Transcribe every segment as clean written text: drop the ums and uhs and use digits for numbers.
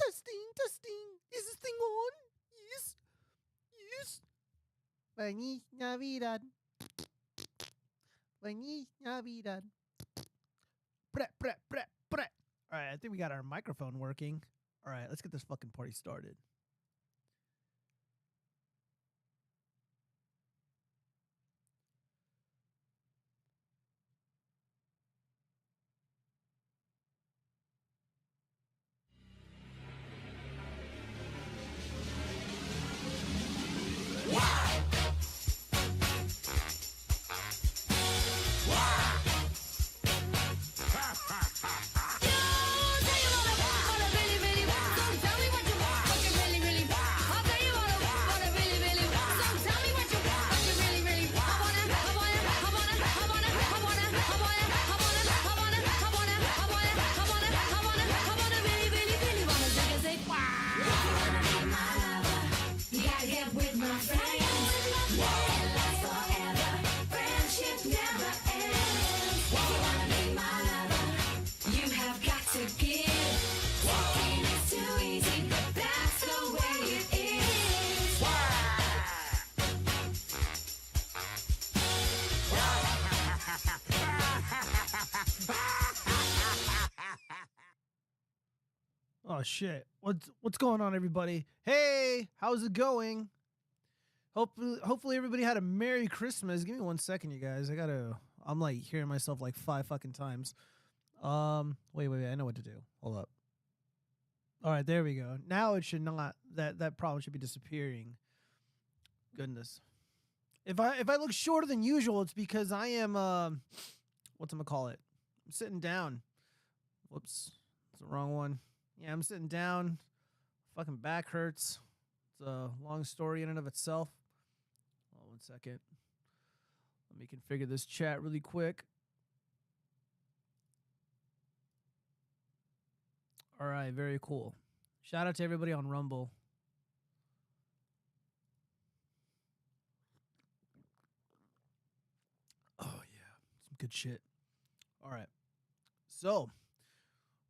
Testing, testing. Is this thing on? Yes. Yes. Feliz Navidad. Feliz Navidad. Pre, pre, pre, pre. All right, I think we got our microphone working. All right, let's get this fucking party started. Oh shit. What's going on, everybody? Hey, how's it going? Hopefully everybody had a Merry Christmas. Give me 1 second, you guys. I'm like hearing myself like 5 fucking times. Wait, I know what to do. Hold up. All right, there we go. Now it should not that problem should be disappearing. Goodness. If I look shorter than usual, it's because I am whatchamacallit? I'm sitting down. Whoops. It's the wrong one. Yeah, I'm sitting down. Fucking back hurts. It's a long story in and of itself. Hold on 1 second. Let me configure this chat really quick. All right, very cool. Shout out to everybody on Rumble. Oh, yeah. Some good shit. All right. So,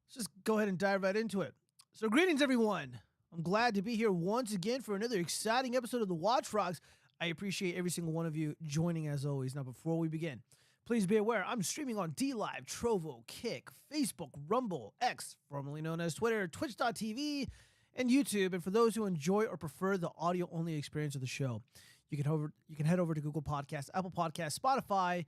let's just go ahead and dive right into it. So, greetings, everyone. I'm glad to be here once again for another exciting episode of the watchfrogs. I appreciate every single one of you joining as always. Now, before we begin, please be aware I'm streaming on dlive, Trovo, Kick, Facebook, Rumble, X, formerly known as Twitter, Twitch.tv, and YouTube. And for those who enjoy or prefer the audio-only experience of the show, you can head over to Google Podcasts, Apple Podcasts, Spotify,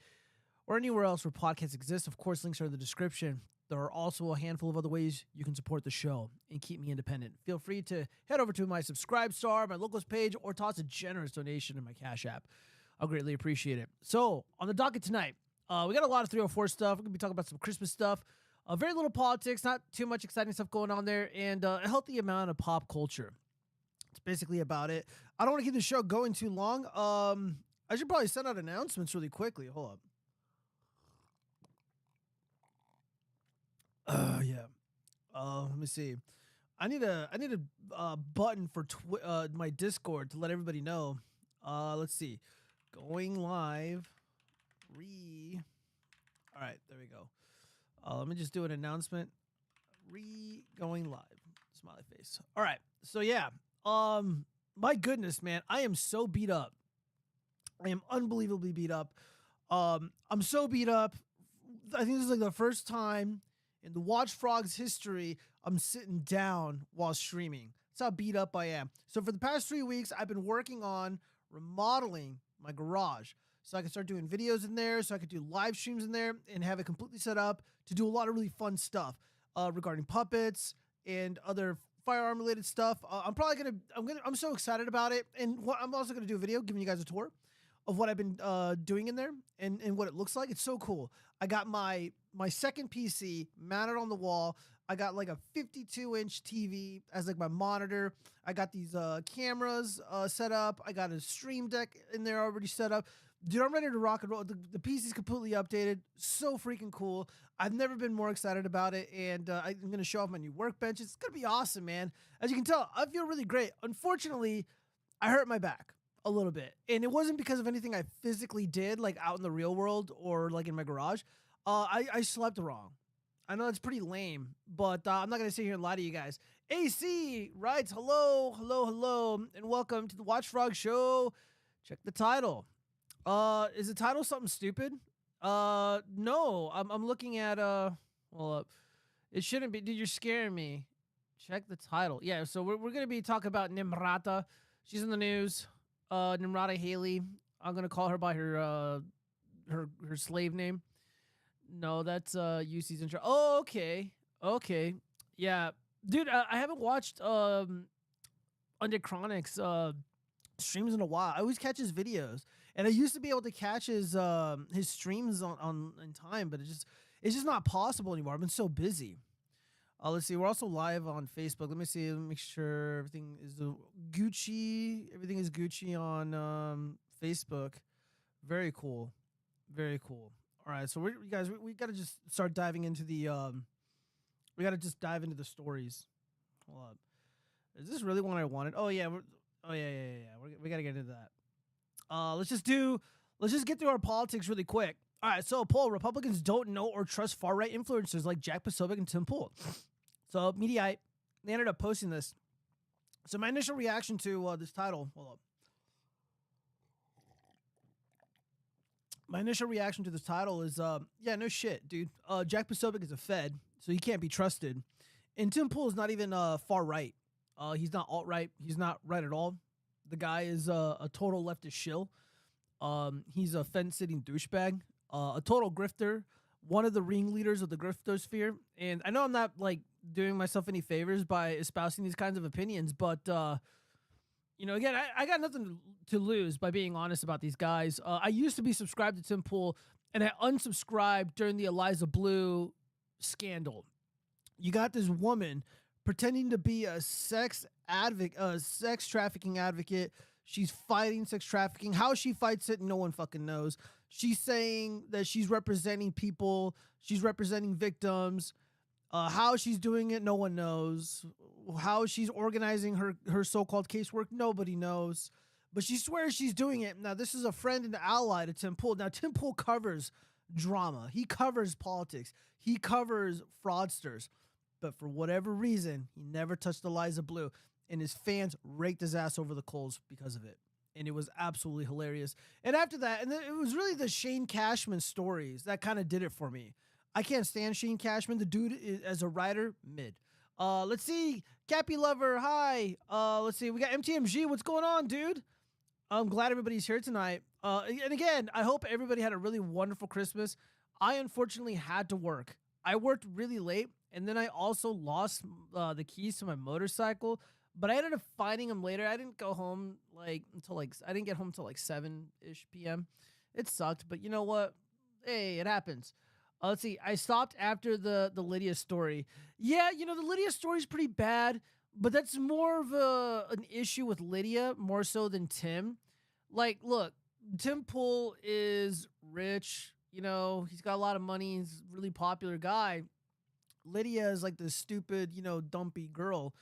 or anywhere else where podcasts exist. Of course, links are in the description. There are also a handful of other ways you can support the show and keep me independent. Feel free to head over to my Subscribe Star, my locals page, or toss a generous donation in my Cash App. I'll greatly appreciate it. So, on the docket tonight, we got a lot of 304 stuff. We're going to be talking about some Christmas stuff. Very little politics, not too much exciting stuff going on there, and a healthy amount of pop culture. That's basically about it. I don't want to keep the show going too long. I should probably send out announcements really quickly. Hold up. Yeah. Let me see. I need a button for my Discord to let everybody know. Let's see. Going live. All right, there we go. Let me just do an announcement. Going live. Smiley face. All right. So yeah. My goodness, man. I am so beat up. I am unbelievably beat up. I'm so beat up. I think this is like the first time in the watchfrogs history I'm sitting down while streaming. That's how beat up I am. So for the past 3 weeks, I've been working on remodeling my garage so I can start doing videos in there, so I could do live streams in there and have it completely set up to do a lot of really fun stuff regarding puppets and other firearm related stuff. I'm so excited about it. And I'm also gonna do a video giving you guys a tour of what I've been doing in there and what it looks like. It's so cool. I got my second PC mounted on the wall. I got like a 52-inch TV as like my monitor. I got these cameras set up. I got a stream deck in there already set up. Dude, I'm ready to rock and roll. The PC's completely updated. So freaking cool. I've never been more excited about it. And I'm going to show off my new workbench. It's going to be awesome, man. As you can tell, I feel really great. Unfortunately, I hurt my back a little bit. And it wasn't because of anything I physically did, like out in the real world or like in my garage. I slept wrong. I know it's pretty lame, but I'm not gonna sit here and lie to you guys. AC writes, hello, hello, hello, and welcome to the Watchfrog Show. Check the title. Is the title something stupid? No. I'm looking at hold up. It shouldn't be. Dude, you're scaring me. Check the title. Yeah, so we're gonna be talking about Nimrata. She's in the news. Nimrata Haley. I'm gonna call her by her slave name. No, that's UC's intro. Oh, okay. Okay. Yeah. Dude, I haven't watched Under Chronic's streams in a while. I always catch his videos. And I used to be able to catch his streams on in time, but it's just not possible anymore. I've been so busy. Let's see. We're also live on Facebook. Let me see. Let me make sure everything is Gucci. Everything is Gucci on Facebook. Very cool. Very cool. All right, so we got to just start diving into the we got to just dive into the stories. Hold up. Is this really one I wanted? Oh yeah. We got to get into that. Let's just get through our politics really quick. All right, so poll: Republicans don't know or trust far right influencers like Jack Posobiec and Tim Pool. So Mediaite, they ended up posting this. So my initial reaction to this title. Hold up. My initial reaction to this title is, yeah, no shit, dude. Jack Posobiec is a Fed, so he can't be trusted. And Tim Pool is not even far right. He's not alt-right. He's not right at all. The guy is a total leftist shill. He's a fence-sitting douchebag, a total grifter, one of the ringleaders of the griftosphere. And I know I'm not, like, doing myself any favors by espousing these kinds of opinions, but you know, again, I got nothing to lose by being honest about these guys. I used to be subscribed to Tim Pool, and I unsubscribed during the Eliza Blue scandal. You got this woman pretending to be a sex trafficking advocate. She's fighting sex trafficking. How she fights it, no one fucking knows. She's saying that she's representing people. She's representing victims. How she's doing it, no one knows. How she's organizing her so-called casework, nobody knows. But she swears she's doing it. Now, this is a friend and ally to Tim Pool. Now, Tim Pool covers drama. He covers politics. He covers fraudsters. But for whatever reason, he never touched Eliza Blue. And his fans raked his ass over the coals because of it. And it was absolutely hilarious. And after that, and it was really the Shane Cashman stories that kind of did it for me. I can't stand Shane Cashman. The dude is, as a writer, mid. Let's see. Cappy Lover, hi. Let's see. We got MTMG. What's going on, dude? I'm glad everybody's here tonight. And again, I hope everybody had a really wonderful Christmas. I unfortunately had to work. I worked really late, and then I also lost the keys to my motorcycle. But I ended up finding them later. I didn't go home I didn't get home until 7-ish p.m. It sucked, but you know what? Hey, it happens. Let's see. I stopped after the Lydia story. Yeah, you know, the Lydia story is pretty bad, but that's more of an issue with Lydia more so than Tim. Like, look, Tim Pool is rich. You know, he's got a lot of money. He's a really popular guy. Lydia is like this stupid, you know, dumpy girl.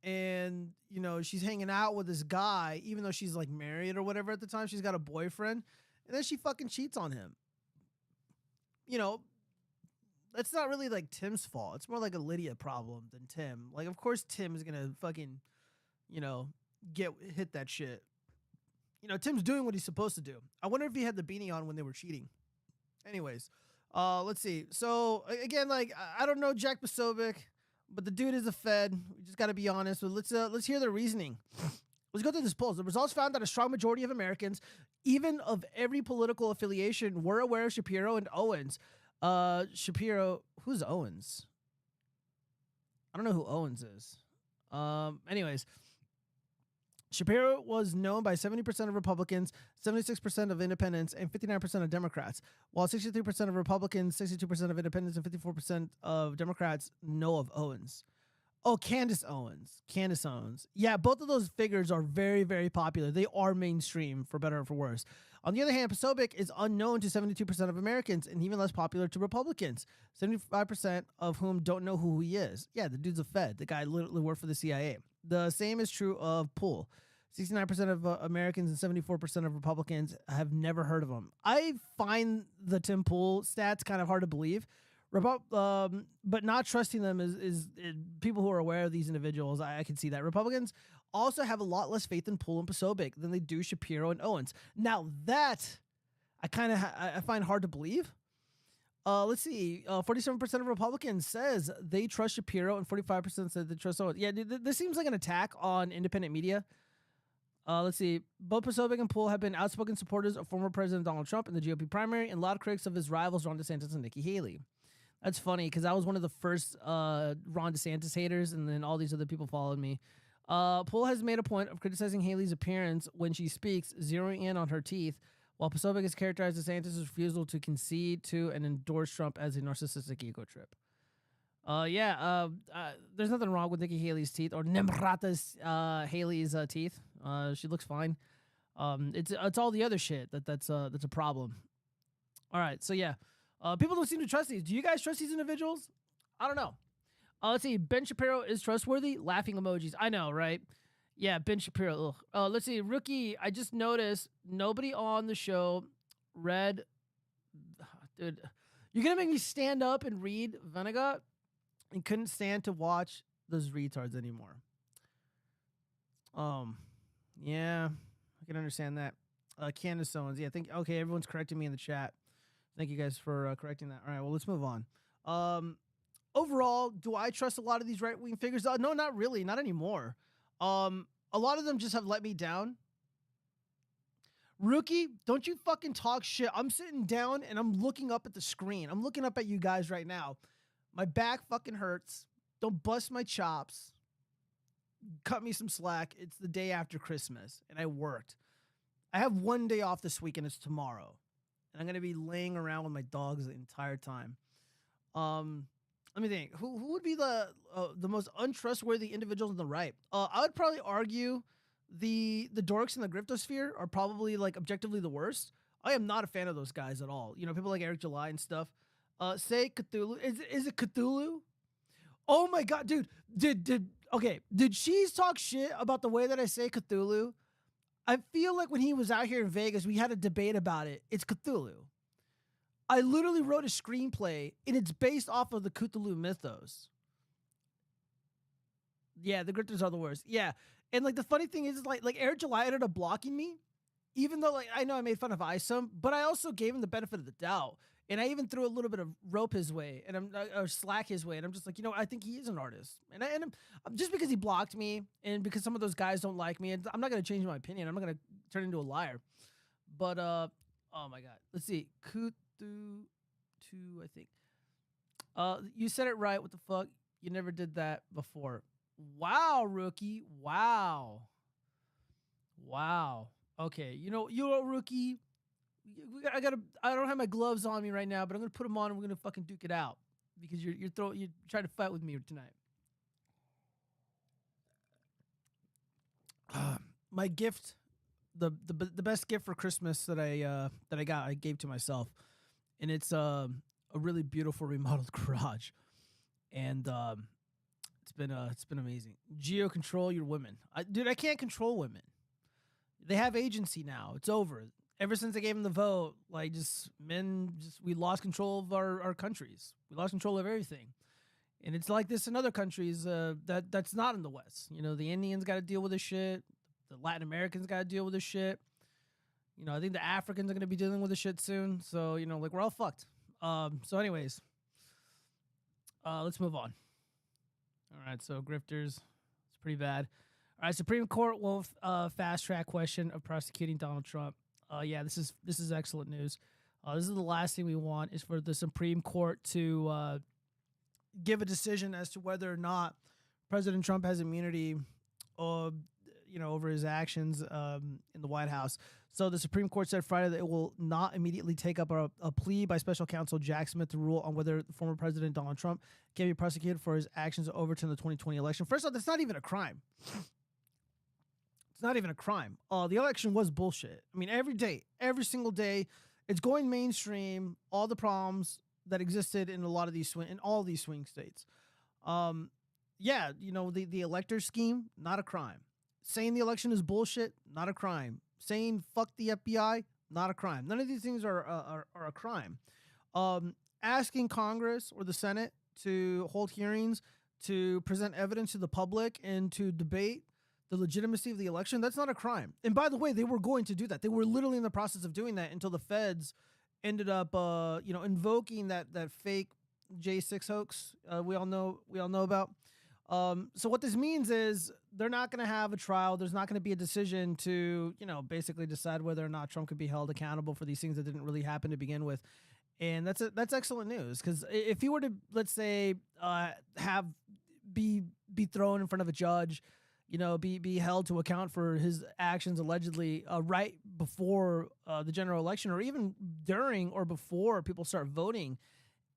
And, you know, she's hanging out with this guy, even though she's like married or whatever at the time. She's got a boyfriend. And then she fucking cheats on him. You know, that's not really like Tim's fault. It's more like a Lydia problem than Tim. Like, of course, Tim is going to fucking, you know, hit that shit. You know, Tim's doing what he's supposed to do. I wonder if he had the beanie on when they were cheating. Anyways, let's see. So, again, like, I don't know Jack Posobiec, but the dude is a Fed. We just got to be honest. So let's hear the reasoning. Let's go through this poll. The results found that a strong majority of Americans, even of every political affiliation, were aware of Shapiro and Owens. Shapiro, who's Owens? I don't know who Owens is. Anyways, Shapiro was known by 70% of Republicans, 76% of independents, and 59% of Democrats, while 63% of Republicans, 62% of independents, and 54% of Democrats know of Owens. Oh, Candace Owens. Yeah, both of those figures are very, very popular. They are mainstream, for better or for worse. On the other hand, Posobiec is unknown to 72% of Americans and even less popular to Republicans, 75% of whom don't know who he is. Yeah, the dude's a Fed. The guy literally worked for the CIA. The same is true of Pool. 69% of Americans and 74% of Republicans have never heard of him. I find the Tim Pool stats kind of hard to believe. But not trusting them is people who are aware of these individuals. I can see that. Republicans also have a lot less faith in Poole and Posobiec than they do Shapiro and Owens. Now that I find hard to believe. Let's see. 47% of Republicans says they trust Shapiro, and 45% said they trust Owens. Yeah, this seems like an attack on independent media. Let's see. Both Posobiec and Poole have been outspoken supporters of former President Donald Trump in the GOP primary, and loud critics of his rivals Ron DeSantis and Nikki Haley. That's funny because I was one of the first Ron DeSantis haters, and then all these other people followed me. Poole has made a point of criticizing Haley's appearance when she speaks, zeroing in on her teeth, while Posobiec has characterized DeSantis' refusal to concede to and endorse Trump as a narcissistic ego trip. There's nothing wrong with Nikki Haley's teeth or Nimrata's Haley's teeth. She looks fine. It's all the other shit that's a problem. All right, so yeah. People don't seem to trust these. Do you guys trust these individuals? I don't know. Let's see. Ben Shapiro is trustworthy. Laughing emojis. I know, right? Yeah, Ben Shapiro. Let's see. Rookie, I just noticed nobody on the show read. Dude, you're going to make me stand up and read Venegat and couldn't stand to watch those retards anymore. Yeah, I can understand that. Candace Owens. Yeah, okay, everyone's correcting me in the chat. Thank you guys for correcting that. All right, well, let's move on. Overall, do I trust a lot of these right-wing figures? No, not really. Not anymore. A lot of them just have let me down. Rookie, don't you fucking talk shit. I'm sitting down and I'm looking up at the screen. I'm looking up at you guys right now. My back fucking hurts. Don't bust my chops. Cut me some slack. It's the day after Christmas and I worked. I have one day off this week and it's tomorrow. And I'm going to be laying around with my dogs the entire time. Let me think. Who would be the most untrustworthy individuals on the right? I would probably argue the dorks in the griftosphere are probably like objectively the worst. I am not a fan of those guys at all. You know, people like Eric July and stuff. Say Cthulhu. Is it Cthulhu? Oh my god, dude. Did Cheese talk shit about the way that I say Cthulhu? I feel like when he was out here in Vegas, we had a debate about it. It's Cthulhu. I literally wrote a screenplay, and it's based off of the Cthulhu mythos. Yeah, the grifters are the worst. Yeah, and like the funny thing is, like Eric July ended up blocking me, even though like I know I made fun of Isom, but I also gave him the benefit of the doubt, and I even threw a little bit of rope his way, and or slack his way, and I'm just like, I think he is an artist, and I'm just because he blocked me, and because some of those guys don't like me, and I'm not gonna change my opinion. I'm not gonna turn into a liar, but oh my god, let's see, Cthulhu 2, I think. You said it right. What the fuck? You never did that before. Wow, Rookie. Wow. Okay, you know, Rookie. I don't have my gloves on me right now, but I'm gonna put them on and we're gonna fucking duke it out because you're trying to fight with me tonight. My gift, the best gift for Christmas that I gave to myself, and it's a really beautiful remodeled garage, and it's been amazing. Geo control your women, dude. I can't control women. They have agency now. It's over. Ever since I gave them the vote, like we lost control of our countries. We lost control of everything. And it's like this in other countries that's not in the West. You know, the Indians got to deal with this shit. The Latin Americans got to deal with this shit. You know, I think the Africans are going to be dealing with this shit soon. So, you know, like we're all fucked. So anyways, let's move on. All right, so grifters, it's pretty bad. All right, Supreme Court will fast track question of prosecuting Donald Trump. Yeah, this is excellent news. This is the last thing we want is for the Supreme Court to give a decision as to whether or not President Trump has immunity, over his actions in the White House. So the Supreme Court said Friday that it will not immediately take up a plea by special counsel Jack Smith to rule on whether former President Donald Trump can be prosecuted for his actions to overturn the 2020 election. First off, that's not even a crime. It's not even a crime. The election was bullshit. I mean, every single day, it's going mainstream. All the problems that existed in a lot of these in all these swing states. Yeah, the elector scheme, not a crime. Saying the election is bullshit, not a crime. Saying fuck the FBI, not a crime. None of these things are a crime. asking Congress or the Senate to hold hearings, to present evidence to the public, and to debate the legitimacy of the election, that's not a crime. And by the way, they were going to do that. They were literally in the process of doing that until the feds ended up, invoking that fake J6 hoax we all know about. So what this means is they're not going to have a trial. There's not going to be a decision to, basically decide whether or not Trump could be held accountable for these things that didn't really happen to begin with. And that's excellent news, because if he were to, let's say, be thrown in front of a judge, be held to account for his actions allegedly right before the general election, or even during or before people start voting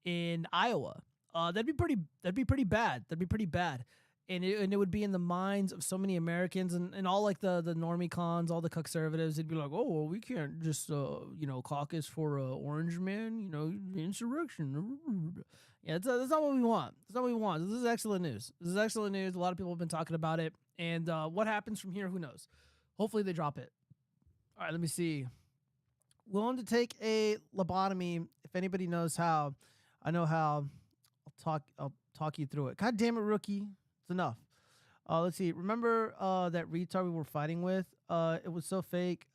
in Iowa, that'd be pretty bad. That'd be pretty bad. And it would be in the minds of so many Americans and all like the normie cons, all the conservatives. They'd be like, oh, well, we can't just, caucus for Orange Man, insurrection. Yeah, that's not what we want. That's not what we want. This is excellent news. This is excellent news. A lot of people have been talking about it. And what happens from here, who knows? Hopefully they drop it. All right, let me see. Willing to take a lobotomy if anybody knows how. I know how. I'll talk you through it. God damn it, rookie. It's enough. Let's see. Remember that retard we were fighting with? It was so fake.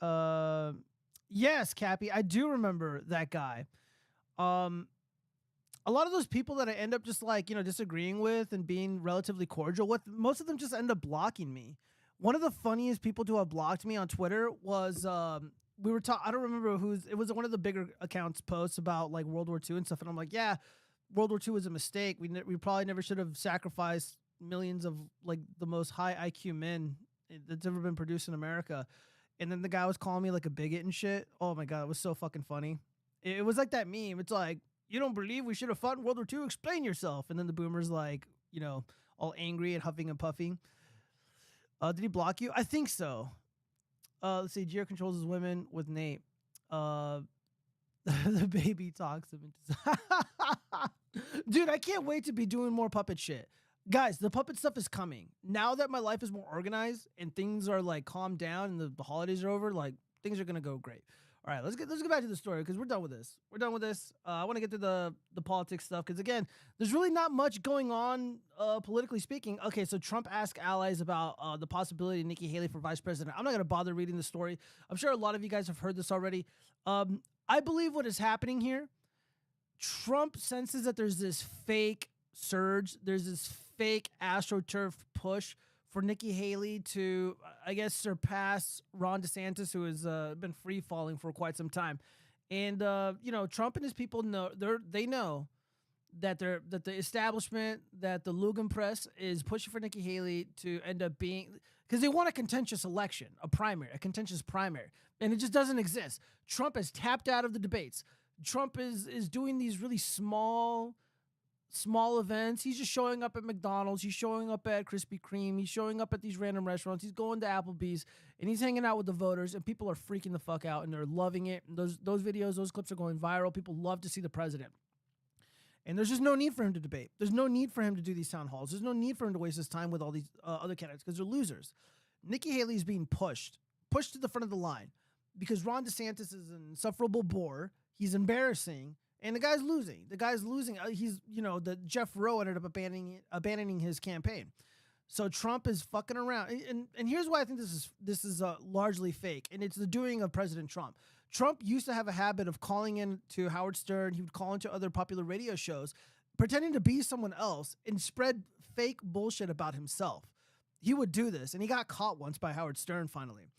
Yes, Cappy. I do remember that guy. A lot of those people that I end up just disagreeing with and being relatively cordial with, most of them just end up blocking me. One of the funniest people to have blocked me on Twitter was we were talking. I don't remember who's. It was one of the bigger accounts posts about like World War II and stuff, and I'm like, yeah, World War II was a mistake. We probably never should have sacrificed millions of like the most high IQ men that's ever been produced in America. And then the guy was calling me like a bigot and shit. Oh my God, it was so fucking funny. It was like that meme. It's like, you don't believe we should have fought in World War II? Explain yourself. And then the boomer's like, all angry and huffing and puffing. Did he block you? I think so. Let's see. Gio controls his women with Nate. The baby talks him into. Dude, I can't wait to be doing more puppet shit. Guys, the puppet stuff is coming. Now that my life is more organized and things are like calmed down and the holidays are over, like things are gonna go great. All right, let's get back to the story because we're done with this. I want to get to the politics stuff because again, there's really not much going on politically speaking. Okay, so Trump asked allies about the possibility of Nikki Haley for vice president. I'm not gonna bother reading the story. I'm sure a lot of you guys have heard this already. I believe what is happening here. Trump senses that there's this fake surge. There's this fake AstroTurf push for Nikki Haley to, I guess, surpass Ron DeSantis, who has been free falling for quite some time. And Trump and his people know they know that the establishment, that the Lugan press is pushing for Nikki Haley to end up being, because they want a contentious election, a contentious primary, and it just doesn't exist. Trump has tapped out of the debates. Trump is doing these really small events. He's just showing up at McDonald's. He's showing up at Krispy Kreme. He's showing up at these random restaurants. He's going to Applebee's, and he's hanging out with the voters, and people are freaking the fuck out, and they're loving it. And those videos, those clips are going viral. People love to see the president. And there's just no need for him to debate. There's no need for him to do these town halls. There's no need for him to waste his time with all these other candidates because they're losers. Nikki Haley is being pushed to the front of the line because Ron DeSantis is an insufferable bore. He's embarrassing. And the guy's losing. He's, the Jeff Rowe ended up abandoning his campaign. So Trump is fucking around. And here's why I think this is largely fake. And it's the doing of President Trump. Trump used to have a habit of calling in to Howard Stern. He would call into other popular radio shows, pretending to be someone else and spread fake bullshit about himself. He would do this. And he got caught once by Howard Stern finally.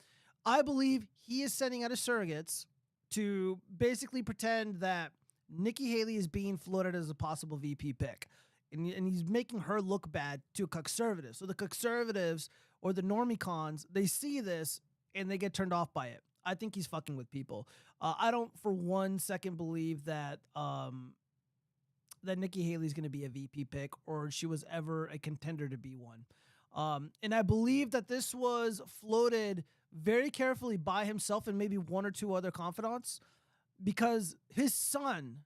I believe he is sending out his surrogates to basically pretend that Nikki Haley is being floated as a possible VP pick. And he's making her look bad to conservatives. So the conservatives or the normie cons, they see this and they get turned off by it. I think he's fucking with people. I don't for 1 second believe that that Nikki Haley is going to be a VP pick or she was ever a contender to be one. And I believe that this was floated very carefully by himself and maybe one or two other confidants, because his son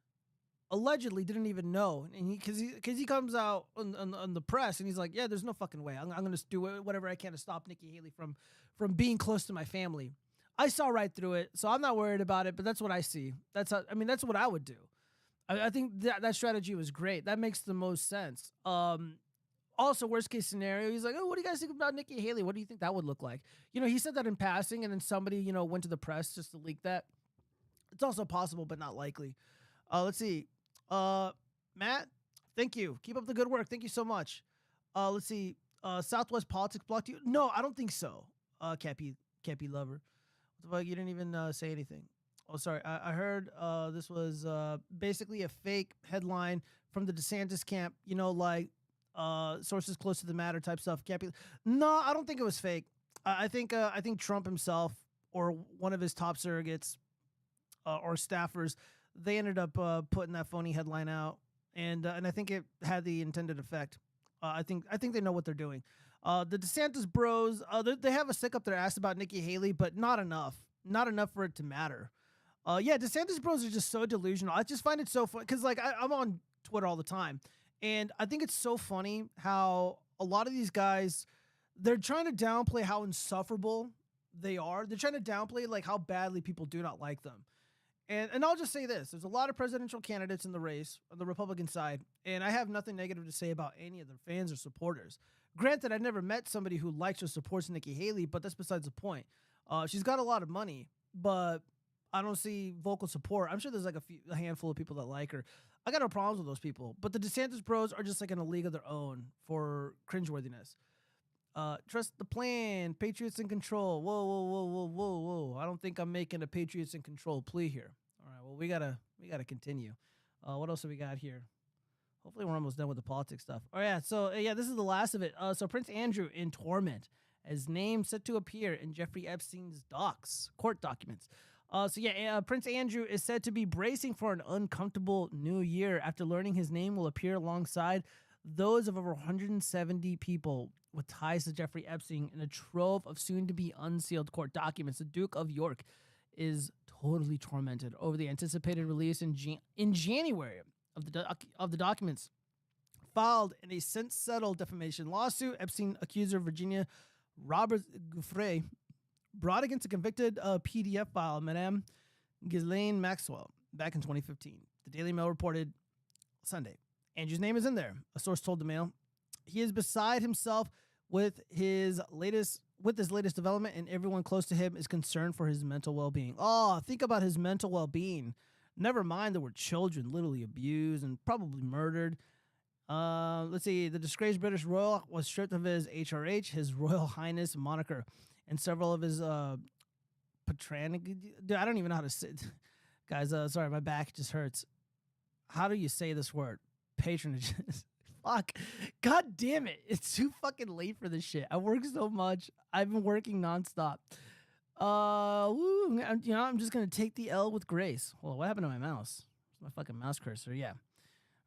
allegedly didn't even know, and because he comes out on the press and he's like, yeah, there's no fucking way. I'm going to do whatever I can to stop Nikki Haley from being close to my family. I saw right through it, so I'm not worried about it, but that's what I see. That's what I would do. I think that strategy was great. That makes the most sense. Also, worst case scenario, he's like, oh, what do you guys think about Nikki Haley? What do you think that would look like? He said that in passing, and then somebody, went to the press just to leak that. It's also possible, but not likely. Let's see. Matt, thank you. Keep up the good work. Thank you so much. Let's see. Southwest Politics blocked you? No, I don't think so. Cappy Lover. What the fuck? You didn't even say anything. Oh, sorry. I heard this was basically a fake headline from the DeSantis camp. Like sources close to the matter type stuff. Cappy. No, I don't think it was fake. I think Trump himself or one of his top surrogates or staffers, they ended up putting that phony headline out, and I think it had the intended effect. I think they know what they're doing. The DeSantis bros, they have a stick up their ass about Nikki Haley, but not enough for it to matter. Yeah, DeSantis bros are just so delusional. I just find it so fun because like I'm on Twitter all the time, and I think it's so funny how a lot of these guys, they're trying to downplay how insufferable they are. They're trying to downplay like how badly people do not like them. And I'll just say this. There's a lot of presidential candidates in the race on the Republican side, and I have nothing negative to say about any of their fans or supporters. Granted, I never met somebody who likes or supports Nikki Haley, but that's besides the point. She's got a lot of money, but I don't see vocal support. I'm sure there's like a handful of people that like her. I got no problems with those people, but the DeSantis bros are just like in a league of their own for cringeworthiness. Trust the plan. Patriots in control. Whoa. I don't think I'm making a Patriots in control plea here. All right. Well, we gotta continue. What else have we got here? Hopefully we're almost done with the politics stuff. Oh yeah. So yeah, this is the last of it. So Prince Andrew in torment, as name set to appear in Jeffrey Epstein's court documents. Prince Andrew is said to be bracing for an uncomfortable new year after learning his name will appear alongside those of over 170 people with ties to Jeffrey Epstein in a trove of soon-to-be unsealed court documents. The Duke of York is totally tormented over the anticipated release in January of the documents filed in a since-settled defamation lawsuit. Epstein accuser Virginia Roberts Giuffre brought against a convicted PDF file, Madame Ghislaine Maxwell, back in 2015. The Daily Mail reported Sunday. Andrew's name is in there, a source told the Mail. He is beside himself with his latest development, and everyone close to him is concerned for his mental well-being. Oh, think about his mental well-being. Never mind there were children literally abused and probably murdered. Let's see. The disgraced British royal was stripped of his HRH, his Royal Highness moniker, and several of his patronic. Dude, I don't even know how to say it. Guys, sorry, my back just hurts. How do you say this word? Patronage. Fuck. God damn it. It's too fucking late for this shit. I work so much. I've been working nonstop. I'm just going to take the L with grace. Well, what happened to my mouse? My fucking mouse cursor. Yeah.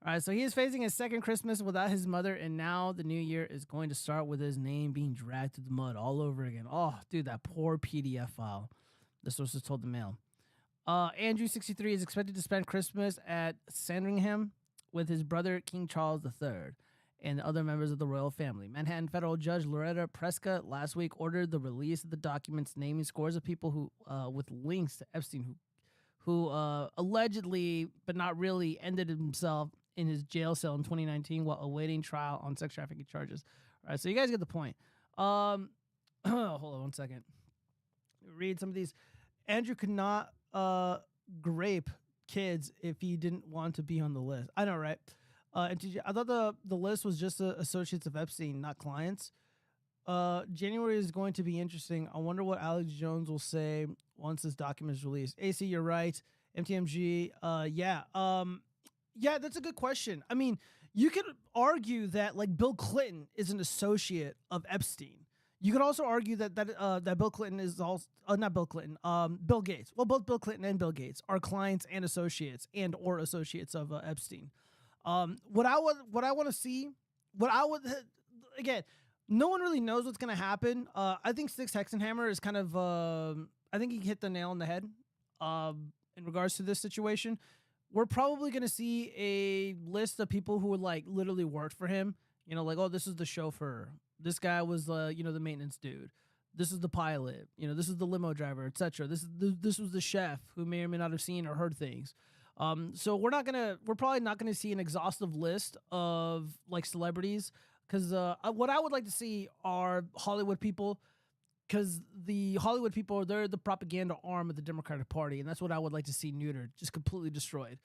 All right. So he is facing his second Christmas without his mother. And now the new year is going to start with his name being dragged through the mud all over again. Oh, dude, that poor PDF file. The sources told the Mail. Andrew, 63, is expected to spend Christmas at Sandringham with his brother, King Charles III, and other members of the royal family. Manhattan federal judge Loretta Preska last week ordered the release of the documents naming scores of people who, with links to Epstein, who allegedly, but not really, ended himself in his jail cell in 2019 while awaiting trial on sex trafficking charges. All right, so you guys get the point. Hold on 1 second. Read some of these. Andrew could not grape kids if he didn't want to be on the list. I know, right? I thought the list was just associates of Epstein, not clients. January is going to be interesting. I wonder what Alex Jones will say once this document is released. AC, you're right. MTMG, yeah, that's a good question. I mean, you could argue that like Bill Clinton is an associate of Epstein. You could also argue that Bill Clinton is also not Bill Clinton, Bill Gates. Well, both Bill Clinton and Bill Gates are clients and associates of Epstein. What I want to see, again, no one really knows what's going to happen. I think Six Hexenhammer is kind of, I think he hit the nail on the head in regards to this situation. We're probably going to see a list of people who would like literally worked for him. You know, like, oh, this is the chauffeur. This guy was, the maintenance dude. This is the pilot. This is the limo driver, etc. This was the chef who may or may not have seen or heard things. So we're probably not gonna see an exhaustive list of like celebrities because what I would like to see are Hollywood people because the Hollywood people they're the propaganda arm of the Democratic Party, and that's what I would like to see neutered, just completely destroyed.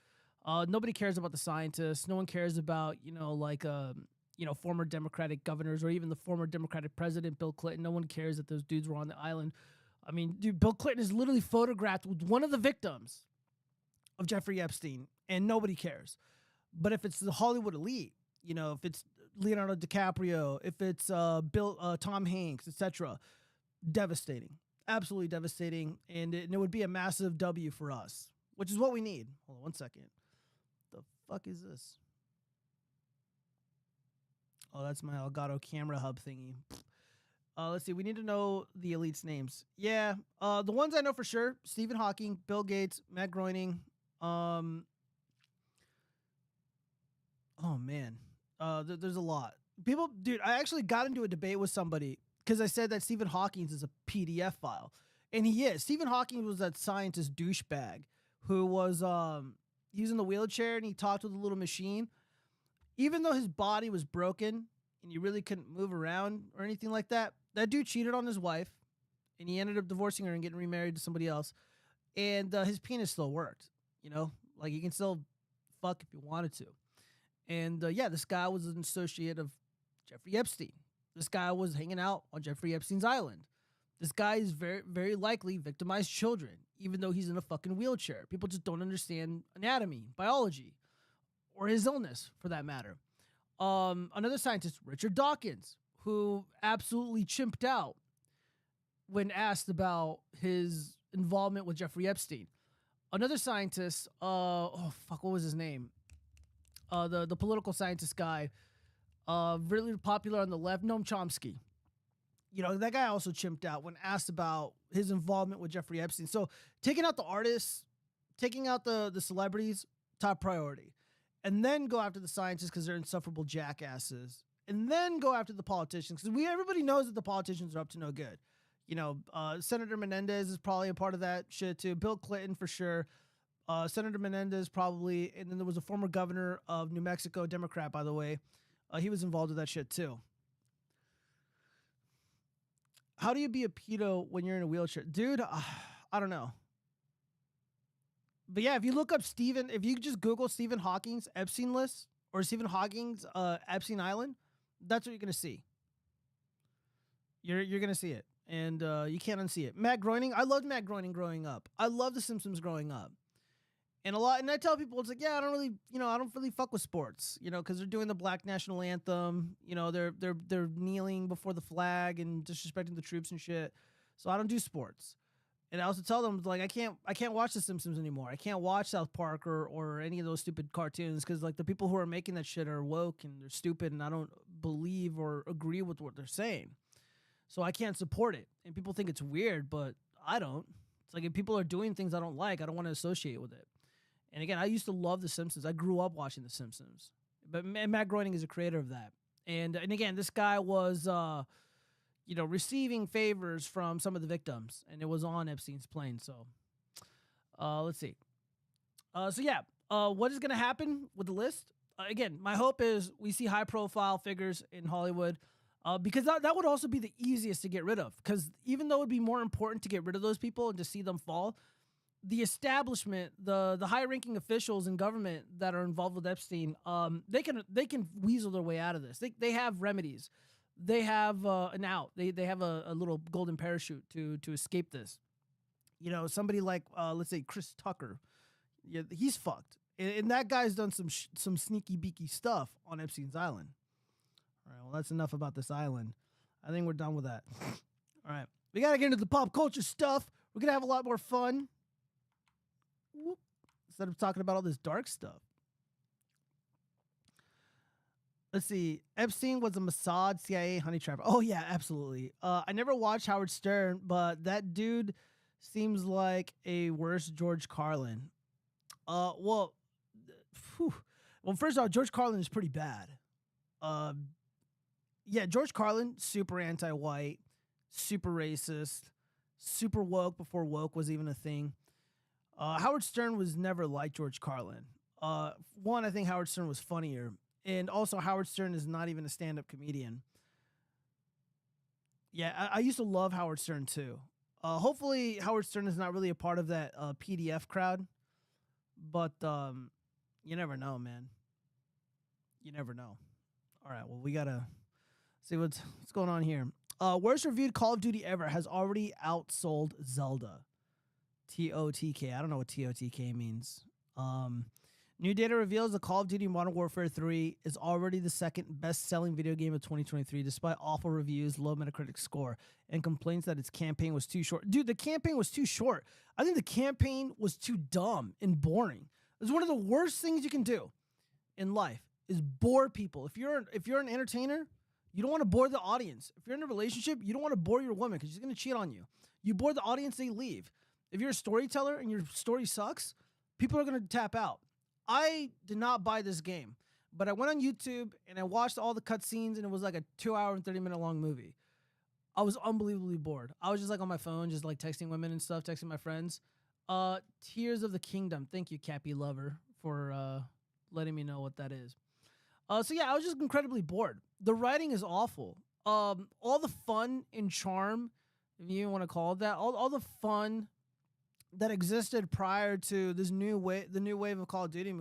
Nobody cares about the scientists. No one cares about former Democratic governors or even the former Democratic president Bill Clinton. No one cares that those dudes were on the island. I mean, dude, Bill Clinton is literally photographed with one of the victims of Jeffrey Epstein, and nobody cares. But if it's the Hollywood elite, if it's Leonardo DiCaprio, if it's Tom Hanks, etc., devastating, absolutely devastating, and it would be a massive W for us, which is what we need. Hold on one second. The fuck is this? Oh, that's my Elgato camera hub thingy. Let's see. We need to know the elites' names. Yeah, the ones I know for sure: Stephen Hawking, Bill Gates, Matt Groening. Oh man, there's a lot. People, dude. I actually got into a debate with somebody because I said that Stephen Hawking is a PDF file, and he is. Stephen Hawking was that scientist douchebag who was using the wheelchair and he talked with a little machine. Even though his body was broken and he really couldn't move around or anything like that, that dude cheated on his wife and he ended up divorcing her and getting remarried to somebody else. And his penis still worked, like you can still fuck if you wanted to. And yeah, this guy was an associate of Jeffrey Epstein. This guy was hanging out on Jeffrey Epstein's island. This guy is very, very likely victimized children, even though he's in a fucking wheelchair. People just don't understand anatomy, biology, or his illness, for that matter. Another scientist, Richard Dawkins, who absolutely chimped out when asked about his involvement with Jeffrey Epstein. Another scientist, what was his name? The political scientist guy, really popular on the left, Noam Chomsky. That guy also chimped out when asked about his involvement with Jeffrey Epstein. So taking out the artists, taking out the celebrities, top priority. And then go after the scientists because they're insufferable jackasses. And then go after the politicians because everybody knows that the politicians are up to no good. Senator Menendez is probably a part of that shit too. Bill Clinton for sure. Senator Menendez probably. And then there was a former governor of New Mexico, Democrat, by the way. He was involved with that shit too. How do you be a pedo when you're in a wheelchair? Dude, I don't know. But yeah, if you look up if you just Google Stephen Hawking's Epstein list or Stephen Hawking's Epstein Island, that's what you're going to see. You're going to see it. And you can't unsee it. Matt Groening, I loved Matt Groening growing up. I loved The Simpsons growing up. And I tell people, it's like, yeah, I don't really fuck with sports, because they're doing the Black National Anthem. They're kneeling before the flag and disrespecting the troops and shit. So I don't do sports. And I also tell them, like, I can't watch The Simpsons anymore. I can't watch South Park or any of those stupid cartoons because, like, the people who are making that shit are woke and they're stupid and I don't believe or agree with what they're saying. So I can't support it. And people think it's weird, but I don't. It's like if people are doing things I don't like, I don't want to associate with it. And again, I used to love The Simpsons. I grew up watching The Simpsons. But Matt Groening is a creator of that. And again, this guy was... receiving favors from some of the victims, and it was on Epstein's plane. So, let's see. What is going to happen with the list? Again, my hope is we see high-profile figures in Hollywood, because that would also be the easiest to get rid of. Because even though it would be more important to get rid of those people and to see them fall, the establishment, the high-ranking officials in government that are involved with Epstein, they can weasel their way out of this. They have remedies. They have an out. They have a little golden parachute to escape this. Somebody like let's say Chris Tucker, yeah, he's fucked, and that guy's done some sneaky beaky stuff on Epstein's island. All right, well that's enough about this island. I think we're done with that. All right, we gotta get into the pop culture stuff. We're gonna have a lot more fun. Whoop. Instead of talking about all this dark stuff. Let's see. Epstein was a Mossad, CIA, honey trapper. Oh, yeah, absolutely. I never watched Howard Stern, but that dude seems like a worse George Carlin. Well, first off, George Carlin is pretty bad. Yeah, George Carlin, super anti-white, super racist, super woke before woke was even a thing. Howard Stern was never like George Carlin. One, I think Howard Stern was funnier, and also Howard Stern is not even a stand-up comedian. Yeah, I used to love Howard Stern too. Hopefully, Howard Stern is not really a part of that PDF crowd, but you never know, man. You never know. All right, well, we gotta see what's going on here. Worst reviewed Call of Duty ever has already outsold Zelda. TOTK. I don't know what TOTK means. New data reveals that Call of Duty Modern Warfare 3 is already the second best-selling video game of 2023, despite awful reviews, low Metacritic score, and complaints that its campaign was too short. Dude, the campaign was too short. I think the campaign was too dumb and boring. It's one of the worst things you can do in life is bore people. If you're an entertainer, you don't want to bore the audience. If you're in a relationship, you don't want to bore your woman because she's going to cheat on you. You bore the audience, they leave. If you're a storyteller and your story sucks, people are going to tap out. I did not buy this game, but I went on YouTube and I watched all the cutscenes, and it was like a 2-hour and 30-minute long movie. I was unbelievably bored. I was just like on my phone, just like texting women and stuff, texting my friends. Tears of the Kingdom. Thank you, Cappy Lover, for letting me know what that is. So yeah, I was just incredibly bored. The writing is awful. All the fun and charm, if you even want to call it that, all the fun that existed prior to this new wave of Call of Duty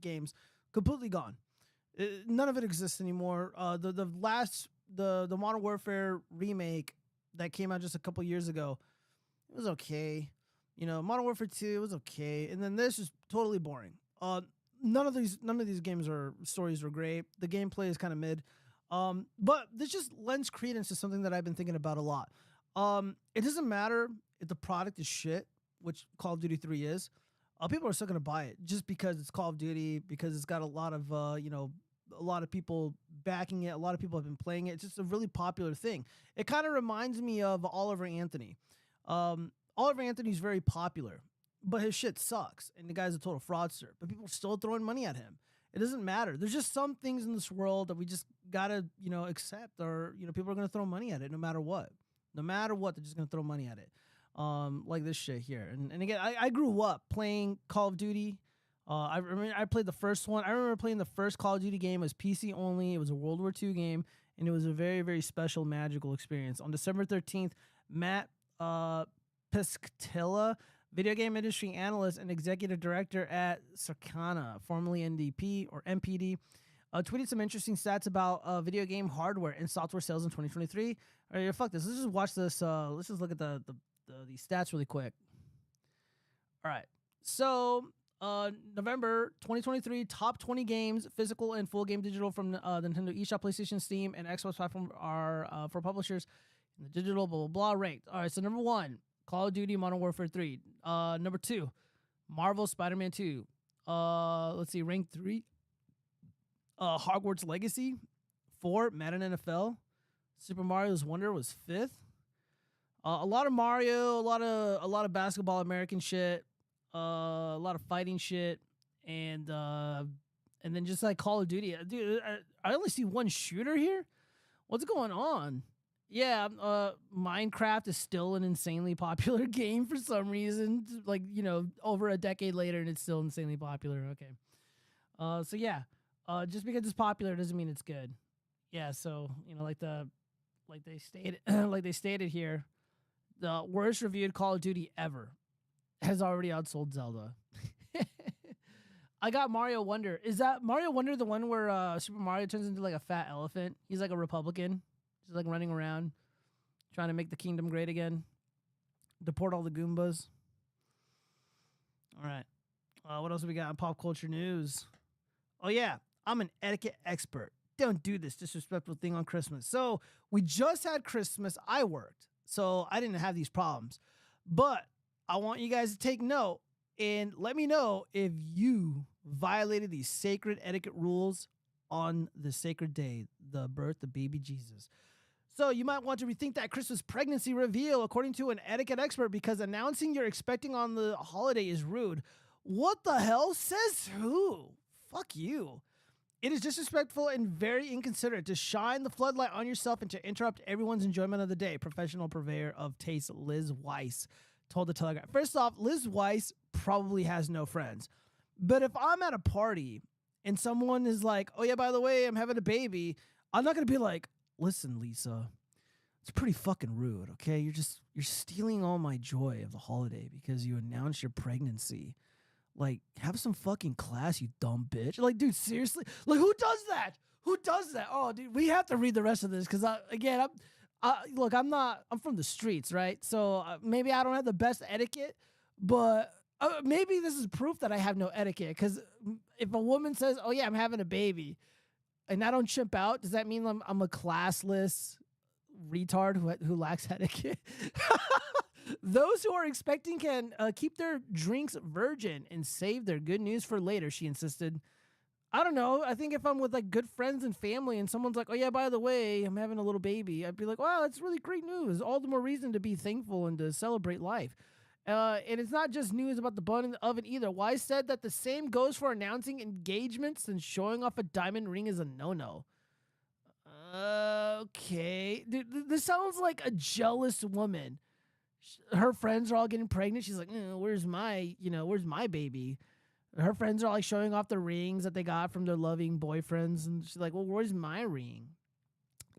games, completely gone. None of it exists anymore. The Modern Warfare remake that came out just a couple years ago, it was okay. You know, Modern Warfare 2 was okay, and then this is totally boring. None of these games or stories were great. The gameplay is kind of mid. But this just lends credence to something that I've been thinking about a lot. It doesn't matter if the product is shit, which Call of Duty 3 is. People are still going to buy it just because it's Call of Duty, because it's got a lot of, a lot of people backing it. A lot of people have been playing it. It's just a really popular thing. It kind of reminds me of Oliver Anthony. Oliver Anthony's very popular, but his shit sucks, and the guy's a total fraudster. But people are still throwing money at him. It doesn't matter. There's just some things in this world that we just gotta, accept, or people are gonna throw money at it no matter what. No matter what, they're just gonna throw money at it. Like this shit here. And again, I grew up playing Call of Duty. I played the first one. I remember playing the first Call of Duty game as PC only. It was a World War II game, and it was a very, very special, magical experience. On December 13th, Matt Piscatella, video game industry analyst and executive director at Circana, formerly NDP or MPD, tweeted some interesting stats about video game hardware and software sales in 2023. All right, fuck this. Let's just watch this. Let's just look at these stats really quick. All right. So, November 2023, top 20 games, physical and full game digital from the Nintendo eShop, PlayStation, Steam, and Xbox platform are for publishers in the digital, blah, blah, blah, ranked. All right. So, number 1, Call of Duty Modern Warfare 3. Number 2, Marvel Spider-Man 2. Let's see, ranked 3. Hogwarts Legacy. 4, Madden NFL. Super Mario's Wonder was 5th. A lot of Mario, a lot of basketball American shit, a lot of fighting shit, and then just like Call of Duty. Dude, I only see one shooter here. What's going on? Yeah, Minecraft is still an insanely popular game for some reason. Like, over a decade later, and it's still insanely popular. Okay. So yeah, just because it's popular doesn't mean it's good. Yeah. So like they stated here, the worst reviewed Call of Duty ever has already outsold Zelda. I got Mario Wonder. Is that Mario Wonder the one where Super Mario turns into like a fat elephant? He's like a Republican. Just like running around, trying to make the kingdom great again. Deport all the Goombas. All right. What else have we got in pop culture news? Oh, yeah. I'm an etiquette expert. Don't do this disrespectful thing on Christmas. So we just had Christmas. I worked, so I didn't have these problems. But I want you guys to take note and let me know if you violated these sacred etiquette rules on the sacred day, the birth of baby Jesus. So you might want to rethink that Christmas pregnancy reveal, according to an etiquette expert, because announcing you're expecting on the holiday is rude. What the hell? Says who? Fuck you. It is disrespectful and very inconsiderate to shine the floodlight on yourself and to interrupt everyone's enjoyment of the day. Professional purveyor of taste Liz Weiss told the Telegraph. First off, Liz Weiss probably has no friends. But if I'm at a party and someone is like, oh, yeah, by the way, I'm having a baby, I'm not going to be like, listen, Lisa, it's pretty fucking rude, okay? You're stealing all my joy of the holiday because you announced your pregnancy. Like, have some fucking class, you dumb bitch. Like, dude, seriously? Like, who does that? Who does that? Oh, dude, we have to read the rest of this because, again, look, I'm from the streets, right? So maybe I don't have the best etiquette, but maybe this is proof that I have no etiquette. Because if a woman says, oh, yeah, I'm having a baby, and I don't chimp out, does that mean I'm a classless retard who lacks etiquette? Those who are expecting can keep their drinks virgin and save their good news for later, she insisted. I don't know. I think if I'm with like good friends and family and someone's like, oh, yeah, by the way, I'm having a little baby, I'd be like, wow, that's really great news. All the more reason to be thankful and to celebrate life. And it's not just news about the bun in the oven either. Wise said that the same goes for announcing engagements, and showing off a diamond ring is a no-no. Okay. This sounds like a jealous woman. Her friends are all getting pregnant. She's like, where's my baby? Her friends are like showing off the rings that they got from their loving boyfriends. And she's like, well, where's my ring?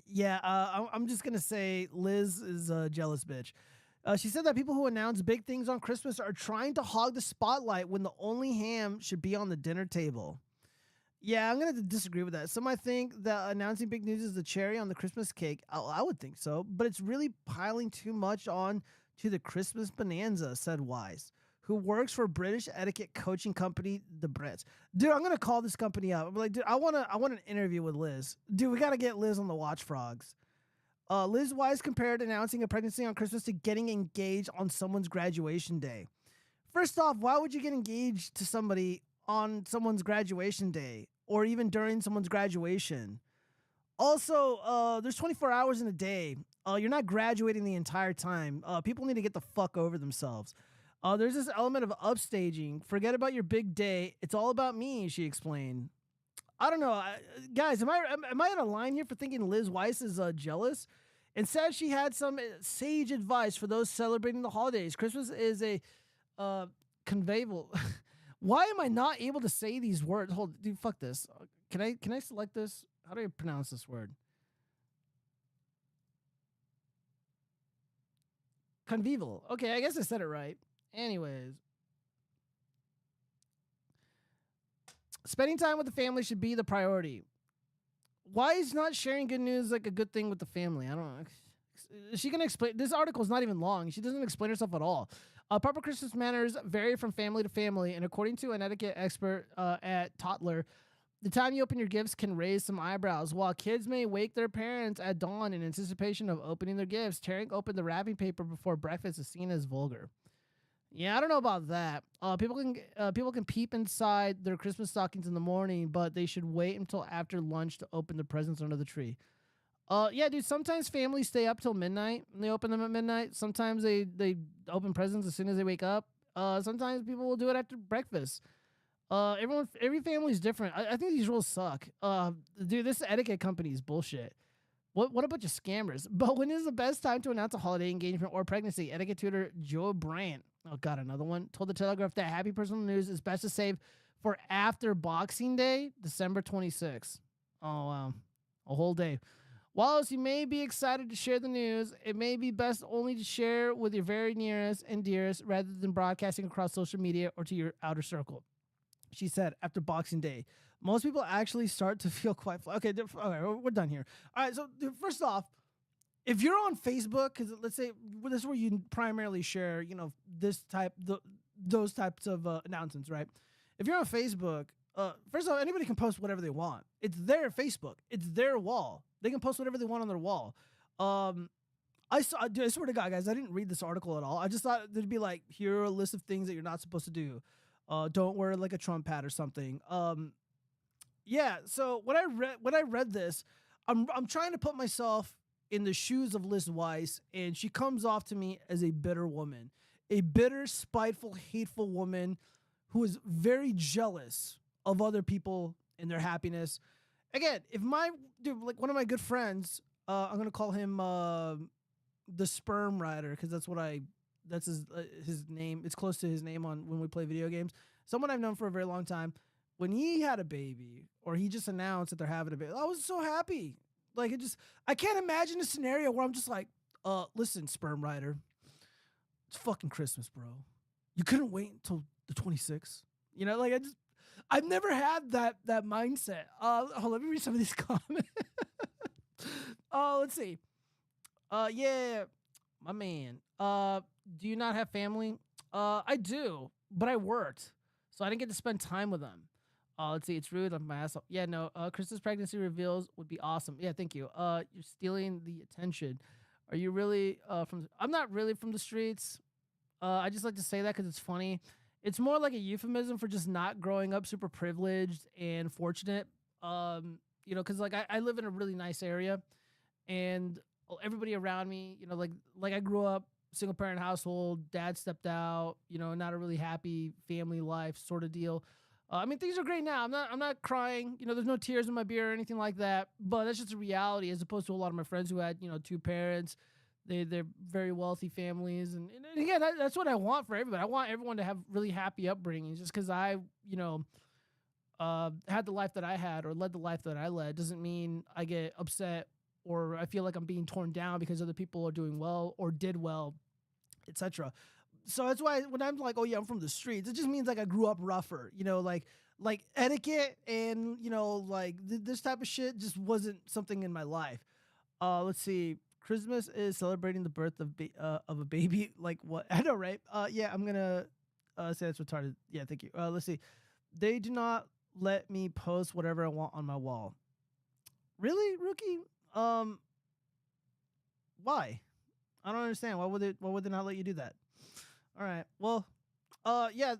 Yeah, I'm just going to say Liz is a jealous bitch. She said that people who announce big things on Christmas are trying to hog the spotlight when the only ham should be on the dinner table. Yeah, I'm going to disagree with that. Some might think that announcing big news is the cherry on the Christmas cake. I would think so, but it's really piling too much on to the Christmas bonanza, said Wise, who works for British etiquette coaching company, The Brits. Dude, I'm going to call this company up. I'm like, dude, I want an interview with Liz. Dude, we got to get Liz on the Watch Frogs. Liz Wise compared announcing a pregnancy on Christmas to getting engaged on someone's graduation day. First off, why would you get engaged to somebody on someone's graduation day or even during someone's graduation? Also, there's 24 hours in a day. You're not graduating the entire time. People need to get the fuck over themselves. There's this element of upstaging. Forget about your big day. It's all about me, she explained. I don't know. Guys, am I in a line here for thinking Liz Weiss is jealous? And said she had some sage advice for those celebrating the holidays. Christmas is a convivial. Why am I not able to say these words? Hold, dude, fuck this. Can I select this? How do I pronounce this word? Convivial. Okay, I guess I said it right. Anyways. Spending time with the family should be the priority. Why is not sharing good news like a good thing with the family? I don't know. Is she going to explain? This article is not even long. She doesn't explain herself at all. Proper Christmas manners vary from family to family, and according to an etiquette expert at Toddler, the time you open your gifts can raise some eyebrows. While kids may wake their parents at dawn in anticipation of opening their gifts, tearing open the wrapping paper before breakfast is seen as vulgar. Yeah, I don't know about that. People can peep inside their Christmas stockings in the morning, but they should wait until after lunch to open the presents under the tree. Yeah, dude. Sometimes families stay up till midnight and they open them at midnight. Sometimes they open presents as soon as they wake up. Sometimes people will do it after breakfast. Every family is different. I think these rules suck. Dude, this etiquette company is bullshit. What a bunch of scammers. But when is the best time to announce a holiday engagement or pregnancy? Etiquette tutor Joe Bryant, oh god, another one, told the Telegraph that happy personal news is best to save for after Boxing Day, December 26th. Oh wow, a whole day. Whilst you may be excited to share the news, it may be best only to share with your very nearest and dearest rather than broadcasting across social media or to your outer circle. She said after Boxing Day. Most people actually start to feel quite... Okay, we're done here. All right, so first off, if you're on Facebook, because let's say this is where you primarily share, those types of announcements, right? If you're on Facebook, first of all, anybody can post whatever they want. It's their Facebook. It's their wall. They can post whatever they want on their wall. I swear to God, guys, I didn't read this article at all. I just thought there'd be like, here are a list of things that you're not supposed to do. Don't wear like a Trump hat or something. Yeah, so when I read this, I'm trying to put myself in the shoes of Liz Weiss, and she comes off to me as a bitter woman, a bitter, spiteful, hateful woman who is very jealous of other people and their happiness. Again, if one of my good friends, I'm gonna call him the sperm rider because that's what I That's his name. It's close to his name on when we play video games. Someone I've known for a very long time. When he had a baby, or he just announced that they're having a baby, I was so happy. Like I can't imagine a scenario where I'm just like, listen, sperm rider, it's fucking Christmas, bro. You couldn't wait until the 26th. You know, like I've never had that mindset. Let me read some of these comments. Let's see. Yeah, my man. Do you not have family? I do, but I worked, so I didn't get to spend time with them. Let's see. It's rude. I'm my asshole. Yeah, no. Krista's pregnancy reveals would be awesome. Yeah, thank you. You're stealing the attention. Are you really from? I'm not really from the streets. I just like to say that because it's funny. It's more like a euphemism for just not growing up super privileged and fortunate. You know, because like I live in a really nice area, and everybody around me, you know, like I grew up single parent household. Dad stepped out. You know, not a really happy family life sort of deal. I mean, things are great now. I'm not crying. You know, there's no tears in my beer or anything like that. But that's just a reality, as opposed to a lot of my friends who had, you know, two parents. They're very wealthy families, and again, that's what I want for everybody. I want everyone to have really happy upbringings. Just because I, you know, had the life that I had or led the life that I led doesn't mean I get upset or I feel like I'm being torn down because other people are doing well or did well, etc. So that's why when I'm like, oh yeah, I'm from the streets, it just means like I grew up rougher, you know, like etiquette and, you know, like this type of shit just wasn't something in my life. Let's see. Christmas is celebrating the birth of a baby. Like what? I know, right? Yeah, I'm gonna say that's retarded. Yeah, thank you. Let's see. They do not let me post whatever I want on my wall. Really, Rookie? Why? I don't understand. Why would they not let you do that? All right. Well, yeah.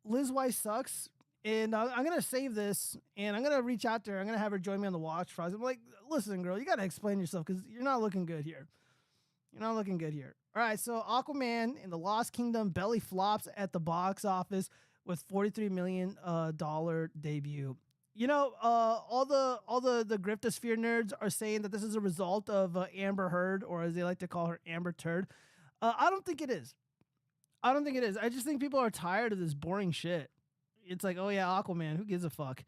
Liz Weiss sucks, and I'm gonna save this, and I'm gonna reach out to her. I'm gonna have her join me on the watch frogs. I'm like, listen, girl, you gotta explain yourself because you're not looking good here. You're not looking good here. All right. So Aquaman in the Lost Kingdom belly flops at the box office with $43 million dollar debut. You know, all the Griftosphere nerds are saying that this is a result of Amber Heard, or as they like to call her, Amber Turd. I don't think it is. I don't think it is. I just think people are tired of this boring shit. It's like, oh yeah, Aquaman. Who gives a fuck?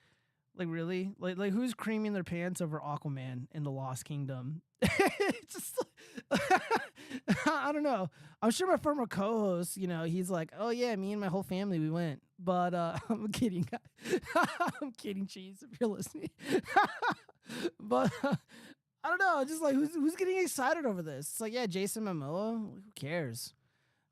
Like really? Like who's creaming their pants over Aquaman in the Lost Kingdom? It's just I don't know. I'm sure my former co-host, you know, he's like, oh yeah, me and my whole family we went. But I'm kidding. I'm kidding, Cheese, if you're listening. But I don't know. Just like who's getting excited over this? It's like, yeah, Jason Momoa. Who cares?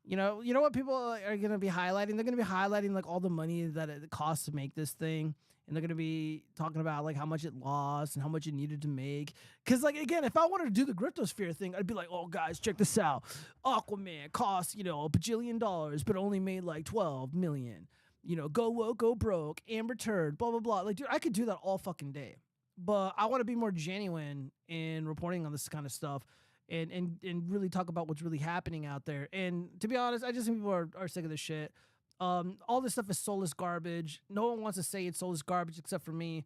You know what people are going to be highlighting? They're going to be highlighting like all the money that it costs to make this thing. And they're going to be talking about like how much it lost and how much it needed to make. Because like, again, if I wanted to do the Griftosphere thing, I'd be like, oh guys, check this out. Aquaman costs, you know, $1 bajillion, but only made like 12 million. You know, go woke, go broke, Amber Turd, blah, blah, blah. Like, dude, I could do that all fucking day. But I want to be more genuine in reporting on this kind of stuff. And really talk about what's really happening out there. And to be honest, I just think people are sick of this shit. All this stuff is soulless garbage. No one wants to say it's soulless garbage except for me.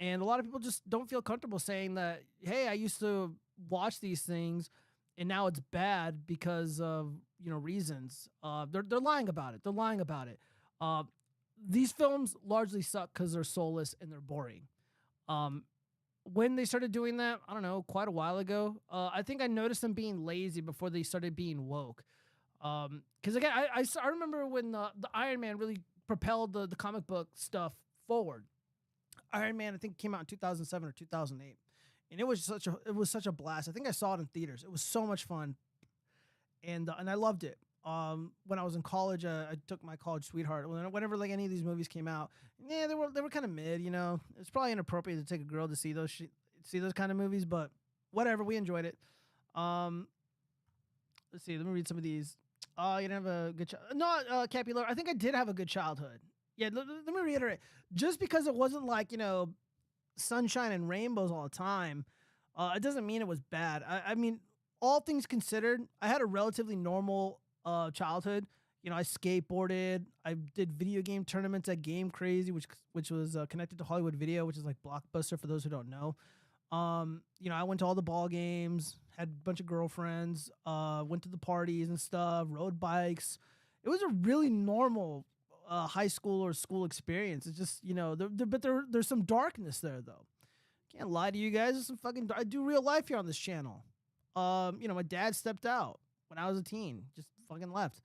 And a lot of people just don't feel comfortable saying that, hey, I used to watch these things and now it's bad because of, you know, reasons. They're lying about it. They're lying about it. These films largely suck because they're soulless and they're boring. When they started doing that, I don't know, quite a while ago, I think I noticed them being lazy before they started being woke. Because again, I remember when the Iron Man really propelled the comic book stuff forward. Iron Man, I think, came out in 2007 or 2008, and it was such a blast. I think I saw it in theaters. It was so much fun, and I loved it. When I was in college, I took my college sweetheart. Whenever like any of these movies came out, yeah, they were kind of mid. You know, it's probably inappropriate to take a girl to see those kind of movies, but whatever. We enjoyed it. Let's see. Let me read some of these. You didn't have a good no, Capular. I think I did have a good childhood. Yeah. Let me reiterate. Just because it wasn't like, you know, sunshine and rainbows all the time, it doesn't mean it was bad. I mean, all things considered, I had a relatively normal childhood. You know, I skateboarded. I did video game tournaments at Game Crazy, which was connected to Hollywood Video, which is like Blockbuster for those who don't know. I went to all the ball games, had a bunch of girlfriends, went to the parties and stuff, rode bikes. It was a really normal high school or school experience. It's just, there's some darkness there though. Can't lie to you guys. There's some fucking. I do real life here on this channel. My dad stepped out when I was a teen, just fucking left.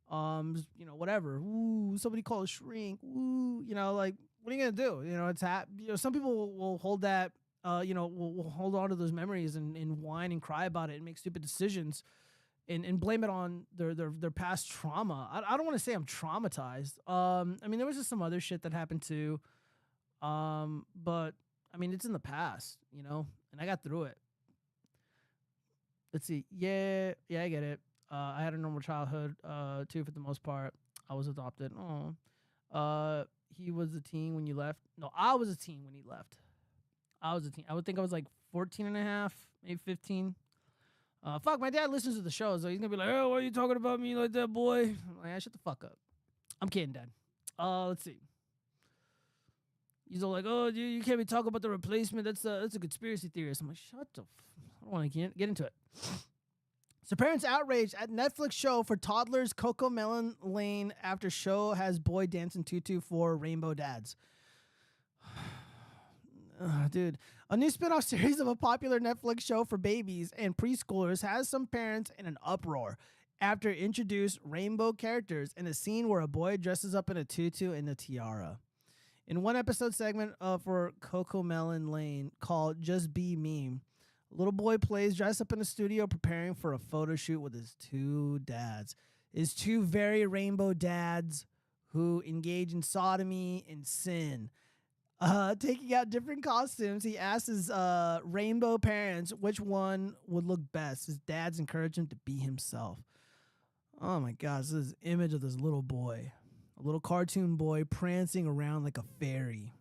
Whatever. Ooh, somebody call a shrink. Ooh, like, what are you gonna do? It's some people will hold that. Will hold on to those memories and whine and cry about it and make stupid decisions, and blame it on their past trauma. I don't want to say I'm traumatized. There was just some other shit that happened too. But it's in the past, and I got through it. Let's see. Yeah, I get it. I had a normal childhood, too, for the most part. I was adopted. Oh, he was a teen when you left. No, I was a teen when he left. I was a teen. I would think I was like 14 and a half, maybe 15. Fuck, my dad listens to the show, so he's gonna be like, "Oh, why are you talking about me like that, boy?" I'm like, shut the fuck up. I'm kidding, Dad. Let's see. He's all like, "Oh, dude, you can't be talking about the replacement. That's a conspiracy theorist." I'm like, shut the. I don't want to get into it. So parents outraged at Netflix show for toddlers Coco Melon Lane after show has boy dancing tutu for rainbow dads. Dude, a new spin-off series of a popular Netflix show for babies and preschoolers has some parents in an uproar after it introduced rainbow characters in a scene where a boy dresses up in a tutu and a tiara. In one episode segment for Coco Melon Lane called Just Be Meme, a little boy plays dressed up in a studio preparing for a photo shoot with his two dads. His two very rainbow dads who engage in sodomy and sin. Taking out different costumes, he asks his rainbow parents which one would look best. His dads encourage him to be himself. Oh my gosh, this is an image of this little boy. A little cartoon boy prancing around like a fairy.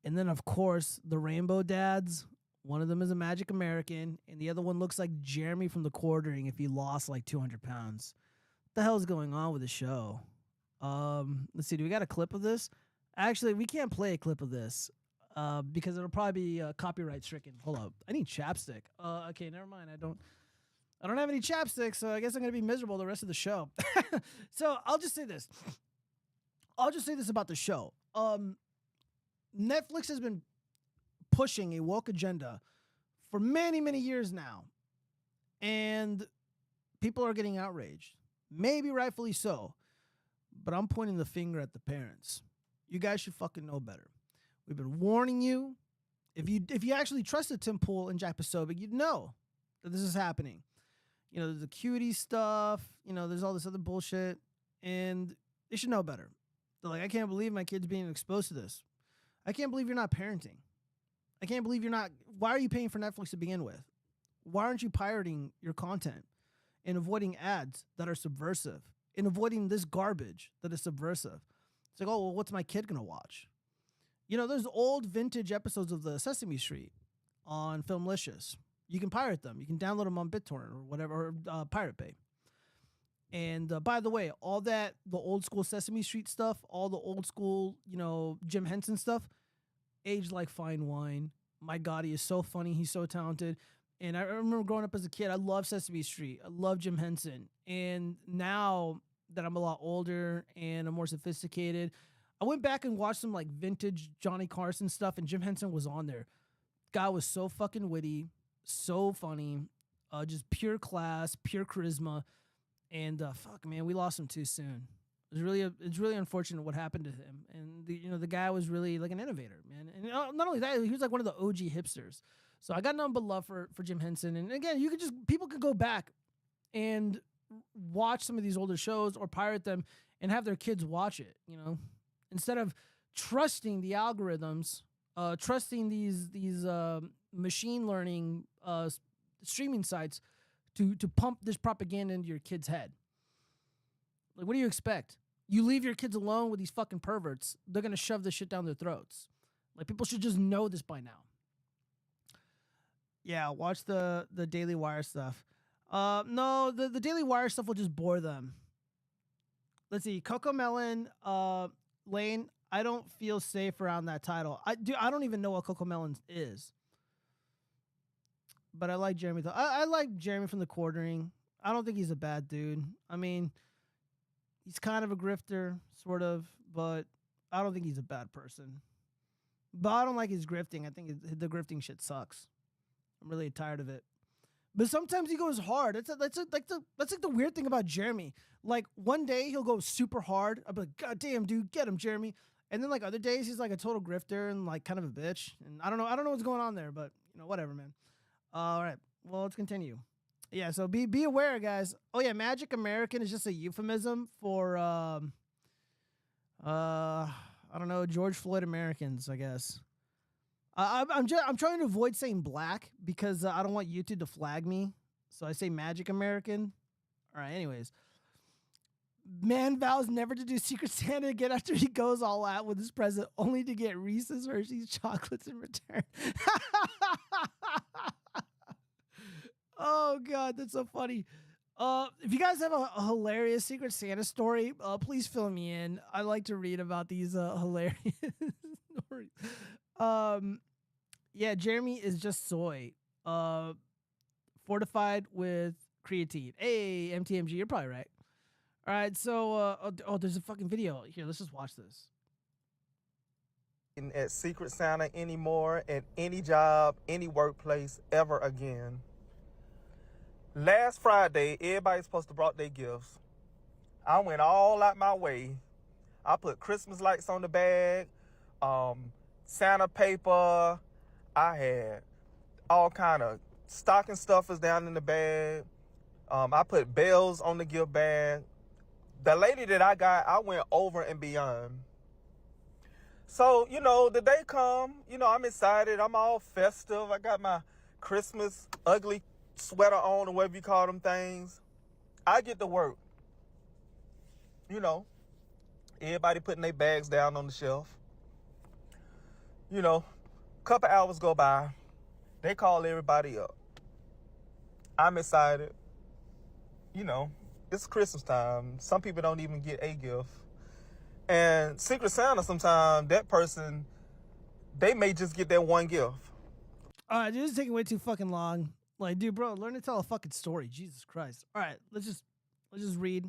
And then, of course, the rainbow dads. One of them is a Magic American, and the other one looks like Jeremy from The Quartering if he lost like 200 pounds. What the hell is going on with the show? Let's see. Do we got a clip of this? Actually, we can't play a clip of this because it'll probably be copyright stricken. Hold up. I need chapstick. Okay, never mind. I don't have any chapstick, so I guess I'm going to be miserable the rest of the show. So I'll just say this. About the show. Netflix has been pushing a woke agenda for many, many years now. And people are getting outraged. Maybe rightfully so. But I'm pointing the finger at the parents. You guys should fucking know better. We've been warning you. If you actually trusted Tim Pool and Jack Posobiec, you'd know that this is happening. There's the cutie stuff. There's all this other bullshit. And they should know better. They're like, I can't believe my kid's being exposed to this. I can't believe you're not parenting. I can't believe you're not. Why are you paying for Netflix to begin with? Why aren't you pirating your content and avoiding ads that are subversive and avoiding this garbage that is subversive? It's like, oh, well, what's my kid going to watch? There's old vintage episodes of the Sesame Street on Filmlicious. You can pirate them. You can download them on BitTorrent or whatever, or Pirate Bay. And by the way, all the old school Sesame Street stuff, all the old school, Jim Henson stuff, aged like fine wine. My God, he is so funny. He's so talented. And I remember growing up as a kid, I loved Sesame Street. I loved Jim Henson. And now that I'm a lot older and I'm more sophisticated, I went back and watched some like vintage Johnny Carson stuff, and Jim Henson was on there. Guy was so fucking witty, so funny, just pure class, pure charisma. And fuck, man, we lost him too soon. It's really unfortunate what happened to him. And the guy was really like an innovator, man. And not only that, he was like one of the OG hipsters. So I got nothing but love for Jim Henson. And again, people could go back and watch some of these older shows or pirate them and have their kids watch it. Instead of trusting the algorithms, trusting these machine learning streaming sites to pump this propaganda into your kid's head. Like, what do you expect? You leave your kids alone with these fucking perverts, they're going to shove this shit down their throats. Like, people should just know this by now. Yeah, watch the Daily Wire stuff. No, the Daily Wire stuff will just bore them. Let's see. Coco Melon Lane, I don't feel safe around that title. I don't even know what Coco Melon is. But I like Jeremy though. I like Jeremy from the Quartering. I don't think he's a bad dude. I mean, he's kind of a grifter, sort of, but I don't think he's a bad person. But I don't like his grifting. I think the grifting shit sucks. I'm really tired of it. But sometimes he goes hard. That's like the weird thing about Jeremy. Like one day he'll go super hard. I'll be like, God damn, dude, get him, Jeremy. And then like other days he's like a total grifter and like kind of a bitch. And I don't know what's going on there, but whatever, man. All right. Well, let's continue. Yeah, so be aware, guys. Oh yeah, Magic American is just a euphemism for I don't know, George Floyd Americans, I guess. I'm trying to avoid saying black because I don't want YouTube to flag me. So I say Magic American. All right, anyways. Man vows never to do Secret Santa again after he goes all out with his present, only to get Reese's Hershey's chocolates in return. Oh, God, that's so funny. If you guys have a hilarious Secret Santa story, please fill me in. I like to read about these hilarious stories. Yeah, Jeremy is just soy. Fortified with creatine. Hey, MTMG, you're probably right. All right, so there's a fucking video here. Let's just watch this. At Secret Santa anymore at any job, any workplace ever again. Last Friday, everybody's supposed to brought their gifts. I went all out my way. I put Christmas lights on the bag, Santa paper. I had all kind of stocking stuffers down in the bag. I put bells on the gift bag. The lady that I got, I went over and beyond. So, the day come, I'm excited. I'm all festive. I got my Christmas ugly sweater on or whatever you call them things. I get to work. Everybody putting their bags down on the shelf. Couple hours go by. They call everybody up. I'm excited. It's Christmas time. Some people don't even get a gift. And Secret Santa, sometimes that person, they may just get that one gift. All right, dude, this is taking way too fucking long. Like, dude, bro, learn to tell a fucking story. Jesus Christ. All right, let's just read.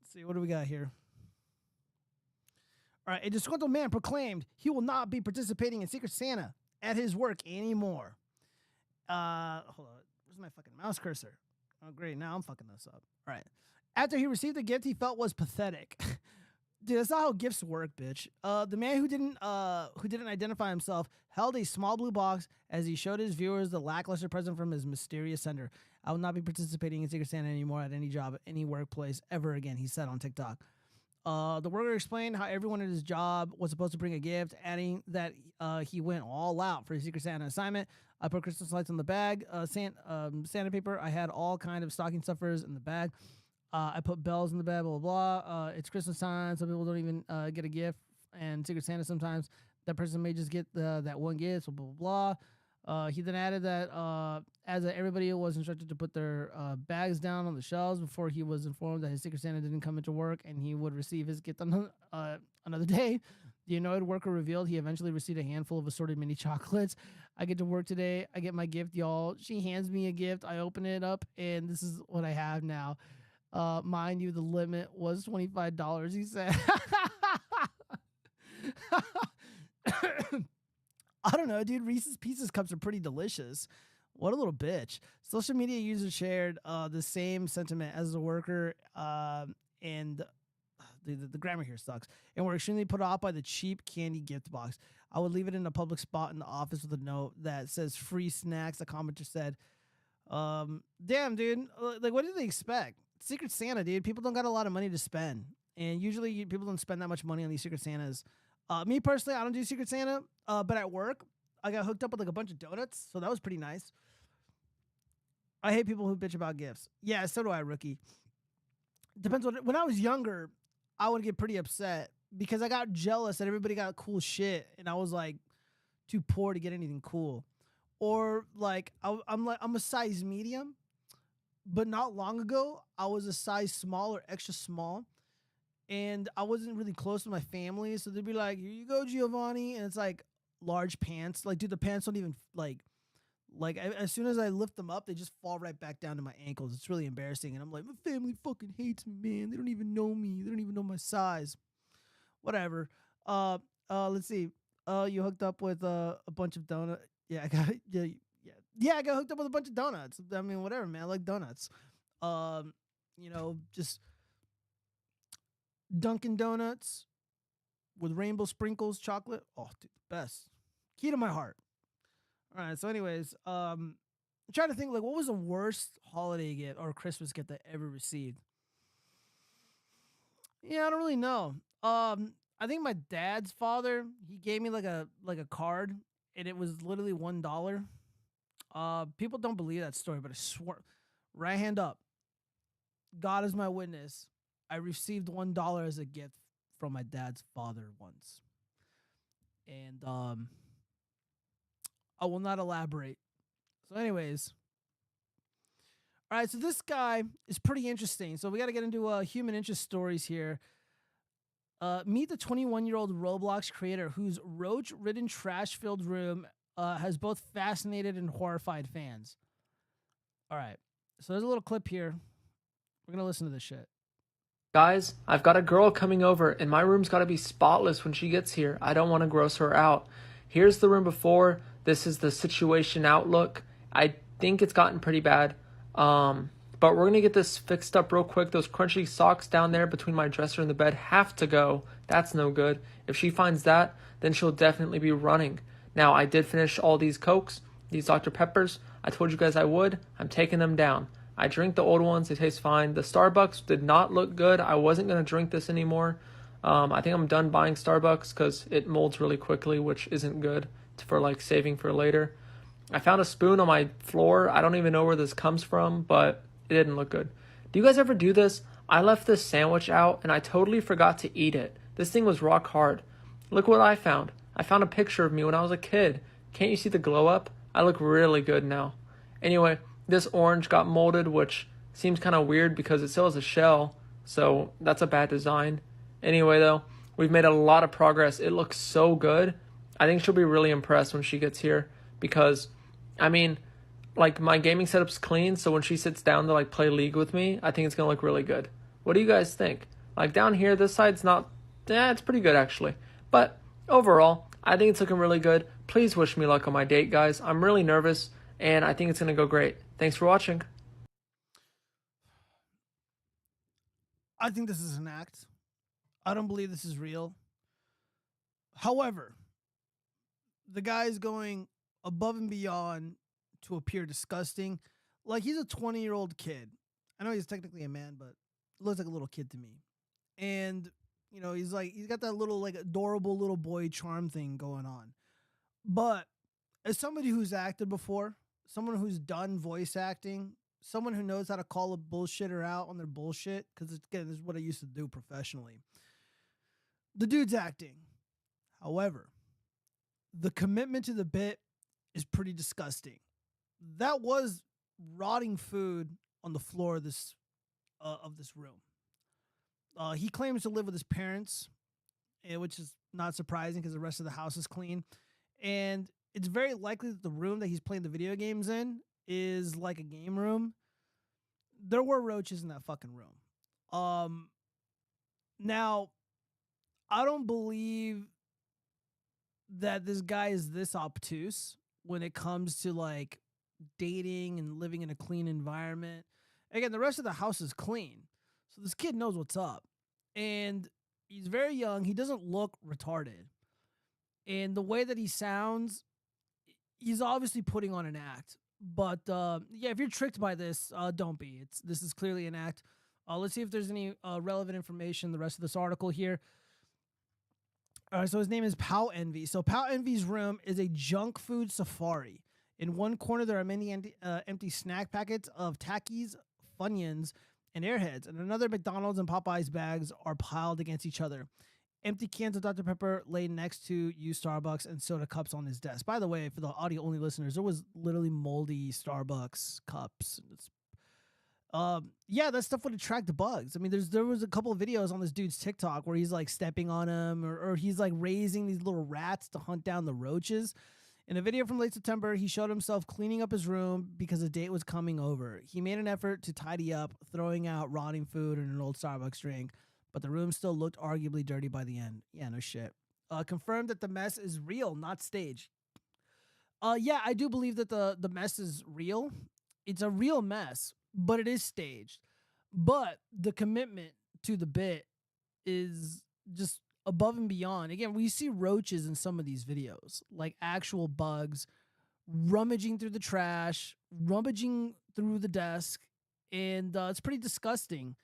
Let's see, what do we got here? All right, a disgruntled man proclaimed he will not be participating in Secret Santa at his work anymore. Hold on. Where's my fucking mouse cursor? Oh, great. Now I'm fucking this up. All right. After he received a gift he felt was pathetic. Dude, that's not how gifts work, bitch. The man who didn't identify himself held a small blue box as he showed his viewers the lackluster present from his mysterious sender. I will not be participating in Secret Santa anymore at any job, any workplace ever again, he said on TikTok. The worker explained how everyone at his job was supposed to bring a gift, adding that he went all out for his Secret Santa assignment. I put Christmas lights on the bag, Santa paper. I had all kind of stocking stuffers in the bag. I put bells in the bag, blah, blah, blah. It's Christmas time. Some people don't even get a gift. And Secret Santa, sometimes that person may just get that one gift, so blah, blah, blah. He then added that as everybody was instructed to put their bags down on the shelves before he was informed that his Secret Santa didn't come into work and he would receive his gift on another day. The annoyed worker revealed he eventually received a handful of assorted mini chocolates. I get to work today. I get my gift, y'all. She hands me a gift. I open it up, and this is what I have now. Mind you, the limit was $25, he said. I don't know, dude. Reese's Pieces cups are pretty delicious. What a little bitch. Social media users shared the same sentiment as the worker, and the grammar here sucks. And were extremely put off by the cheap candy gift box. I would leave it in a public spot in the office with a note that says free snacks. A commenter said, damn, dude. Like, what did they expect? Secret Santa, dude. People don't got a lot of money to spend. And usually people don't spend that much money on these Secret Santas. Me personally, I don't do Secret Santa. But at work, I got hooked up with like a bunch of donuts. So that was pretty nice. I hate people who bitch about gifts. Yeah, so do I, rookie. Depends on when I was younger, I would get pretty upset because I got jealous that everybody got cool shit and I was like too poor to get anything cool. Or like I'm a size medium, but not long ago I was a size small or extra small, and I wasn't really close to my family, so they'd be like, "Here you go, Giovanni," and it's like large pants. Like, dude, the pants don't even as soon as I lift them up, they just fall right back down to my ankles. It's really embarrassing, and I'm like, my family fucking hates me, man. They don't even know me. They don't even know my size. Whatever. Let's see. You hooked up with a bunch of donuts. Yeah, I got yeah. I got hooked up with a bunch of donuts. I mean, whatever, man. I like donuts. Just Dunkin' Donuts with rainbow sprinkles, chocolate. Oh, dude, the best. Key to my heart. All right. So, anyways, I'm trying to think like what was the worst holiday gift or Christmas gift I ever received. Yeah, I don't really know. I think my dad's father he gave me like a card, and it was literally $1. People don't believe that story, but I swear, right hand up, God is my witness. I received $1 as a gift from my dad's father once, and I will not elaborate. So, anyways, all right. So this guy is pretty interesting. So we got to get into human interest stories here. Meet the 21-year-old Roblox creator whose roach-ridden, trash-filled room has both fascinated and horrified fans. All right. So there's a little clip here. We're going to listen to this shit. Guys, I've got a girl coming over, and my room's got to be spotless when she gets here. I don't want to gross her out. Here's the room before. This is the situation outlook. I think it's gotten pretty bad. But we're going to get this fixed up real quick. Those crunchy socks down there between my dresser and the bed have to go. That's no good. If she finds that, then she'll definitely be running. Now, I did finish all these Cokes, these Dr. Peppers. I told you guys I would. I'm taking them down. I drink the old ones. They taste fine. The Starbucks did not look good. I wasn't going to drink this anymore. I think I'm done buying Starbucks because it molds really quickly, which isn't good for like saving for later. I found a spoon on my floor. I don't even know where this comes from, but it didn't look good. Do you guys ever do this? I left this sandwich out and I totally forgot to eat it. This thing was rock hard. Look what I found. I found a picture of me when I was a kid. Can't you see the glow up? I look really good now. Anyway, this orange got molded, which seems kind of weird because it still has a shell, so that's a bad design. Anyway, though, we've made a lot of progress. It looks so good. I think she'll be really impressed when she gets here because, I mean, like my gaming setup's clean, so when she sits down to like play League with me, I think it's gonna look really good. What do you guys think? Like down here, this side's not, it's pretty good actually. But overall, I think it's looking really good. Please wish me luck on my date, guys. I'm really nervous, and I think it's gonna go great. Thanks for watching. I think this is an act. I don't believe this is real. However, the guy's going above and beyond to appear disgusting. Like he's a 20-year-old kid. I know he's technically a man, but looks like a little kid to me. And, you know, he's got that little like adorable little boy charm thing going on. But as somebody who's acted before, someone who's done voice acting, someone who knows how to call a bullshitter out on their bullshit, because again, this is what I used to do professionally. The dude's acting. However, the commitment to the bit is pretty disgusting. That was rotting food on the floor of this room. He claims to live with his parents, which is not surprising because the rest of the house is clean. And it's very likely that the room that he's playing the video games in is like a game room. There were roaches in that fucking room. Now, I don't believe that this guy is this obtuse when it comes to like dating and living in a clean environment. Again, the rest of the house is clean. So this kid knows what's up. And he's very young. He doesn't look retarded. And the way that he sounds, he's obviously putting on an act. But yeah, if you're tricked by this, don't be. This is clearly an act. Let's see if there's any relevant information in the rest of this article here. All right, so his name is Pow Envy. So Pow Envy's room is a junk food safari. In one corner, there are many empty snack packets of Takis, Funyuns, and Airheads. And another McDonald's and Popeyes bags are piled against each other. Empty cans of Dr. Pepper laid next to used Starbucks and soda cups on his desk. By the way, for the audio-only listeners, there was literally moldy Starbucks cups. Yeah, that stuff would attract the bugs. I mean, there was a couple of videos on this dude's TikTok where he's like stepping on them, or he's like raising these little rats to hunt down the roaches. In a video from late September, he showed himself cleaning up his room because a date was coming over. He made an effort to tidy up, throwing out rotting food and an old Starbucks drink, but the room still looked arguably dirty by the end. Yeah, no shit. Confirmed that the mess is real, not staged. Yeah, I do believe that the mess is real. It's a real mess, but it is staged. But the commitment to the bit is just above and beyond. Again, we see roaches in some of these videos, like actual bugs rummaging through the trash, rummaging through the desk, and it's pretty disgusting.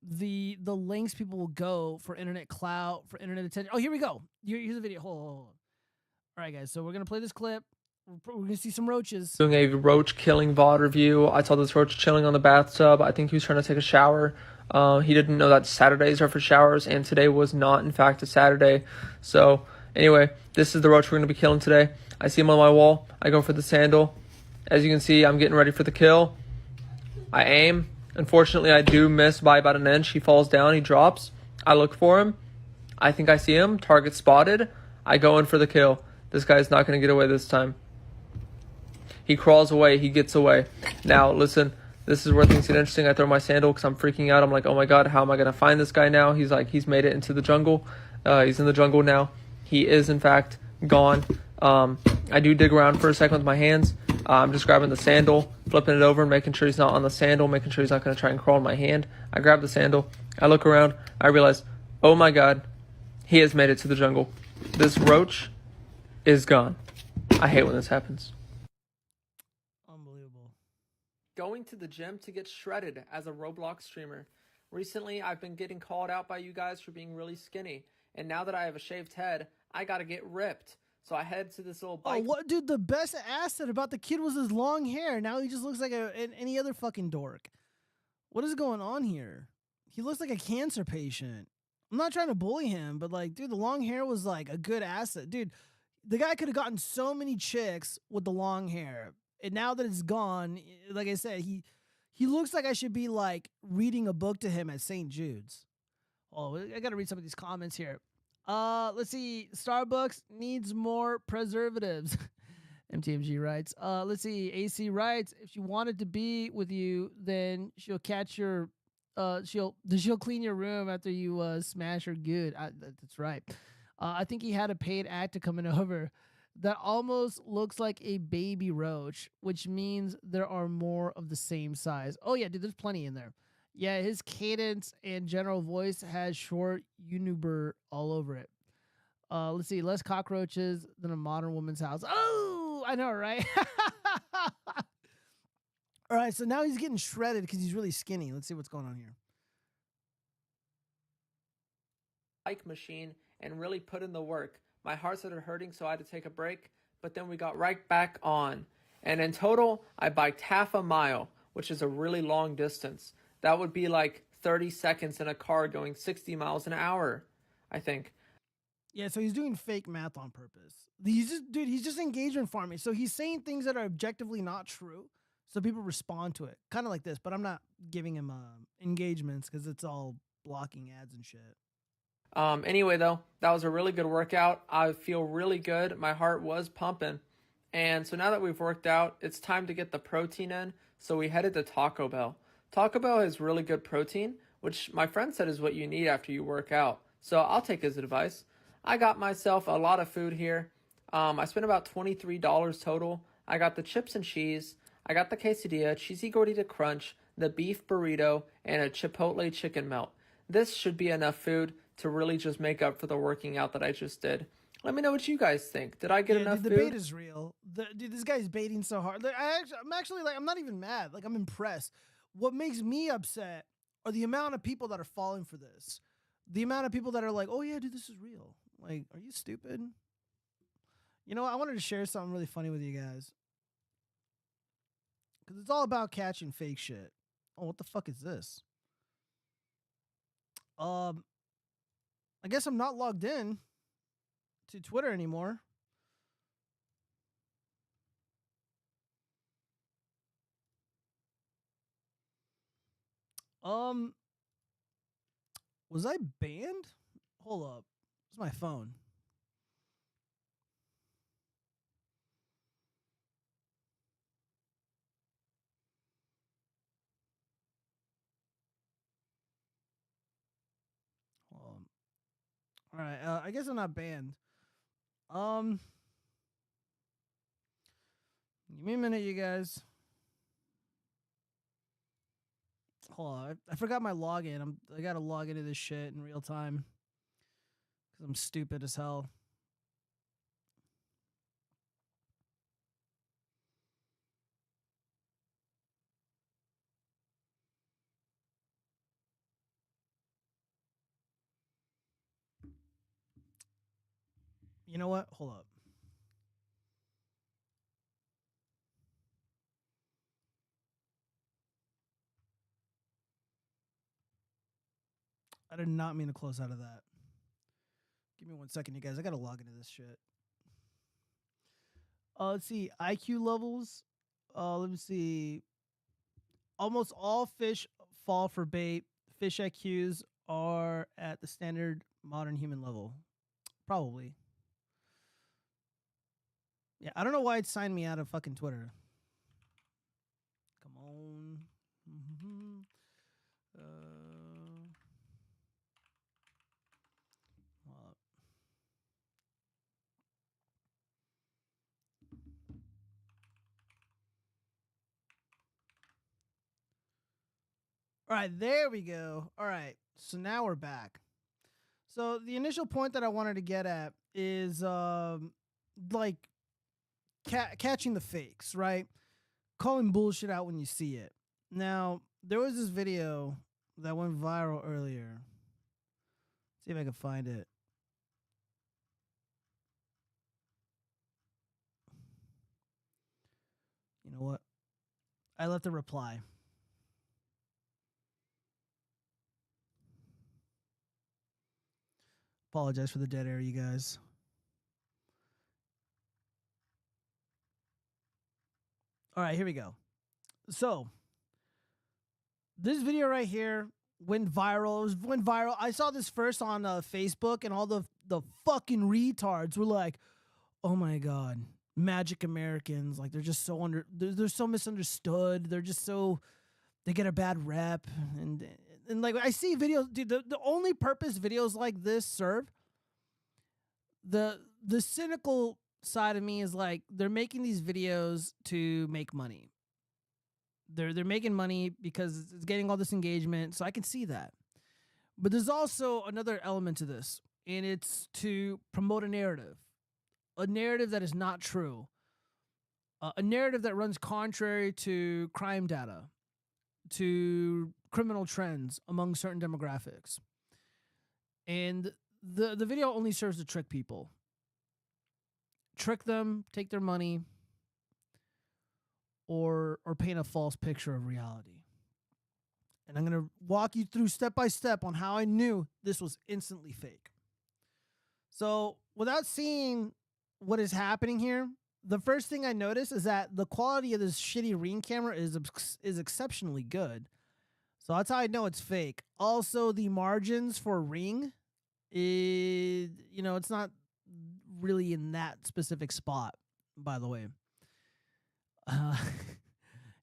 The lengths people will go for internet clout, for internet attention. Oh, here we go. Here's the video. Hold on. All right, guys. So we're gonna play this clip. We're gonna see some roaches. Doing a roach killing VOD review. I saw this roach chilling on the bathtub. I think he was trying to take a shower. He didn't know that Saturdays are for showers, and today was not, in fact, a Saturday. So, anyway, this is the roach we're going to be killing today. I see him on my wall. I go for the sandal. As you can see, I'm getting ready for the kill. I aim. Unfortunately, I do miss by about an inch. He falls down. He drops. I look for him. I think I see him. Target spotted. I go in for the kill. This guy's not going to get away this time. He crawls away. He gets away. Now, listen. This is where things get interesting. I throw my sandal because I'm freaking out. I'm like, oh my god, how am I going to find this guy now? He's made it into the jungle. He's in the jungle now. He is, in fact, gone. I do dig around for a second with my hands. I'm just grabbing the sandal, flipping it over, making sure he's not on the sandal, making sure he's not going to try and crawl in my hand. I grab the sandal. I look around. I realize, oh my god, he has made it to the jungle. This roach is gone. I hate when this happens. Going to the gym to get shredded as a Roblox streamer. Recently, I've been getting called out by you guys for being really skinny, and now that I have a shaved head, I gotta get ripped. So I head to this little bike. Oh, what, dude? The best asset about the kid was his long hair. Now he just looks like any other fucking dork. What is going on here? He looks like a cancer patient. I'm not trying to bully him, but like, dude, the long hair was like a good asset, dude. The guy could have gotten so many chicks with the long hair. And now that it's gone, like I said, he looks like I should be like reading a book to him at St. Jude's. Oh, I gotta read some of these comments here. Let's see. Starbucks needs more preservatives. MTMG writes. Let's see. AC writes. If she wanted to be with you, then she'll catch your. She'll clean your room after you smash her good. That's right. I think he had a paid actor coming over that almost looks like a baby roach, which means there are more of the same size. Oh, yeah, dude, there's plenty in there. Yeah, his cadence and general voice has short uniber all over it. Let's see, less cockroaches than a modern woman's house. Oh, I know, right? All right, so now he's getting shredded because he's really skinny. Let's see what's going on here. Bike machine and really put in the work. My heart started hurting, so I had to take a break, but then we got right back on. And in total, I biked half a mile, which is a really long distance. That would be like 30 seconds in a car going 60 miles an hour, I think. Yeah, so he's doing fake math on purpose. He's just engagement farming. So he's saying things that are objectively not true, so people respond to it. Kind of like this, but I'm not giving him engagements because it's all blocking ads and shit. Anyway, though, that was a really good workout. I feel really good. My heart was pumping. And so now that we've worked out, it's time to get the protein in. So we headed to Taco Bell. Taco Bell has really good protein, which my friend said is what you need after you work out. So I'll take his advice. I got myself a lot of food here. I spent about $23 total. I got the chips and cheese. I got the quesadilla, cheesy gordita crunch, the beef burrito, and a chipotle chicken melt. This should be enough food to really just make up for the working out that I just did. Let me know what you guys think. Did I get enough food? The bait is real. Dude, this guy's baiting so hard. I'm actually like, I'm not even mad. Like, I'm impressed. What makes me upset are the amount of people that are falling for this. The amount of people that are like, oh yeah, dude, this is real. Like, are you stupid? You know what? I wanted to share something really funny with you guys. Because it's all about catching fake shit. Oh, what the fuck is this? I guess I'm not logged in to Twitter anymore. Was I banned? Hold up. Where's my phone? Hold on. All right. I guess I'm not banned. Give me a minute, you guys. Hold on. I forgot my login. I gotta log into this shit in real time. Because I'm stupid as hell. You know what? Hold up. I did not mean to close out of that. Give me 1 second, you guys. I gotta log into this shit. Let's see. IQ levels. Let me see. Almost all fish fall for bait. Fish IQs are at the standard modern human level. Probably. Yeah, I don't know why it signed me out of fucking Twitter. Come on. Well, all right, there we go. All right, so now we're back. So the initial point that I wanted to get at is like catching the fakes, right? Calling bullshit out when you see it. Now, there was this video that went viral earlier. See if I can find it. You know what? I left a reply. Apologize for the dead air, you guys. All right, here we go. So, this video right here went viral. It went viral. I saw this first on Facebook, and all the fucking retards were like, "Oh my god, Magic Americans! Like they're just so they're so misunderstood. They're just so they get a bad rep." And like I see videos, dude. The only purpose videos like this serve, the cynical side of me is like they're making these videos to make money. They're making money because it's getting all this engagement, so I can see that. But there's also another element to this, and it's to promote a narrative that is not true, a narrative that runs contrary to crime data, to criminal trends among certain demographics. And the video only serves to trick people. Trick them, take their money, or paint a false picture of reality. And I'm going to walk you through step by step on how I knew this was instantly fake. So, without seeing what is happening here, the first thing I noticed is that the quality of this shitty Ring camera is exceptionally good. So that's how I know it's fake. Also, the margins for Ring, it's not really in that specific spot, by the way.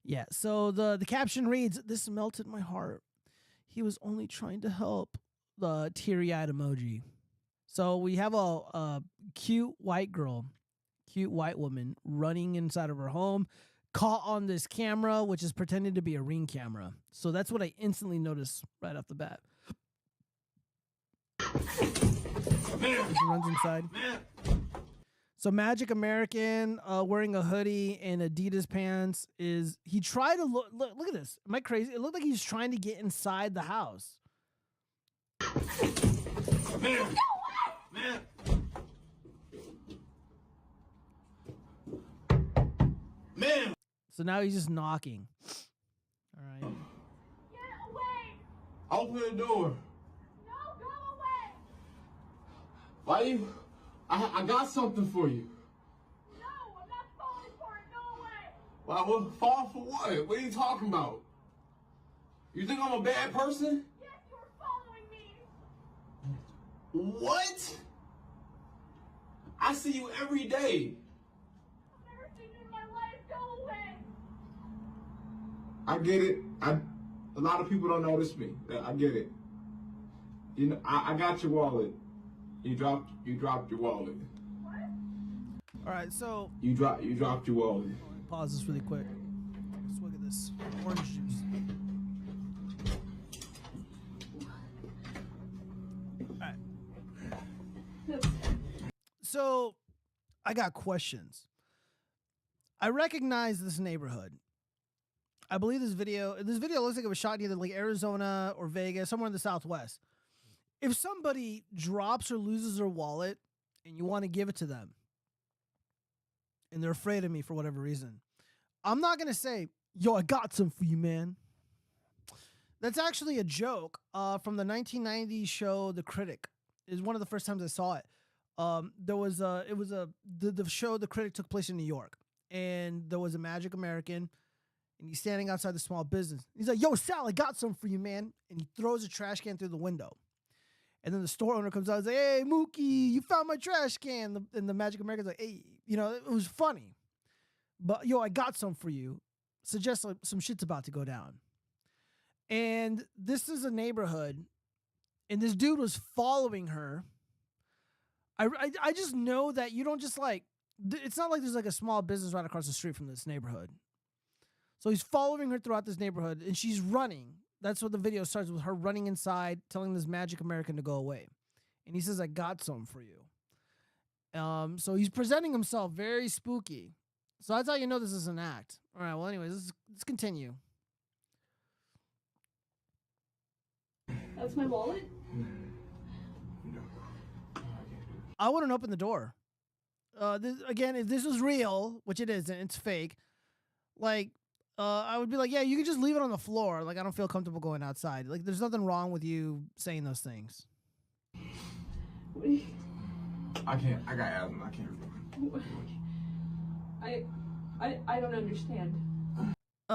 Yeah, so the caption reads, "This melted my heart. He was only trying to help." The teary-eyed emoji. So we have a cute white girl, cute white woman running inside of her home, caught on this camera, which is pretending to be a Ring camera. So that's what I instantly noticed right off the bat. She runs inside. So Magic American wearing a hoodie and Adidas pants he tried to look at this. Am I crazy? It looked like he's trying to get inside the house. Man. So now he's just knocking. All right. Get away! Open the door. No, go away! Why you? I got something for you. No, I'm not falling for it. Go away! Why? What? Fall for what? What are you talking about? You think I'm a bad person? Yes, you were following me. What? I see you every day. I've never seen you in my life. Go away. I get it. A lot of people don't notice me. I get it. You know, I got your wallet. You dropped your wallet. All right, so You dropped your wallet. pause this really quick. Let's look at this orange juice. All right. So, I got questions. I recognize this neighborhood. I believe this video looks like it was shot in either like Arizona or Vegas, somewhere in the Southwest. If somebody drops or loses their wallet and you want to give it to them and they're afraid of me for whatever reason, I'm not going to say, yo, I got some for you, man. That's actually a joke from the 1990s show The Critic. It was one of the first times I saw it. The show The Critic took place in New York, and there was a Magic American, and he's standing outside the small business. He's like, yo, Sal, I got some for you, man. And he throws a trash can through the window. And then the store owner comes out and says, hey, Mookie, you found my trash can. And the Magic American's like, hey, you know, it was funny. But, yo, I got some for you. Suggests like some shit's about to go down. And this is a neighborhood, and this dude was following her. I just know that you don't just like, it's not like there's like a small business right across the street from this neighborhood. So he's following her throughout this neighborhood, and she's running. That's what the video starts with, her running inside, telling this Magic American to go away. And he says, I got some for you. So he's presenting himself very spooky. So that's how you know this is an act. All right, well, anyways, let's continue. That's my wallet. I wouldn't open the door. Again, if this was real, which it isn't, it's fake, like, I would be like, yeah, you can just leave it on the floor. Like, I don't feel comfortable going outside. Like, there's nothing wrong with you saying those things. I can't. I got asthma. I can't. I don't understand.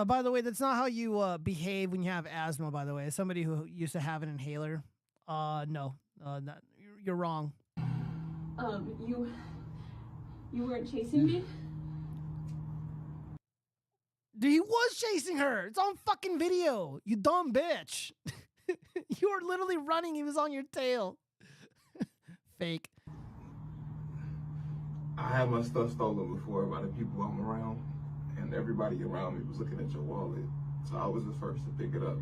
By the way, that's not how you behave when you have asthma, by the way. As somebody who used to have an inhaler, no. You're wrong. You weren't chasing me? Dude, he was chasing her. It's on fucking video. You dumb bitch. You were literally running. He was on your tail. Fake. I had my stuff stolen before by the people I'm around, and everybody around me was looking at your wallet. So I was the first to pick it up.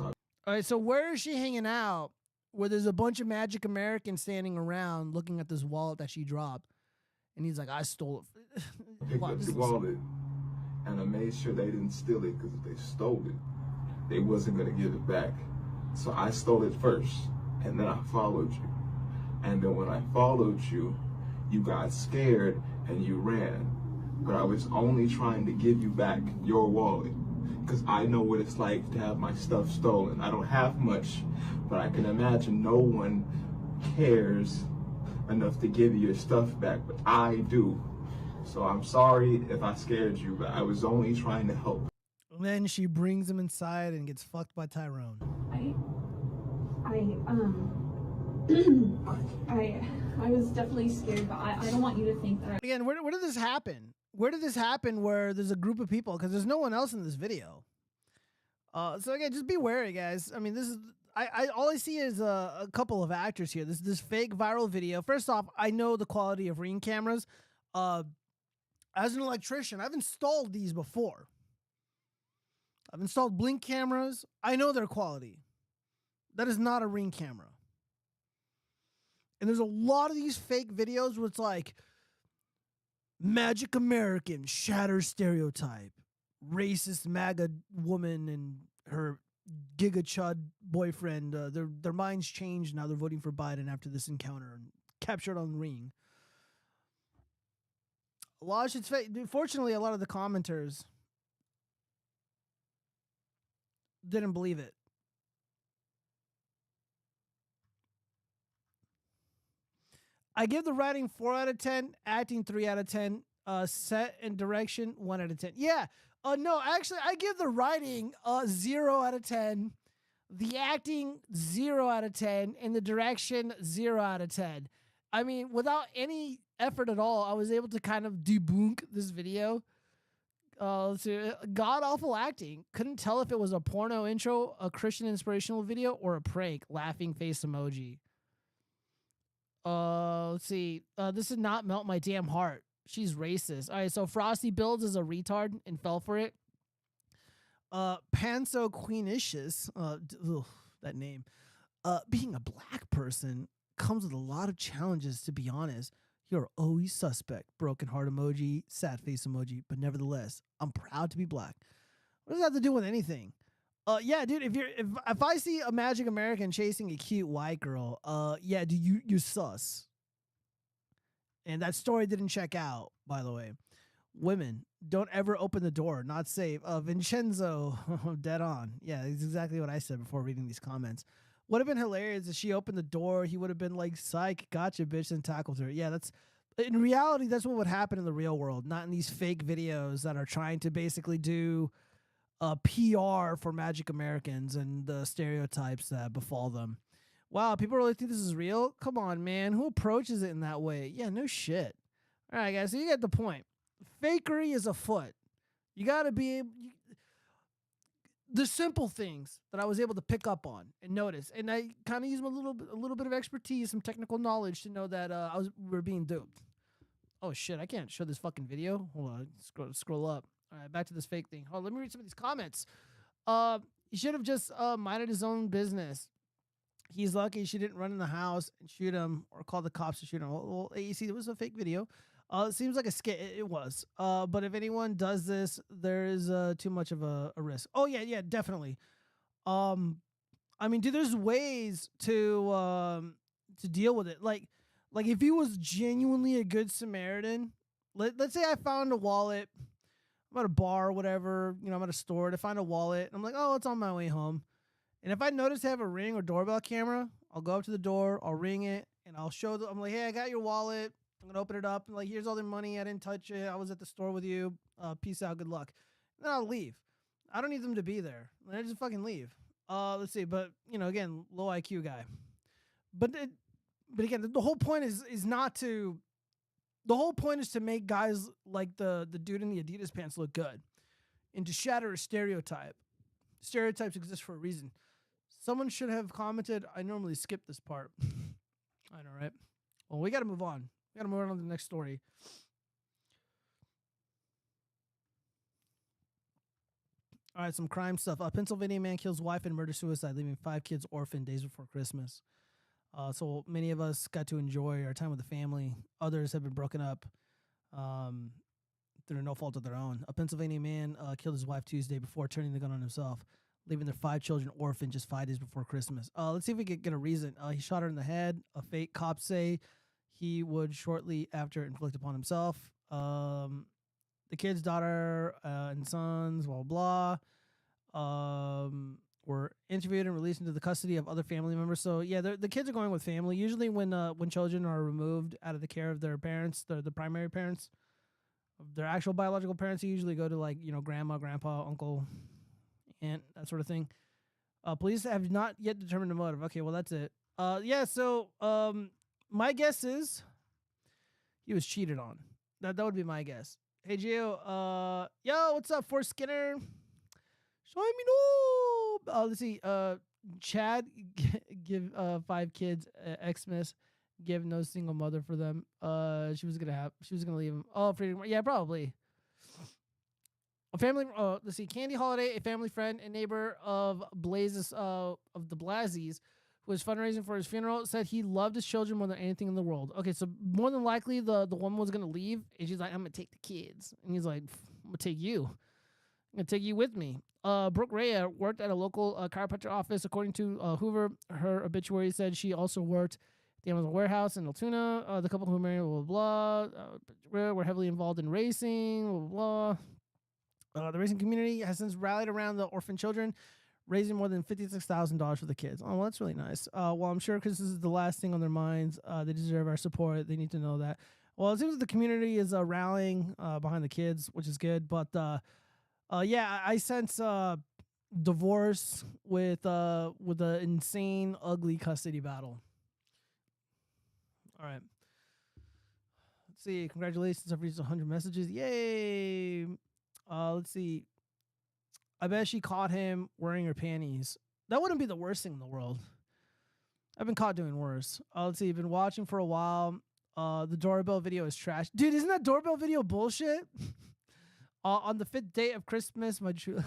All right, so where is she hanging out where there's a bunch of Magic Americans standing around looking at this wallet that she dropped? And he's like, I stole it. I picked up the wallet, and I made sure they didn't steal it, because if they stole it, they wasn't going to give it back. So I stole it first, and then I followed you. And then when I followed you, you got scared and you ran. But I was only trying to give you back your wallet, because I know what it's like to have my stuff stolen. I don't have much, but I can imagine no one cares enough to give you your stuff back, but I do. So I'm sorry if I scared you, but I was only trying to help. And then she brings him inside and gets fucked by Tyrone. I was definitely scared, but I don't want you to think that Again, where did this happen? Where did this happen where there's a group of people? Because there's no one else in this video. So again, just be wary, guys. I mean, this is all I see is a couple of actors here. This fake viral video. First off, I know the quality of Ring cameras. As an electrician, I've installed these before. I've installed Blink cameras. I know their quality. That is not a Ring camera. And there's a lot of these fake videos where it's like, Magic American shatters stereotype. Racist MAGA woman and her Giga Chud boyfriend, their minds changed. Now they're voting for Biden after this encounter and captured on Ring. A lot of shit's fake. Dude, fortunately, a lot of the commenters didn't believe it. I give the writing 4 out of 10, acting 3 out of 10. Set and direction, 1 out of 10. Yeah. No, actually, I give the writing 0 out of 10. The acting 0 out of 10, and the direction 0 out of 10. I mean, without any effort at all, I was able to kind of debunk this video. God awful acting. Couldn't tell if it was a porno intro, a Christian inspirational video, or a prank. Laughing face emoji. Let's see. This did not melt my damn heart. She's racist. All right, so Frosty Builds is a retard and fell for it. Panso Queenicious, that name. Being a black person comes with a lot of challenges, to be honest. You're always suspect. Broken heart emoji, sad face emoji, but nevertheless, I'm proud to be black. What does that have to do with anything? Yeah, dude, if I see a Magic American chasing a cute white girl, yeah, dude, you're sus. And that story didn't check out, by the way. Women, don't ever open the door. Not safe. Vincenzo, dead on. Yeah, that's exactly what I said before reading these comments. Would have been hilarious if she opened the door. He would have been like, psych, gotcha, bitch, and tackled her. Yeah, that's... In reality, that's what would happen in the real world, not in these fake videos that are trying to basically do PR for Magic Americans and the stereotypes that befall them. Wow, people really think this is real? Come on, man. Who approaches it in that way? Yeah, no shit. All right, guys, so you get the point. Fakery is afoot. You got to be able... The simple things that I was able to pick up on and notice. And I kind of used a little bit of expertise, some technical knowledge to know that we're being duped. Oh, shit, I can't show this fucking video. Hold on, scroll up. All right, back to this fake thing. Hold on, let me read some of these comments. He should have just minded his own business. He's lucky she didn't run in the house and shoot him or call the cops to shoot him. Well, you see, it was a fake video. It seems like a skit. It was. But if anyone does this, there is too much of a risk. Oh, yeah, definitely. I mean, dude, there's ways to deal with it. Like if he was genuinely a good Samaritan, let's say I found a wallet. I'm at a bar or whatever. You know, I'm at a store to find a wallet. And I'm like, oh, it's on my way home. And if I notice they have a ring or doorbell camera, I'll go up to the door, I'll ring it, and I'll show them. I'm like, hey, I got your wallet. I'm going to open it up. And like, here's all the money. I didn't touch it. I was at the store with you. Peace out. Good luck. And then I'll leave. I don't need them to be there. I just fucking leave. Let's see. But, you know, again, low IQ guy. But again, the whole point is not to... The whole point is to make guys like the dude in the Adidas pants look good. And to shatter a stereotype. Stereotypes exist for a reason. Someone should have commented, I normally skip this part. I know, right? Well, we got to move on. We got to move on to the next story. All right, some crime stuff. A Pennsylvania man kills wife and murder-suicide, leaving 5 kids orphaned days before Christmas. So many of us got to enjoy our time with the family. Others have been broken up through no fault of their own. A Pennsylvania man killed his wife Tuesday before turning the gun on himself, leaving their 5 children orphaned just 5 days before Christmas. Let's see if we can get a reason. He shot her in the head. A fake cops say he would shortly after inflict upon himself. The kid's daughter and sons, blah, were interviewed and released into the custody of other family members. So yeah, the kids are going with family. Usually when children are removed out of the care of their parents, the primary parents, their actual biological parents, usually go to like, you know, grandma, grandpa, uncle, aunt, that sort of thing. Police have not yet determined the motive. Okay, well that's it. Yeah, so my guess is he was cheated on. That would be my guess. Hey Gio, yo, what's up, Fort Skinner? Show me no. Let's see. Chad give 5 kids Xmas, give no single mother for them. She was gonna leave him. Oh, freedom. Yeah, probably. A family. Let's see. Candy Holiday, a family friend and neighbor of Blazes of the Blasies, who was fundraising for his funeral, said he loved his children more than anything in the world. Okay, so more than likely the woman was gonna leave, and she's like, "I'm gonna take the kids," and he's like, "I'm gonna take you. I'm gonna take you with me." Brooke Rhea worked at a local chiropractor office. According to Hoover, her obituary said she also worked at the Amazon warehouse in Altoona. The couple who married, blah, blah, were heavily involved in racing, blah, blah. The racing community has since rallied around the orphan children, raising more than $56,000 for the kids. Oh, well, that's really nice. Well, I'm sure because this is the last thing on their minds. They deserve our support. They need to know that. Well, it seems the community is rallying behind the kids, which is good. But yeah, I sense divorce with an insane, ugly custody battle. All right. Let's see. Congratulations. I've reached 100 messages. Yay. Let's see. I bet she caught him wearing her panties. That wouldn't be the worst thing in the world. I've been caught doing worse. Let's see. I've been watching for a while. The doorbell video is trash. Dude, isn't that doorbell video bullshit? On the 5th day of Christmas, my true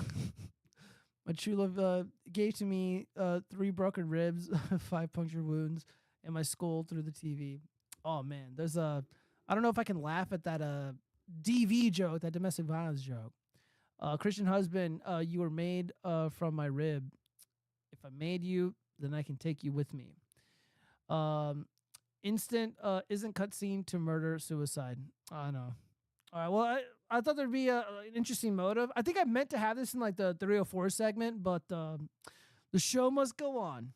love gave to me 3 broken ribs, 5 punctured wounds, and my skull through the TV. Oh, man. There's a... I don't know if I can laugh at that DV joke, that domestic violence joke. Christian husband, you were made from my rib. If I made you, then I can take you with me. Instant isn't cutscene to murder suicide. I know. All right. Well, I thought there'd be an interesting motive. I think I meant to have this in like the 304 segment, but the show must go on.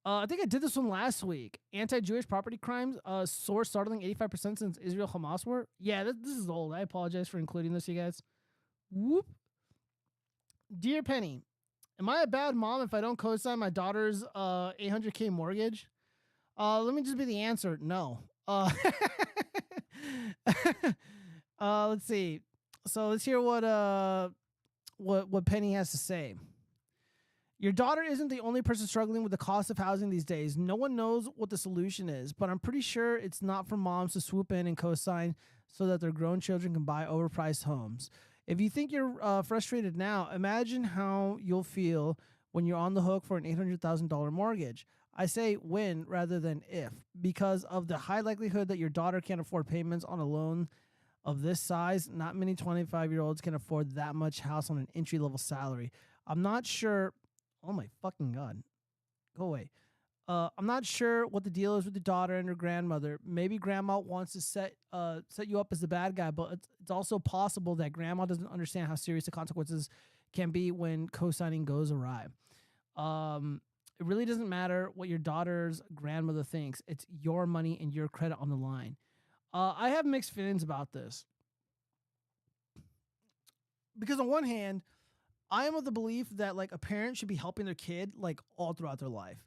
I think I did this one last week. Anti-Jewish property crimes soar startling 85% since Israel-Hamas war. Yeah, this is old. I apologize for including this, you guys. Whoop. Dear Penny, am I a bad mom if I don't co-sign my daughter's $800K mortgage? Let me just be the answer. No. Let's see. So let's hear what Penny has to say. Your daughter isn't the only person struggling with the cost of housing these days. No one knows what the solution is, but I'm pretty sure it's not for moms to swoop in and co-sign so that their grown children can buy overpriced homes. If you think you're frustrated now, imagine how you'll feel when you're on the hook for an $800,000 mortgage. I say when rather than if, because of the high likelihood that your daughter can't afford payments on a loan of this size. Not many 25-year-olds can afford that much house on an entry-level salary. I'm not sure... Oh my fucking God. Go away. I'm not sure what the deal is with the daughter and her grandmother. Maybe grandma wants to set you up as the bad guy, but it's also possible that grandma doesn't understand how serious the consequences can be when co-signing goes awry. It really doesn't matter what your daughter's grandmother thinks. It's your money and your credit on the line. I have mixed feelings about this. Because on one hand, I am of the belief that like a parent should be helping their kid like all throughout their life.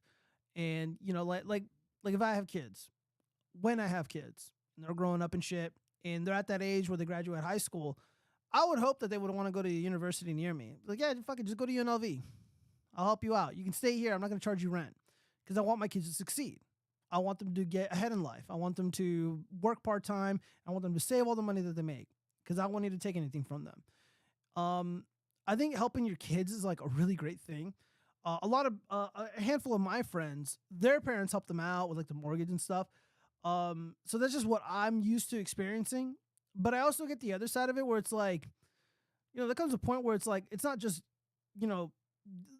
And you know, like if I have kids, when I have kids and they're growing up and shit, and they're at that age where they graduate high school, I would hope that they would want to go to a university near me. Like, yeah, fucking just go to UNLV. I'll help you out. You can stay here. I'm not going to charge you rent because I want my kids to succeed. I want them to get ahead in life. I want them to work part-time. I want them to save all the money that they make because I won't need to take anything from them. I think helping your kids is like a really great thing. A handful of my friends, their parents helped them out with like the mortgage and stuff. So that's just what I'm used to experiencing. But I also get the other side of it where it's like, you know, there comes a point where it's like, it's not just, you know,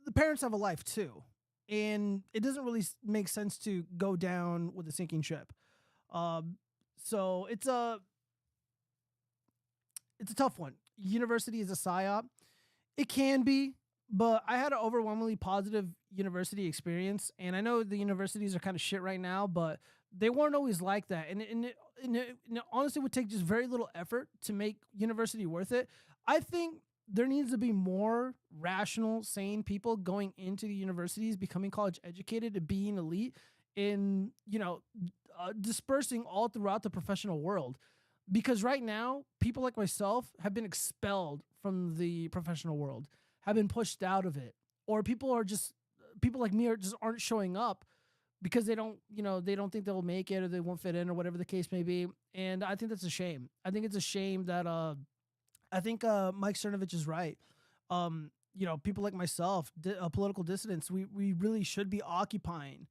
the parents have a life too. And it doesn't really make sense to go down with a sinking ship. So it's a tough one. University is a psyop. It can be, but I had an overwhelmingly positive university experience. And I know the universities are kind of shit right now, but they weren't always like that. And it honestly would take just very little effort to make university worth it. I think there needs to be more rational, sane people going into the universities, becoming college educated, and being elite in, you know, dispersing all throughout the professional world. Because right now, people like myself have been expelled from the professional world, have been pushed out of it. Or people like me aren't showing up because they don't think they'll make it or they won't fit in or whatever the case may be. And I think that's a shame. I think it's a shame that I think Mike Cernovich is right. You know, people like myself, political dissidents, we really should be occupying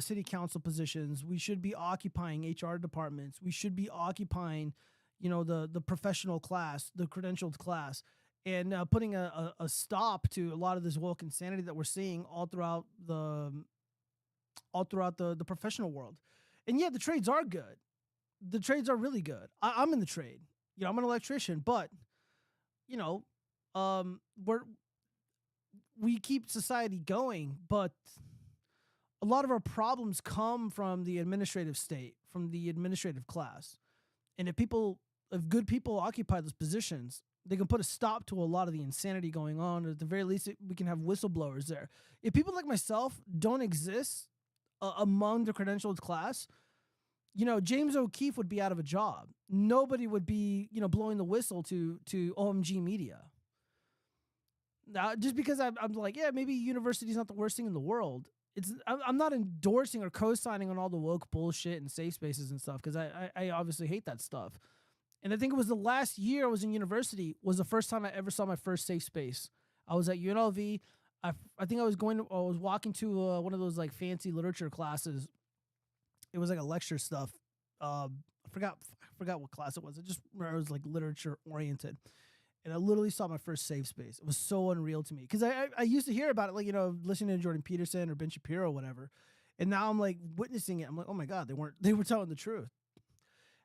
city council positions. We should be occupying HR departments. We should be occupying, you know, the professional class, the credentialed class, and putting a stop to a lot of this woke insanity that we're seeing all throughout the professional world. And yeah, the trades are good. The trades are really good. I'm in the trade. You know, I'm an electrician, but you know, we keep society going, but a lot of our problems come from the administrative state, from the administrative class. And if good people occupy those positions, they can put a stop to a lot of the insanity going on. Or at the very least, we can have whistleblowers there. If people like myself don't exist among the credentialed class, James O'Keefe would be out of a job. Nobody would be, blowing the whistle to OMG Media. Now, just because I'm like, yeah, maybe university's not the worst thing in the world. I'm not endorsing or co-signing on all the woke bullshit and safe spaces and stuff, because I obviously hate that stuff. And I think it was the last year I was in university was the first time I ever saw my first safe space. I was at UNLV. I think I was walking to one of those like fancy literature classes. It was like a lecture stuff. I forgot what class it was. It was like literature oriented. And I literally saw my first safe space. It was so unreal to me. Because I used to hear about it, like, listening to Jordan Peterson or Ben Shapiro or whatever. And now I'm like witnessing it. I'm like, oh my God, they were telling the truth.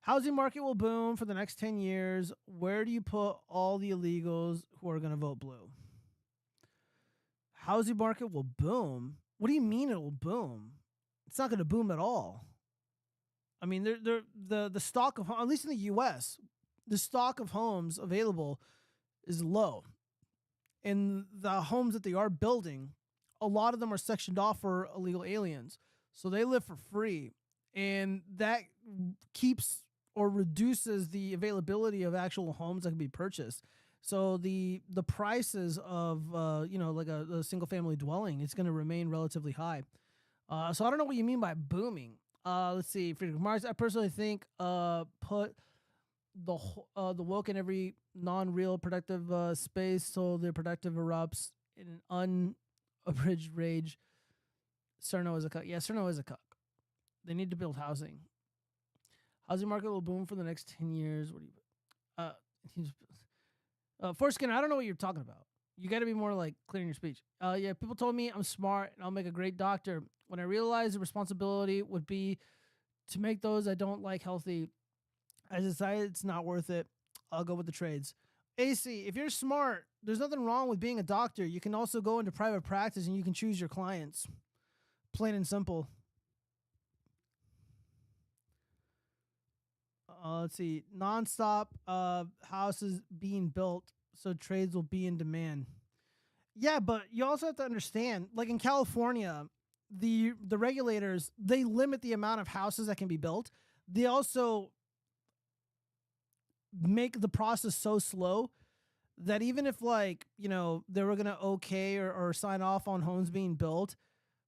Housing market will boom for the next 10 years. Where do you put all the illegals who are going to vote blue? Housing market will boom? What do you mean it will boom? It's not going to boom at all. I mean, the stock of, at least in the U.S., the stock of homes available is low. And the homes that they are building, a lot of them are sectioned off for illegal aliens. So they live for free. And that keeps or reduces the availability of actual homes that can be purchased. So the prices of, like a single family dwelling, it's going to remain relatively high. So I don't know what you mean by booming. Let's see. Friedrich Marx, I personally think put the woke in every non-real productive space, so the productive erupts in an unabridged rage. Cerno is a cuck. Yeah, Cerno is a cuck. They need to build housing. Housing market will boom for the next 10 years. What do you... Foreskin, I don't know what you're talking about. You got to be more like clear in your speech. Yeah, people told me I'm smart and I'll make a great doctor. When I realized the responsibility would be to make those I don't like healthy, I decided it's not worth it. I'll go with the trades. AC, if you're smart, there's nothing wrong with being a doctor. You can also go into private practice and you can choose your clients. Plain and simple. Let's see. Nonstop houses being built, so trades will be in demand. Yeah, but you also have to understand, like in California, the regulators, they limit the amount of houses that can be built. They also make the process so slow that even if, like, they were going to okay or sign off on homes being built,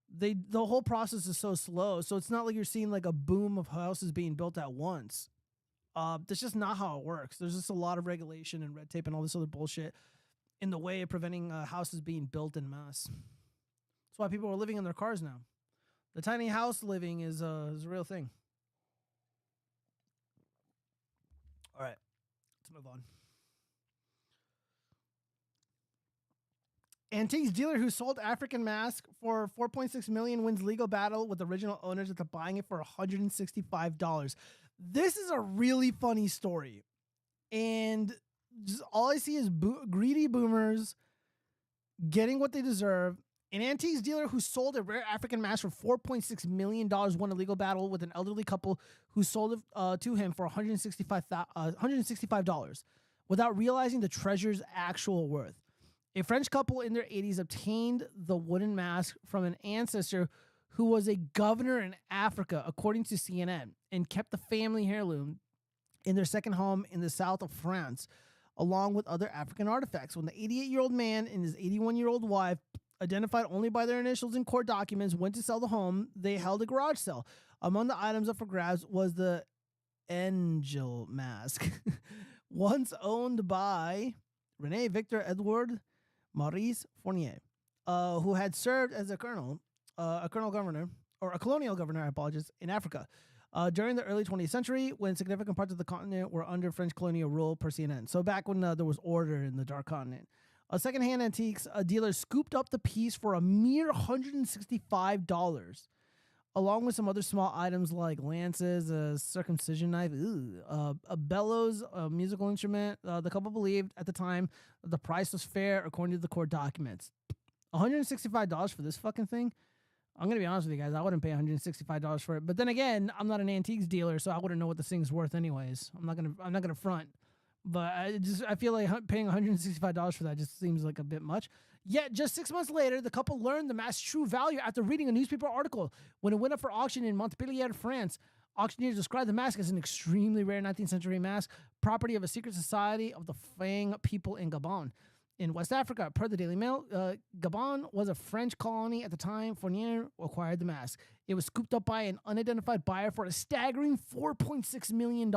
the whole process is so slow. So it's not like you're seeing like a boom of houses being built at once. That's just not how it works. There's just a lot of regulation and red tape and all this other bullshit in the way of preventing houses being built en masse. That's why people are living in their cars now. The tiny house living is a real thing. All right, let's move on. Antiques dealer who sold African mask for $4.6 million wins legal battle with original owners after buying it for $165. This is a really funny story. And just all I see is greedy boomers getting what they deserve. An antiques dealer who sold a rare African mask for $4.6 million won a legal battle with an elderly couple who sold it to him for $165 without realizing the treasure's actual worth. A French couple in their 80s obtained the wooden mask from an ancestor who was a governor in Africa, according to CNN, and kept the family heirloom in their second home in the south of France, along with other African artifacts. When the 88-year-old man and his 81-year-old wife, identified only by their initials in court documents, went to sell the home, they held a garage sale. Among the items up for grabs was the angel mask, once owned by René Victor Edouard Maurice Fournier, who had served as a colonial governor, I apologize, in Africa during the early 20th century when significant parts of the continent were under French colonial rule, per CNN. So back when there was order in the Dark Continent. A secondhand antiques dealer scooped up the piece for a mere $165, along with some other small items like lances, a circumcision knife, a bellows, a musical instrument. The couple believed at the time that the price was fair according to the court documents. $165 for this fucking thing? I'm gonna be honest with you guys. I wouldn't pay $165 for it. But then again, I'm not an antiques dealer, so I wouldn't know what this thing's worth anyways. I'm not gonna front. But I feel like paying $165 for that just seems like a bit much. Yet, just 6 months later, the couple learned the mask's true value after reading a newspaper article. When it went up for auction in Montpellier, France, auctioneers described the mask as an extremely rare 19th century mask, property of a secret society of the Fang people in Gabon. In West Africa, per the Daily Mail, Gabon was a French colony at the time Fournier acquired the mask. It was scooped up by an unidentified buyer for a staggering $4.6 million.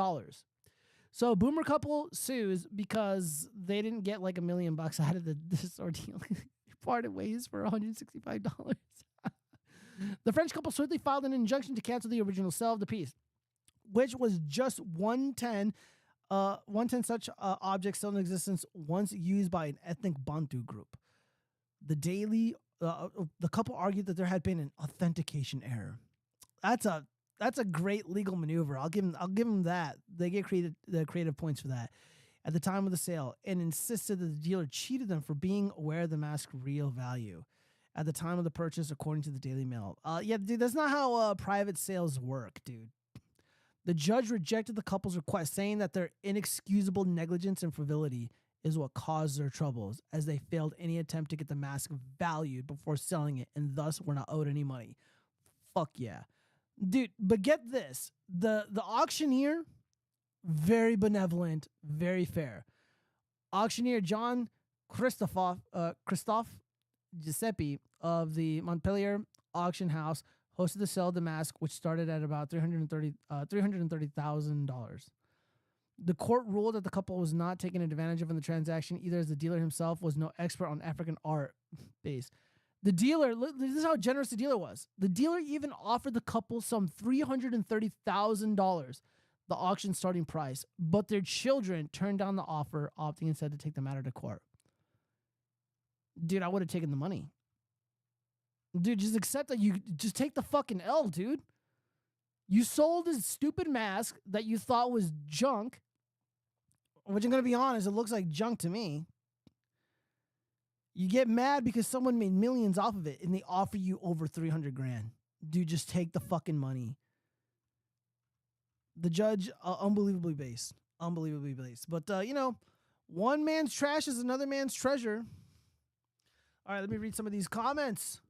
So Boomer couple sues because they didn't get like $1 million out of this ordeal. They parted ways for $165. The French couple swiftly filed an injunction to cancel the original sale of the piece, which was just 110 such objects still in existence once used by an ethnic Bantu group. The couple argued that there had been an authentication error. That's a great legal maneuver. I'll give them that. They get creative points for that at the time of the sale, and insisted that the dealer cheated them for being aware of the mask's real value at the time of the purchase, according to the Daily Mail. Yeah, dude, that's not how private sales work, dude. The judge rejected the couple's request, saying that their inexcusable negligence and frivolity is what caused their troubles, as they failed any attempt to get the mask valued before selling it, and thus were not owed any money. Fuck yeah. Dude, but get this. The auctioneer, very benevolent, very fair. Auctioneer John Christophe Giuseppe of the Montpellier auction house hosted the sale of the mask, which started at about $330,000. The court ruled that the couple was not taken advantage of in the transaction, either as the dealer himself was no expert on African art base. The dealer, this is how generous the dealer was. The dealer even offered the couple some $330,000, the auction starting price, but their children turned down the offer, opting instead to take the matter to court. Dude, I would have taken the money. Dude, just accept that you just take the fucking L, dude. You sold this stupid mask that you thought was junk, which I'm going to be honest, it looks like junk to me. You get mad because someone made millions off of it and they offer you over 300 grand. Dude, just take the fucking money. The judge, unbelievably based. Unbelievably based. But, one man's trash is another man's treasure. All right, let me read some of these comments.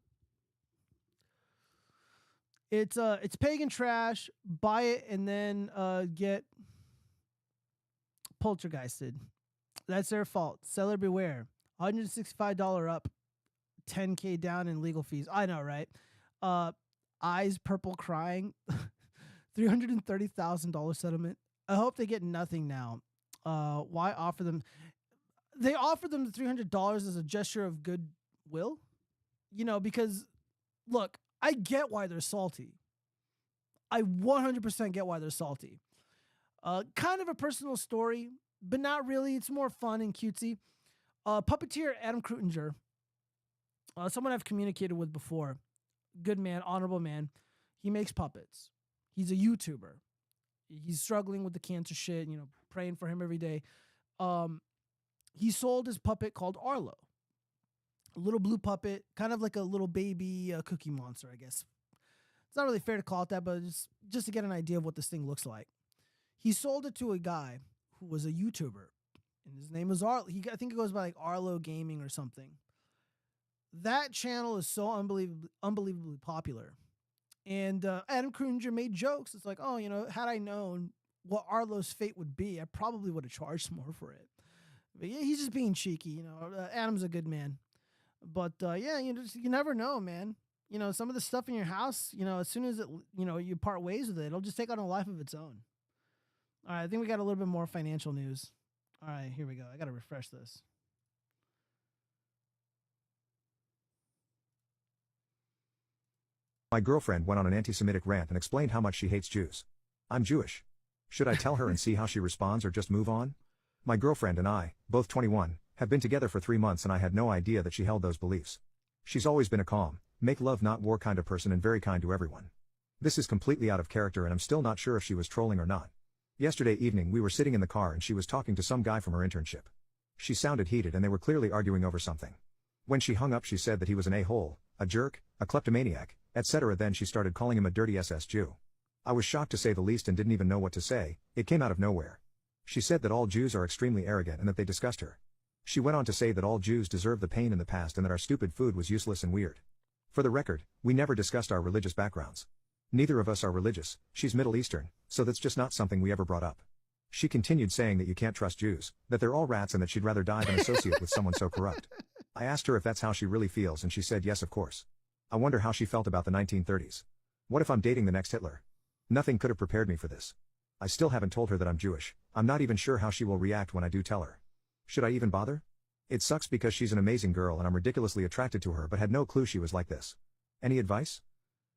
It's pagan trash. Buy it and then get poltergeisted. That's their fault. Seller beware. $165 up, $10K down in legal fees. I know, right? Eyes purple crying. $330,000 settlement. I hope they get nothing now. Why offer them? They offered them the $300 as a gesture of goodwill. Because, look, I get why they're salty. I 100% get why they're salty. Kind of a personal story, but not really. It's more fun and cutesy. Puppeteer Adam Krutinger, someone I've communicated with before. Good man, honorable man. He makes puppets. He's a YouTuber. He's struggling with the cancer shit, praying for him every day. He sold his puppet called Arlo. A little blue puppet, kind of like a little baby cookie monster, I guess. It's not really fair to call it that, but just to get an idea of what this thing looks like. He sold it to a guy who was a YouTuber. And his name was Arlo. I think it goes by like Arlo Gaming or something. That channel is so unbelievably popular. And Adam Krutinger made jokes. It's like, had I known what Arlo's fate would be, I probably would have charged more for it. But yeah, he's just being cheeky. Adam's a good man. But you never know, man. Some of the stuff in your house, as soon as you part ways with it, it'll just take on a life of its own. All right, I think we got a little bit more financial news. All right, here we go. I got to refresh this. My girlfriend went on an anti-Semitic rant and explained how much she hates Jews. I'm Jewish. Should I tell her and see how she responds or just move on? My girlfriend and I, both 21, have been together for 3 months and I had no idea that she held those beliefs. She's always been a calm, make love not war kind of person and very kind to everyone. This is completely out of character and I'm still not sure if she was trolling or not. Yesterday evening we were sitting in the car and she was talking to some guy from her internship. She sounded heated and they were clearly arguing over something. When she hung up she said that he was an a-hole, a jerk, a kleptomaniac, etc. Then she started calling him a dirty SS Jew. I was shocked to say the least and didn't even know what to say. It came out of nowhere. She said that all Jews are extremely arrogant and that they disgust her. She went on to say that all Jews deserve the pain in the past and that our stupid food was useless and weird. For the record, we never discussed our religious backgrounds. Neither of us are religious, she's Middle Eastern, so that's just not something we ever brought up. She continued saying that you can't trust Jews, that they're all rats and that she'd rather die than associate with someone so corrupt. I asked her if that's how she really feels and she said yes, of course. I wonder how she felt about the 1930s. What if I'm dating the next Hitler? Nothing could have prepared me for this. I still haven't told her that I'm Jewish. I'm not even sure how she will react when I do tell her. Should I even bother? It sucks because she's an amazing girl and I'm ridiculously attracted to her but had no clue she was like this. Any advice?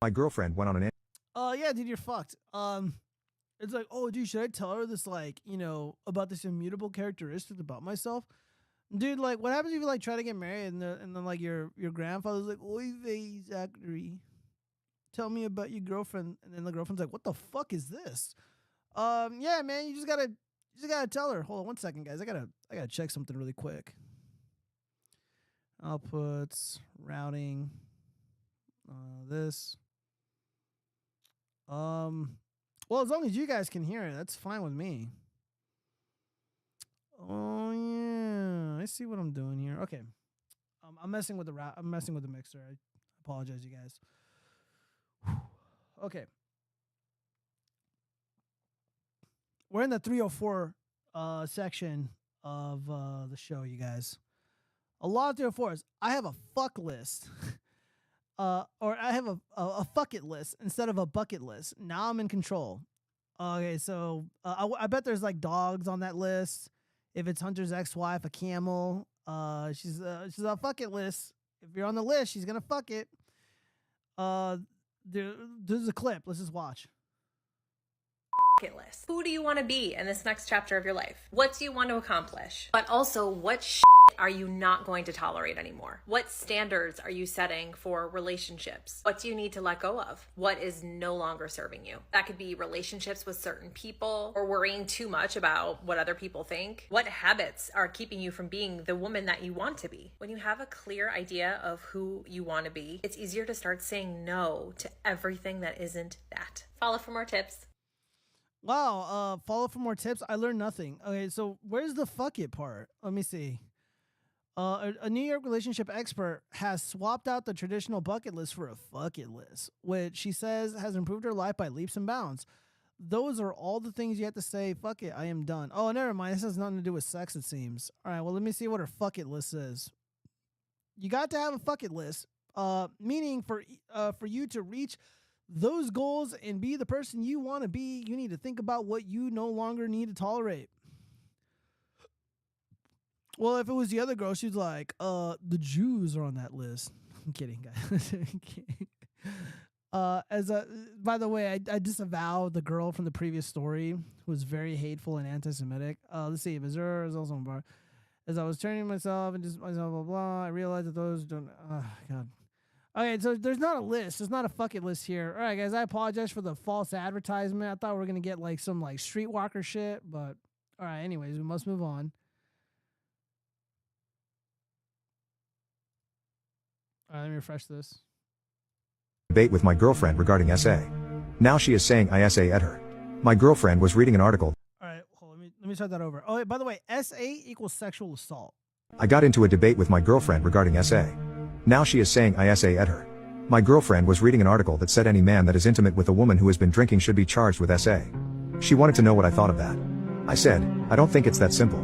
My girlfriend went on an yeah, dude, you're fucked. It's like, oh, dude, should I tell her this, like, you know, about this immutable characteristic about myself? Dude, like, what happens if you, like, try to get married and then like, your grandfather's like, oy vey, Zachary, tell me about your girlfriend. And then the girlfriend's like, what the fuck is this? Yeah, man, you just gotta tell her. Hold on one second, guys. I gotta check something really quick. Outputs, routing, this. Well, as long as you guys can hear it, that's fine with me. Oh yeah, I see what I'm doing here. Okay, I'm messing with the I'm messing with the mixer. I apologize, you guys. Okay, we're in the 304 section of the show, you guys. A lot of 304s. I have a fuck list. Or I have a fuck it list instead of a bucket list. Now I'm in control. Okay, so I bet there's like dogs on that list. If it's Hunter's ex-wife, a camel, she's a fuck it list. If you're on the list, she's gonna fuck it. There's a clip. Let's just watch. Bucket list. Who do you want to be in this next chapter of your life? What do you want to accomplish? But also, what are you not going to tolerate anymore? What standards are you setting for relationships? What do you need to let go of? What is no longer serving you? That could be relationships with certain people or worrying too much about what other people think. What habits are keeping you from being the woman that you want to be? When you have a clear idea of who you want to be, it's easier to start saying no to everything that isn't that. Follow for more tips. Wow, follow for more tips. I learned nothing. Okay, so where's the fuck it part? Let me see. A New York relationship expert has swapped out the traditional bucket list for a fuck it list, which she says has improved her life by leaps and bounds. Those are all the things you have to say, fuck it, I am done. Oh, never mind. This has nothing to do with sex, it seems. All right, well, let me see what her fuck it list says. You got to have a fuck it list, meaning for you to reach those goals and be the person you want to be, you need to think about what you no longer need to tolerate. Well, if it was the other girl, she's like, the Jews are on that list. I'm kidding, guys. By the way, I disavow the girl from the previous story who was very hateful and anti-Semitic. Let's see. Missouri is also on bar. As I was turning myself and just myself, blah, blah, I realized that those don't, God. Okay, so there's not a list. There's not a fucking list here. All right, guys, I apologize for the false advertisement. I thought we were going to get like some like streetwalker shit, but all right, anyways, we must move on. All right, let me refresh this. Debate with my girlfriend regarding SA. Now she is saying I SA at her. My girlfriend was reading an article. All right, hold on, let me start that over. Oh, wait, by the way, SA equals sexual assault. I got into a debate with my girlfriend regarding SA. Now she is saying I SA at her. My girlfriend was reading an article that said any man that is intimate with a woman who has been drinking should be charged with SA. She wanted to know what I thought of that. I said, I don't think it's that simple.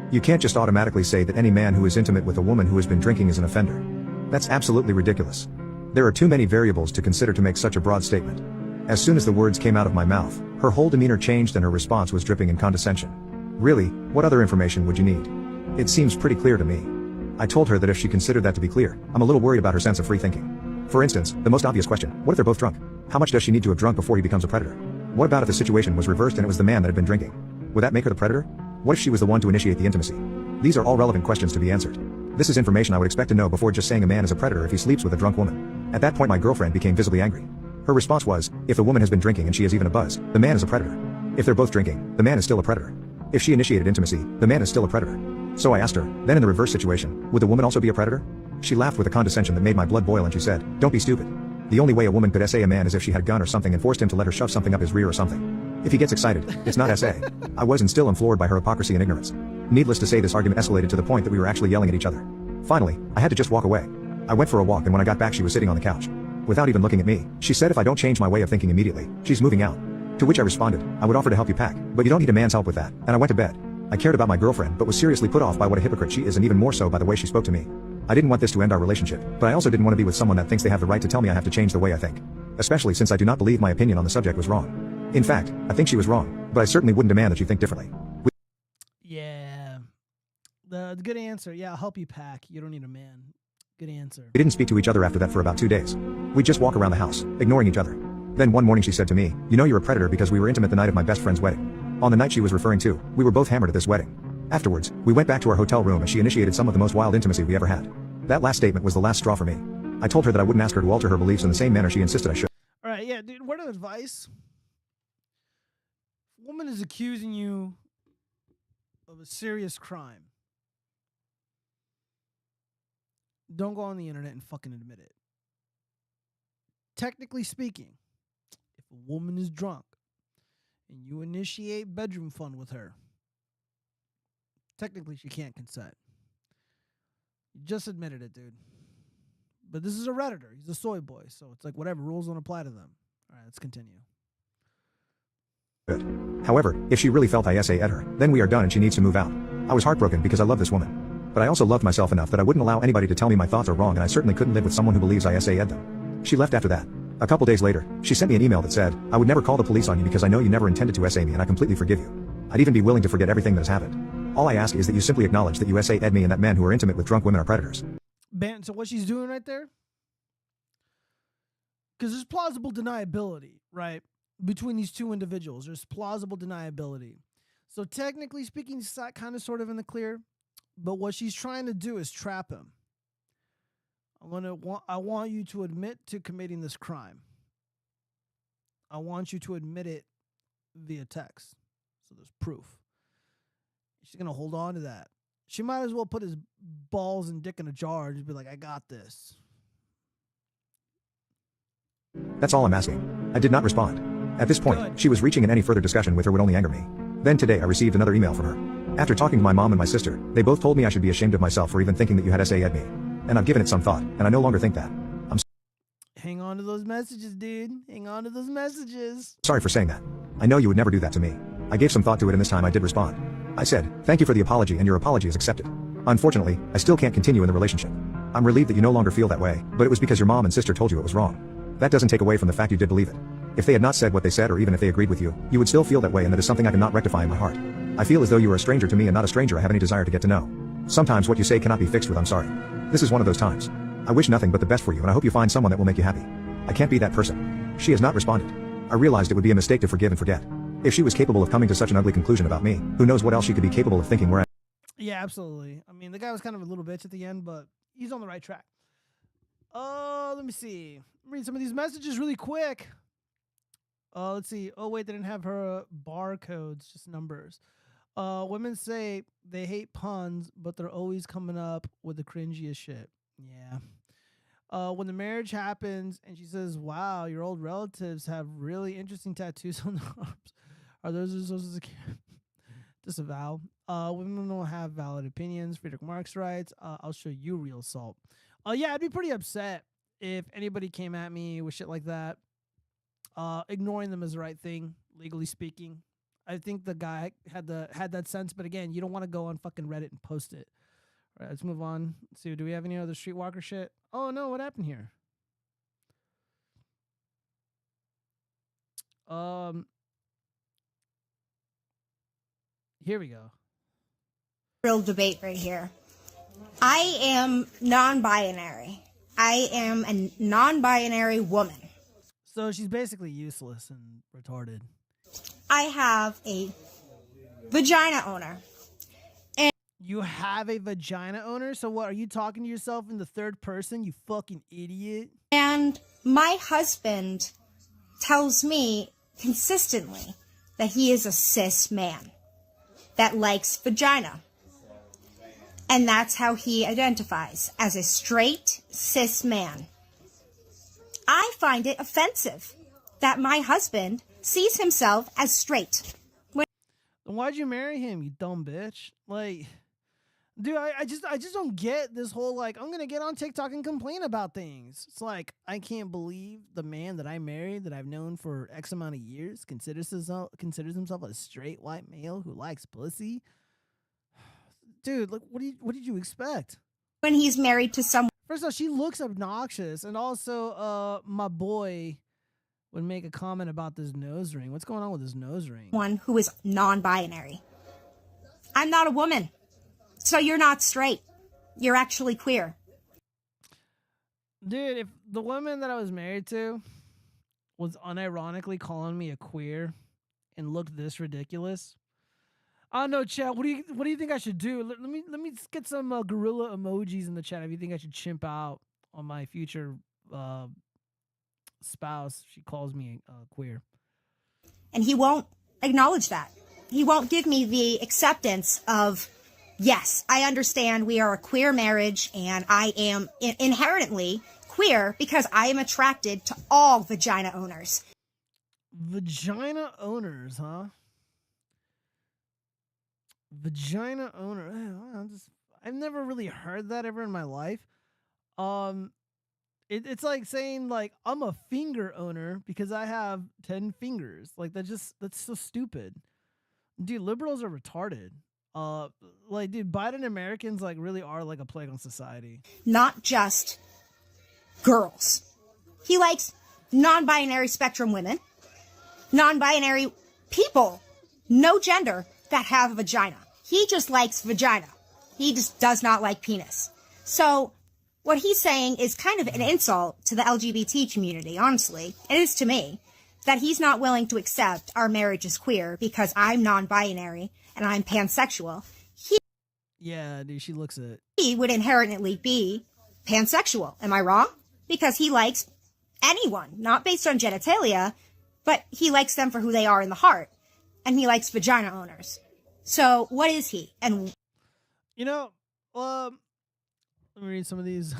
You can't just automatically say that any man who is intimate with a woman who has been drinking is an offender. That's absolutely ridiculous. There are too many variables to consider to make such a broad statement. As soon as the words came out of my mouth, her whole demeanor changed and her response was dripping in condescension. Really, what other information would you need? It seems pretty clear to me. I told her that if she considered that to be clear, I'm a little worried about her sense of free thinking. For instance, the most obvious question, what if they're both drunk? How much does she need to have drunk before he becomes a predator? What about if the situation was reversed and it was the man that had been drinking? Would that make her the predator? What if she was the one to initiate the intimacy? These are all relevant questions to be answered. This is information I would expect to know before just saying a man is a predator if he sleeps with a drunk woman. At that point my girlfriend became visibly angry. Her response was, if the woman has been drinking and she is even a buzz, the man is a predator. If they're both drinking, the man is still a predator. If she initiated intimacy, the man is still a predator. So I asked her, then in the reverse situation, would the woman also be a predator? She laughed with a condescension that made my blood boil and she said, "Don't be stupid. The only way a woman could SA a man is if she had a gun or something and forced him to let her shove something up his rear or something. If he gets excited, it's not SA." I was and still am floored by her hypocrisy and ignorance. Needless to say, this argument escalated to the point that we were actually yelling at each other. Finally, I had to just walk away. I went for a walk and when I got back she was sitting on the couch. Without even looking at me, she said if I don't change my way of thinking immediately, she's moving out. To which I responded, I would offer to help you pack, but you don't need a man's help with that, and I went to bed. I cared about my girlfriend but was seriously put off by what a hypocrite she is and even more so by the way she spoke to me. I didn't want this to end our relationship, but I also didn't want to be with someone that thinks they have the right to tell me I have to change the way I think. Especially since I do not believe my opinion on the subject was wrong. In fact, I think she was wrong, but I certainly wouldn't demand that you think differently. Yeah. The good answer. Yeah, I'll help you pack. You don't need a man. Good answer. We didn't speak to each other after that for about 2 days. We'd just walk around the house, ignoring each other. Then one morning she said to me, "You know you're a predator because we were intimate the night of my best friend's wedding." On the night she was referring to, we were both hammered at this wedding. Afterwards, we went back to our hotel room and she initiated some of the most wild intimacy we ever had. That last statement was the last straw for me. I told her that I wouldn't ask her to alter her beliefs in the same manner she insisted I should. Alright, yeah, dude, word of advice. A woman is accusing you of a serious crime. Don't go on the internet and fucking admit it. Technically speaking, if a woman is drunk and you initiate bedroom fun with her, technically she can't consent. You just admitted it, dude. But this is a Redditor. He's a soy boy, so it's like whatever, rules don't apply to them. All right, let's continue. Good. However, if she really felt I SA at her, then we are done and she needs to move out. I was heartbroken because I love this woman. But I also loved myself enough that I wouldn't allow anybody to tell me my thoughts are wrong and I certainly couldn't live with someone who believes I SA at them. She left after that. A couple days later, she sent me an email that said, "I would never call the police on you because I know you never intended to SA me and I completely forgive you. I'd even be willing to forget everything that has happened. All I ask is that you simply acknowledge that you SA-ed me and that men who are intimate with drunk women are predators." So what she's doing right there? Because there's plausible deniability, right? Between these two individuals, there's plausible deniability. So technically speaking, it's kind of sort of in the clear. But what she's trying to do is trap him. I want you to admit to committing this crime. I want you to admit it via text. So there's proof. She's going to hold on to that. She might as well put his balls and dick in a jar and just be like, "I got this." That's all I'm asking. I did not respond. At this point, she was reaching and any further discussion with her would only anger me. Then today I received another email from her. After talking to my mom and my sister, they both told me I should be ashamed of myself for even thinking that you had SA-ed me. And I've given it some thought, and I no longer think that. Hang on to those messages, dude. Hang on to those messages. Sorry for saying that. I know you would never do that to me. I gave some thought to it and this time I did respond. I said, "Thank you for the apology and your apology is accepted. Unfortunately, I still can't continue in the relationship. I'm relieved that you no longer feel that way, but it was because your mom and sister told you it was wrong. That doesn't take away from the fact you did believe it. If they had not said what they said or even if they agreed with you, you would still feel that way and that is something I cannot rectify in my heart. I feel as though you are a stranger to me and not a stranger I have any desire to get to know. Sometimes what you say cannot be fixed with 'I'm sorry.' This is one of those times. I wish nothing but the best for you and I hope you find someone that will make you happy. I can't be that person." She has not responded. I realized it would be a mistake to forgive and forget. If she was capable of coming to such an ugly conclusion about me, who knows what else she could be capable of thinking where Yeah, absolutely. I mean, the guy was kind of a little bitch at the end, but he's on the right track. Let me see. Read some of these messages really quick. Let's see. Oh, wait, they didn't have her barcodes, just numbers. Women say they hate puns, but they're always coming up with the cringiest shit. Yeah. When the marriage happens and she says, "Wow, your old relatives have really interesting tattoos on their arms. Are those your social security?" Disavow. Women don't have valid opinions. Friedrich Marx writes, "I'll show you real salt." Yeah, I'd be pretty upset if anybody came at me with shit like that. Ignoring them is the right thing, legally speaking. I think the guy had that sense, but again, you don't want to go on fucking Reddit and post it. All right, let's move on. Let's see, do we have any other streetwalker shit? Oh no, what happened here? Here we go. Real debate right here. I am non-binary. I am a non-binary woman. So she's basically useless and retarded. I have a vagina owner. You have a vagina owner? So what, are you talking to yourself in the third person, you fucking idiot? And my husband tells me consistently that he is a cis man that likes vagina. And that's how he identifies, as a straight, cis man. I find it offensive that my husband sees himself as straight. Then why'd you marry him, you dumb bitch? Like, dude, I just don't get this whole, like, I'm gonna get on TikTok and complain about things. It's like, I can't believe the man that I married, that I've known for X amount of years, considers himself a straight white male who likes pussy. Dude, like, what did you expect? When he's married to someone. First of all, she looks obnoxious, and also, my boy would make a comment about this nose ring. What's going on with this nose ring? One who is non-binary. I'm not a woman, so you're not straight. You're actually queer. Dude, if the woman that I was married to was unironically calling me a queer and looked this ridiculous, I don't know, chat. What do you think I should do? Let me get some gorilla emojis in the chat if you think I should chimp out on my future spouse. She calls me queer, and he won't acknowledge that. He won't give me the acceptance of, yes, I understand we are a queer marriage, and I am inherently queer because I am attracted to all vagina owners. Vagina owners, huh? Vagina owner. I've never really heard that ever in my life. It's like saying, like, I'm a finger owner because I have 10 fingers. Like, that's so stupid. Dude, liberals are retarded. Like, dude, Biden Americans, like, really are like a plague on society. Not just girls. He likes non-binary spectrum women, non-binary people, no gender, that have a vagina. He just likes vagina. He just does not like penis. So what he's saying is kind of an insult to the LGBT community, honestly. It is to me, that he's not willing to accept our marriage is queer because I'm non-binary and I'm pansexual. Yeah, dude, she looks it. He would inherently be pansexual. Am I wrong? Because he likes anyone, not based on genitalia, but he likes them for who they are in the heart. And he likes vagina owners. So what is he? And you know, let me read some of these.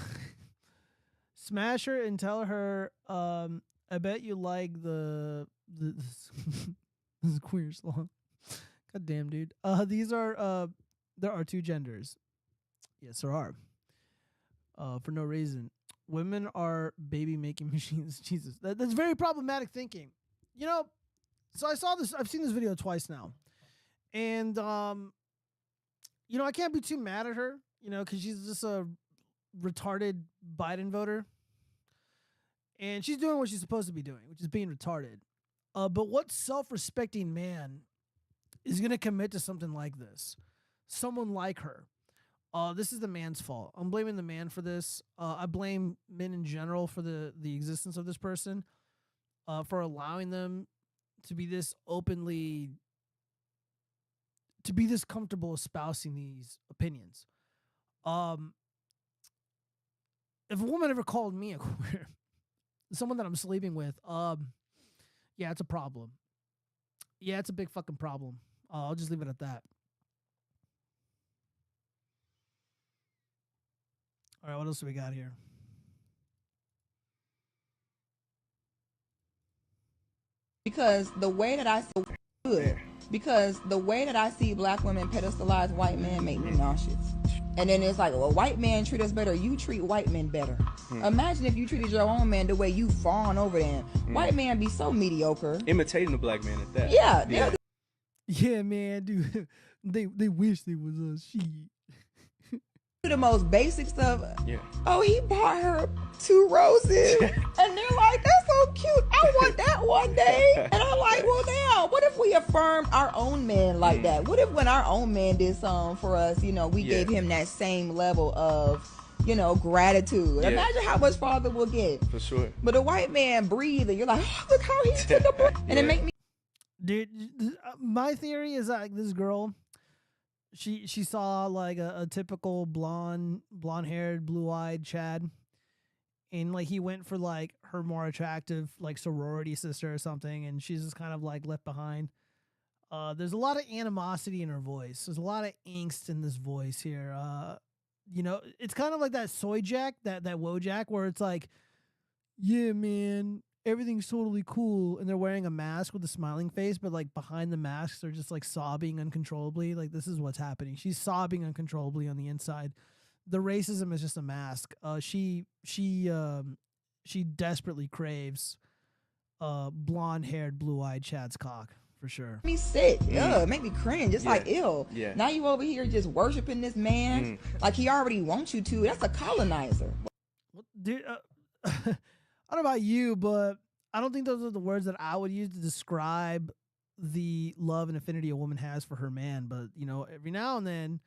Smash her and tell her, I bet you like this is queer song. God damn, dude. These are there are two genders. Yes, there are. For no reason. Women are baby making machines. Jesus. That's very problematic thinking. You know, so I've seen this video twice now. And you know, I can't be too mad at her, you know, because she's just a retarded Biden voter. And she's doing what she's supposed to be doing, which is being retarded. But what self-respecting man is going to commit to something like this? Someone like her. This is the man's fault. I'm blaming the man for this. I blame men in general for the existence of this person, for allowing them to be this openly, to be this comfortable espousing these opinions. If a woman ever called me a queer, someone that I'm sleeping with, yeah, it's a problem. Yeah, it's a big fucking problem. I'll just leave it at that. All right, what else do we got here? Because the way that I see good, because the way that I see black women pedestalize white men make me nauseous. And then it's like, well, white men treat us better, you treat white men better. Imagine if you treated your own man the way you fawn over them. White man be so mediocre. Imitating the black man at that. Yeah. Yeah, man, dude. They wish they was a she. The most basic stuff. Yeah. Oh, he bought her 2 roses. And they're like, that's so cute. I want that one day. And I'm like, well, now, what if we affirmed our own man like that? What if when our own man did something for us, you know, we gave him that same level of, you know, gratitude. Yeah. Imagine how much farther we'll get. For sure. But a white man breathe and you're like, oh, look how he took a breath. And it make me. Dude, my theory is that this girl, she saw like a typical blonde-haired, blue-eyed Chad, and like he went for like her more attractive like sorority sister or something, and she's just kind of like left behind. There's a lot of animosity in her voice. There's a lot of angst in this voice here. You know, it's kind of like that soy jack, that Wojak, where it's like, yeah, man, everything's totally cool, and they're wearing a mask with a smiling face, but like behind the masks, they're just like sobbing uncontrollably. Like, this is what's happening. She's sobbing uncontrollably on the inside. The racism is just a mask. She desperately craves blonde-haired, blue-eyed Chad's cock. For sure. Me sick. Make me cringe. It's like, ew. Yeah. Now you over here just worshiping this man like he already wants you to. That's a colonizer. Dude, I don't know about you, but I don't think those are the words that I would use to describe the love and affinity a woman has for her man. But, you know, every now and then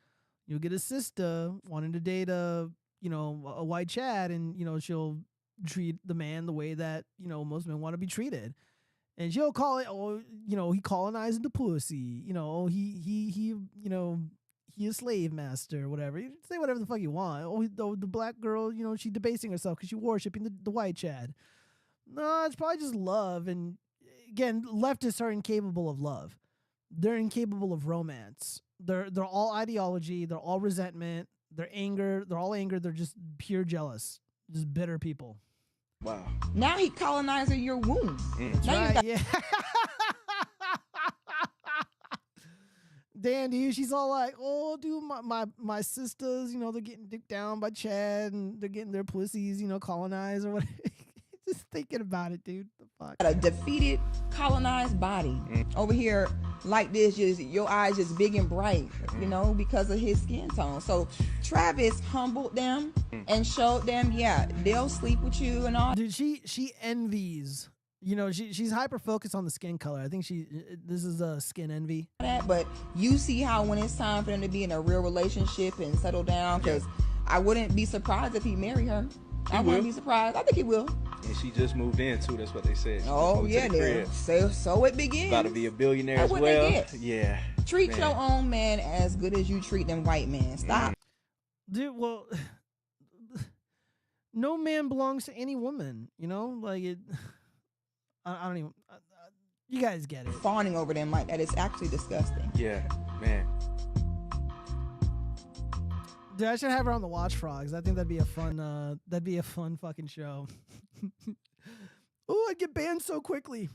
you'll get a sister wanting to date a white Chad, and, you know, she'll treat the man the way that, you know, most men want to be treated. And she'll call it, oh, you know, he colonized the pussy. You know, he a slave master, whatever. You say whatever the fuck you want. Oh, the black girl, you know, she's debasing herself because she's worshiping the white Chad. No, it's probably just love. And again, leftists are incapable of love. They're incapable of romance. They're all ideology. They're all resentment. They're anger. They're all anger. They're just pure jealous. Just bitter people. Wow. Now he colonizing your womb. That's now right, yeah. Damn, dude, she's all like, oh, dude, my sisters, you know, they're getting dicked down by Chad, and they're getting their pussies, you know, colonized or whatever. Just thinking about it, dude. The fuck? A defeated, colonized body. Over here like this, just your eyes just big and bright, you know, because of his skin tone. So Travis humbled them and showed them, yeah, they'll sleep with you and all. Dude, she envies. You know, she's hyper focused on the skin color. I think this is a skin envy. But you see how when it's time for them to be in a real relationship and settle down, because I wouldn't be surprised if he married her. I wouldn't be surprised. I think he will. And she just moved in too. That's what they said. Oh yeah, then. So it begins. About to be a billionaire as well. Yeah. Treat your own man as good as you treat them white men. Stop. Dude, well, no man belongs to any woman. You know, like it. I don't even. You guys get it. Fawning over them like that is actually disgusting. Yeah, man. Dude, I should have her on the watchfrogs. I think that'd be a fun fucking show. Oh, I'd get banned so quickly.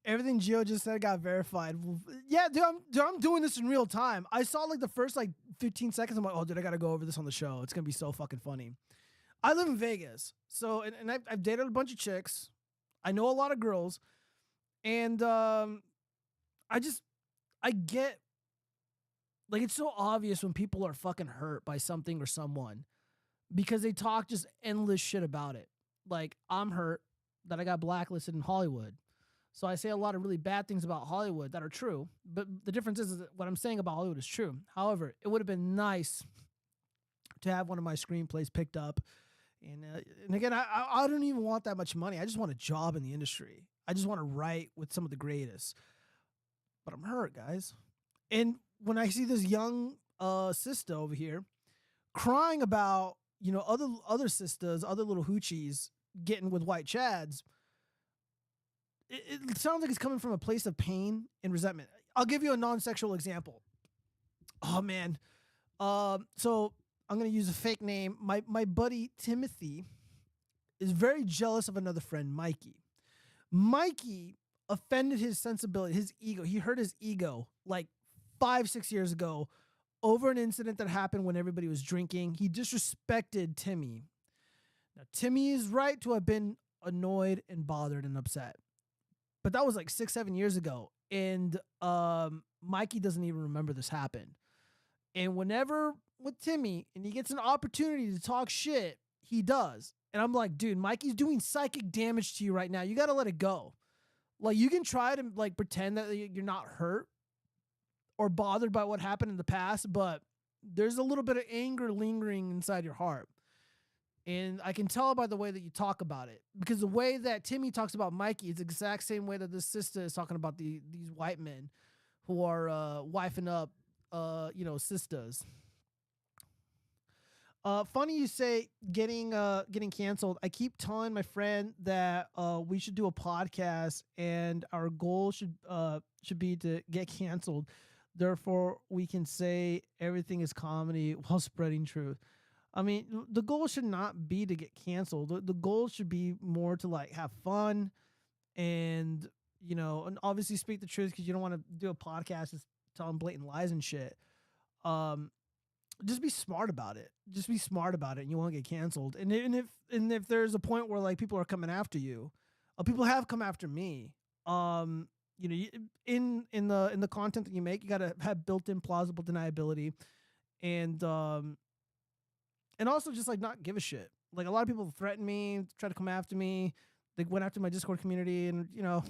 Everything Gio just said got verified. Yeah, dude, I'm doing this in real time. I saw like the first like 15 seconds. I'm like, oh, dude, I gotta go over this on the show. It's gonna be so fucking funny. I live in Vegas, so and I've dated a bunch of chicks. I know a lot of girls, and I get, like, it's so obvious when people are fucking hurt by something or someone because they talk just endless shit about it. Like, I'm hurt that I got blacklisted in Hollywood. So I say a lot of really bad things about Hollywood that are true, but the difference is that what I'm saying about Hollywood is true. However, it would have been nice to have one of my screenplays picked up. And again, I don't even want that much money. I just want a job in the industry. I just want to write with some of the greatest. But I'm hurt, guys. And when I see this young sister over here crying about, you know, other sisters, other little hoochies getting with white Chads, it sounds like it's coming from a place of pain and resentment. I'll give you a non-sexual example. Oh, man. So I'm going to use a fake name. My buddy Timothy is very jealous of another friend, Mikey. Mikey offended his sensibility, his ego. He hurt his ego like 5-6 years ago over an incident that happened when everybody was drinking. He disrespected Timmy. Now, Timmy is right to have been annoyed and bothered and upset. But that was like 6-7 years ago. And Mikey doesn't even remember this happened. And whenever with Timmy and he gets an opportunity to talk shit, he does. And I'm like, dude, Mikey's doing psychic damage to you right now. You got to let it go. Like, you can try to like pretend that you're not hurt or bothered by what happened in the past, but there's a little bit of anger lingering inside your heart. And I can tell by the way that you talk about it, because the way that Timmy talks about Mikey is the exact same way that this sister is talking about these white men who are wifing up, sisters. Funny you say getting canceled. I keep telling my friend that we should do a podcast and our goal should be to get canceled. Therefore, we can say everything is comedy while spreading truth. I mean, the goal should not be to get canceled. The goal should be more to like have fun and, you know, and obviously speak the truth because you don't want to do a podcast just telling blatant lies and shit. Just be smart about it. Just be smart about it, and you won't get canceled. And if there's a point where like people are coming after you, people have come after me. You know, in the content that you make, you gotta have built-in plausible deniability, and also just like not give a shit. Like a lot of people threaten me, try to come after me. They went after my Discord community, and you know,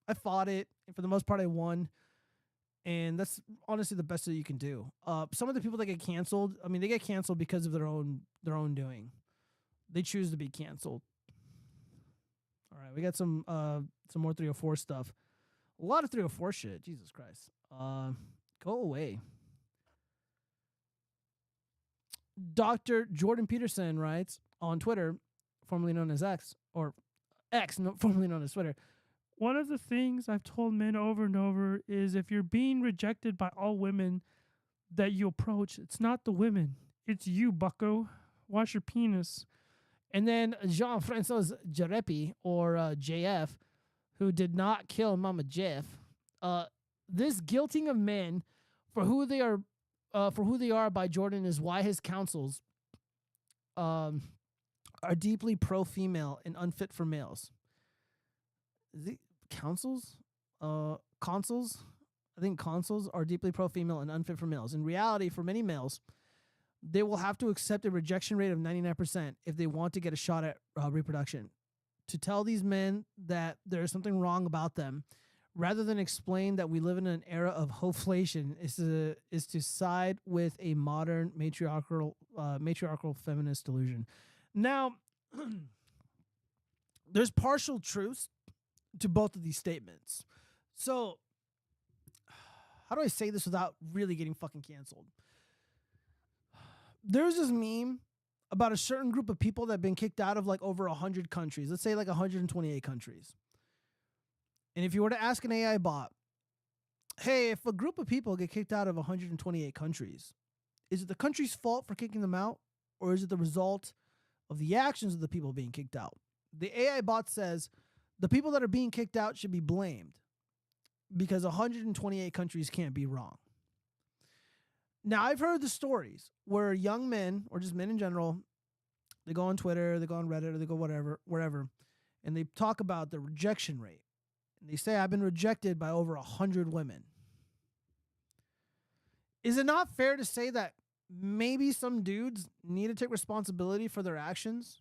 I fought it, and for the most part, I won. And that's honestly the best that you can do. Some of the people that get canceled, I mean, they get canceled because of their own doing. They choose to be canceled. All right, we got some more 304 stuff. A lot of 304 shit. Jesus Christ. Go away. Dr. Jordan Peterson writes on Twitter, formerly known as X, or X, formerly known as Twitter. One of the things I've told men over and over is if you're being rejected by all women that you approach, it's not the women. It's you, bucko. Wash your penis. And then Jean-Francois Jarepi, or JF, who did not kill Mama Jeff, this guilting of men for who they are by Jordan is why his counsels are deeply pro-female and unfit for males. The counsels? Consuls? I think consuls are deeply pro-female and unfit for males. In reality, for many males, they will have to accept a rejection rate of 99% if they want to get a shot at reproduction. To tell these men that there is something wrong about them, rather than explain that we live in an era of hoflation, is to side with a modern matriarchal feminist delusion. Now, there's partial truths to both of these statements. So, how do I say this without really getting fucking canceled? There's this meme about a certain group of people that have been kicked out of like over 100 countries. Let's say like 128 countries. And if you were to ask an AI bot, hey, if a group of people get kicked out of 128 countries, is it the country's fault for kicking them out? Or is it the result of the actions of the people being kicked out? The AI bot says the people that are being kicked out should be blamed because 128 countries can't be wrong. Now, I've heard the stories where young men, or just men in general, they go on Twitter, they go on Reddit, or they go wherever, and they talk about the rejection rate. And they say, I've been rejected by over 100 women. Is it not fair to say that maybe some dudes need to take responsibility for their actions?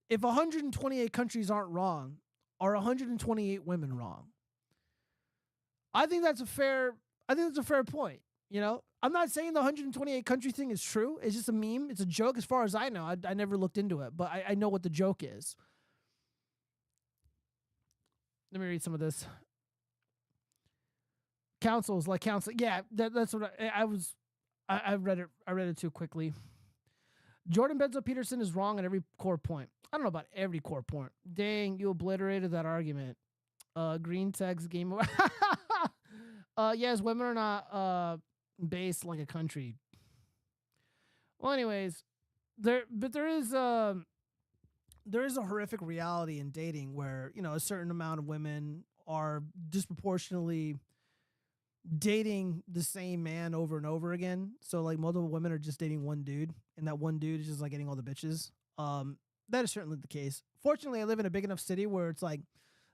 If 128 countries aren't wrong, are 128 women wrong? I think that's a fair point. You know, I'm not saying the 128 country thing is true. It's just a meme. It's a joke as far as I know. I never looked into it, but I know what the joke is. Let me read some of this. Councils like council. Yeah, that's what I read it. I read it too quickly. Jordan Benzo Peterson is wrong on every core point. I don't know about every core point. Dang, you obliterated that argument. Green text game. Yes, women are not based like a country. Well, anyways, there is a horrific reality in dating where, you know, a certain amount of women are disproportionately dating the same man over and over again. So like multiple women are just dating one dude, and that one dude is just like getting all the bitches. That is certainly the case. Fortunately, I live in a big enough city where it's like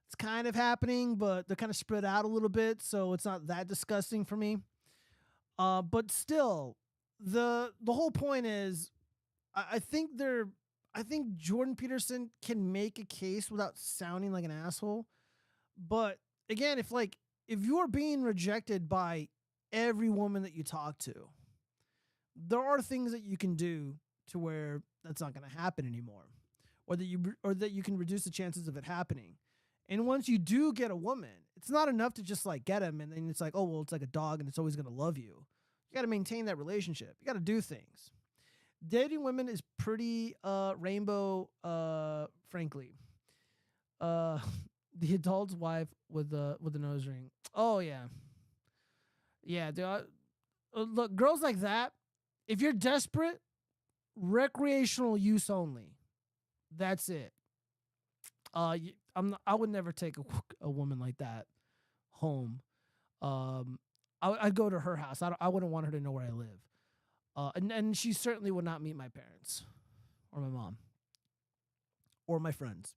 it's kind of happening, but they're kind of spread out a little bit, so it's not that disgusting for me. But still, the whole point is, I think Jordan Peterson can make a case without sounding like an asshole. But again, if you're being rejected by every woman that you talk to, there are things that you can do to where that's not going to happen anymore, or that you can reduce the chances of it happening. And once you do get a woman, It's not enough to just like get him and then it's like, oh, well, it's like a dog and it's always going to love you. You got to maintain that relationship. You got to do things. Dating women is pretty rainbow, frankly. The adult's wife with the nose ring. Oh yeah, yeah. Dude, look, girls like that. If you're desperate, recreational use only. That's it. I would never take a woman like that home. I'd go to her house. I wouldn't want her to know where I live. And she certainly would not meet my parents or my mom or my friends.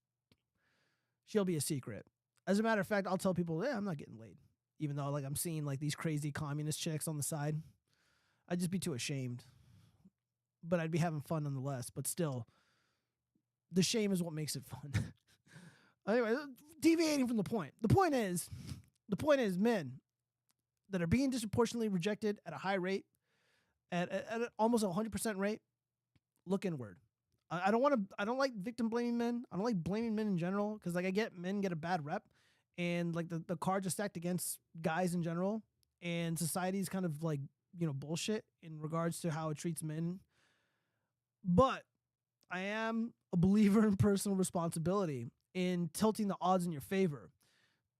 She'll be a secret. As a matter of fact, I'll tell people, I'm not getting laid. Even though like I'm seeing like these crazy communist chicks on the side. I'd just be too ashamed. But I'd be having fun nonetheless. But still, the shame is what makes it fun. Anyway, deviating from the point. The point is men that are being disproportionately rejected at a high rate, at almost 100% rate, look inward. I don't like victim blaming men. I don't like blaming men in general because like I get men get a bad rep and like the cards are stacked against guys in general and society's kind of like, bullshit in regards to how it treats men. But I am a believer in personal responsibility in tilting the odds in your favor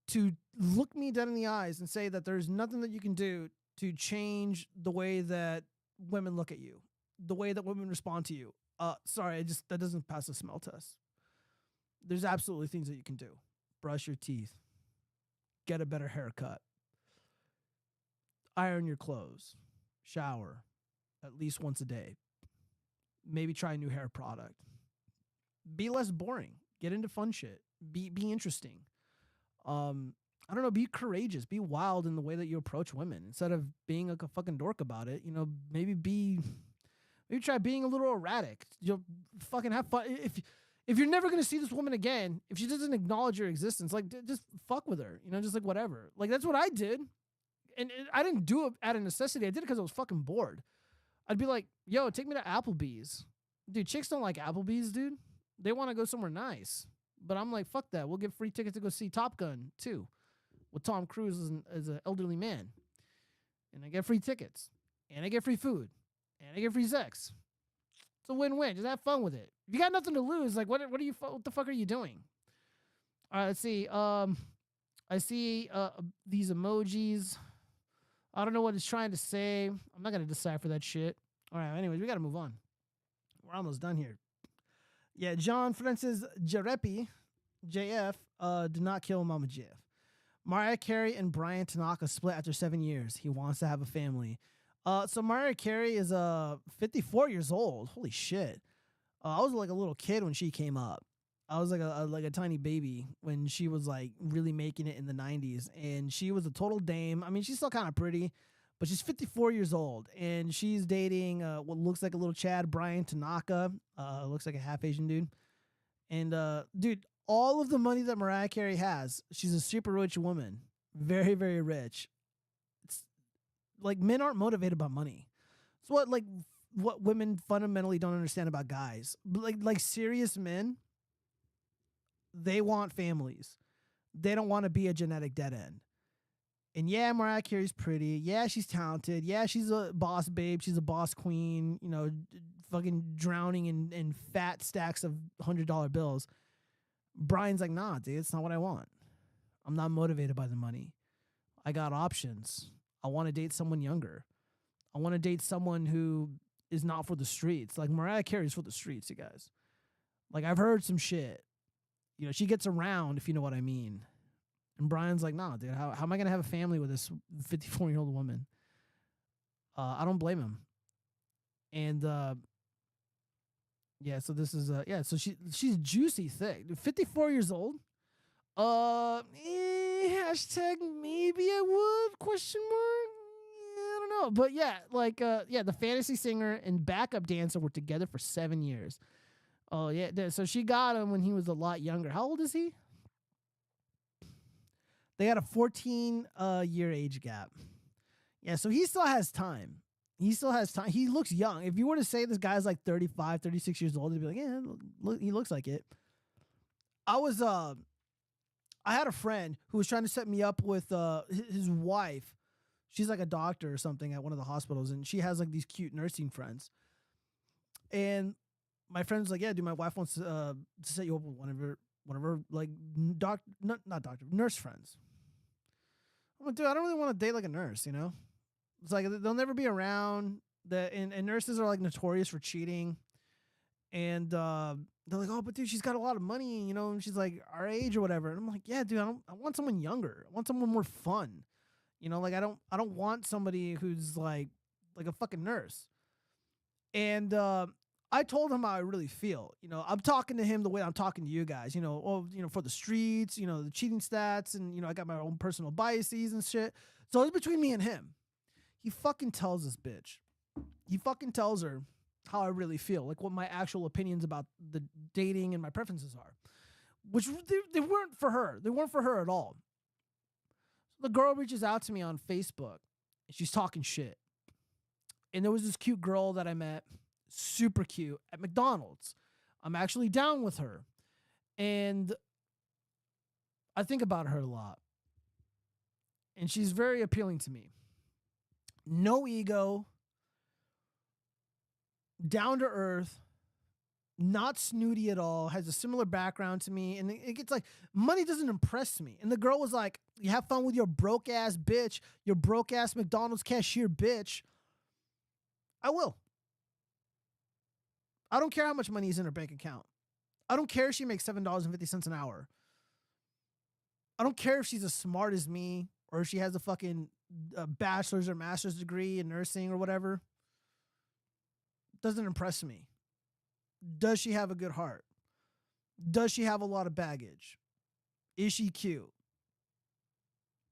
to look me dead in the eyes and say that there's nothing that you can do to change the way that women look at you, the way that women respond to you. Sorry, that doesn't pass a smell test. There's absolutely things that you can do. Brush your teeth, get a better haircut, iron your clothes, shower at least once a day, maybe try a new hair product, be less boring, get into fun shit, be interesting. I don't know, be courageous, be wild in the way that you approach women instead of being like a fucking dork about it. Maybe try being a little erratic. You'll fucking have fun. If you're never going to see this woman again, if she doesn't acknowledge your existence, like just fuck with her, just like whatever. Like that's what I did. And I didn't do it out of necessity. I did it because I was fucking bored. I'd be like, yo, take me to Applebee's. Dude, chicks don't like Applebee's, dude. They want to go somewhere nice. But I'm like, fuck that. We'll get free tickets to go see Top Gun 2 with Tom Cruise as an elderly man. And I get free tickets. And I get free food. And I get free sex. It's a win-win. Just have fun with it. If you got nothing to lose, like what the fuck are you doing? All right, let's see. I see these emojis. I don't know what it's trying to say. I'm not going to decipher that shit. All right, anyways, we got to move on. We're almost done here. Yeah, John Francis Jarepi, JF, did not kill Mama JF. Mariah Carey and Brian Tanaka split after 7 years. He wants to have a family. So Mariah Carey is 54 years old. Holy shit. I was like a little kid when she came up. I was like a tiny baby when she was like really making it in the 90s. And she was a total dame. I mean, she's still kind of pretty, but she's 54 years old. And she's dating what looks like a little Chad, Brian Tanaka. Looks like a half Asian dude. And dude, all of the money that Mariah Carey has, she's a super rich woman. Very, very rich. It's like men aren't motivated by money. It's what women fundamentally don't understand about guys. Like serious men, they want families. They don't want to be a genetic dead end. And yeah, Mariah Carey's pretty. Yeah, she's talented. Yeah, she's a boss babe. She's a boss queen, fucking drowning in fat stacks of $100 bills. Brian's like, nah, dude, it's not what I want. I'm not motivated by the money. I got options. I want to date someone younger. I want to date someone who is not for the streets. Like Mariah Carey's for the streets, you guys. Like I've heard some shit. She gets around, if you know what I mean. And Brian's like, nah, dude, how am I going to have a family with this 54-year-old woman? I don't blame him. And, yeah, so this is, so she's juicy thick. 54 years old. Hashtag maybe I would, question mark. Yeah, I don't know. But yeah, the fantasy singer and backup dancer were together for 7 years. Oh, yeah. So she got him when he was a lot younger. How old is he? They got a 14-year age gap. Yeah, so he still has time. He still has time. He looks young. If you were to say this guy's like 35, 36 years old, they'd be like, yeah, he looks like it. I was I had a friend who was trying to set me up with his wife. She's like a doctor or something at one of the hospitals, and she has like these cute nursing friends. And my friend was like, "Yeah, dude, my wife wants to set you up with one of her like not doctor, nurse friends." I'm like, dude, I don't really want to date like a nurse, you know? It's like they'll never be around. And nurses are like notorious for cheating. And they're like, "Oh, but dude, she's got a lot of money, you know, and she's like our age or whatever." And I'm like, "Yeah, dude, I want someone younger. I want someone more fun. You know, like I don't want somebody who's like a fucking nurse." And I told him how I really feel. You know, I'm talking to him the way I'm talking to you guys, you know, for the streets, you know, the cheating stats, and, you know, I got my own personal biases and shit. So it's between me and him. He fucking tells this bitch. He fucking tells her how I really feel, like what my actual opinions about the dating and my preferences are, which they weren't for her. They weren't for her at all. So the girl reaches out to me on Facebook, and she's talking shit. And there was this cute girl that I met, super cute, at McDonald's. I'm actually down with her. And I think about her a lot. And she's very appealing to me. No ego, down to earth, not snooty at all, has a similar background to me. And it gets like, money doesn't impress me. And the girl was like, "You have fun with your broke ass bitch, your broke ass McDonald's cashier bitch." I will. I don't care how much money is in her bank account. I don't care if she makes $7.50 an hour. I don't care if she's as smart as me or if she has a fucking bachelor's or master's degree in nursing or whatever. Doesn't impress me. Does she have a good heart? Does she have a lot of baggage? Is she cute?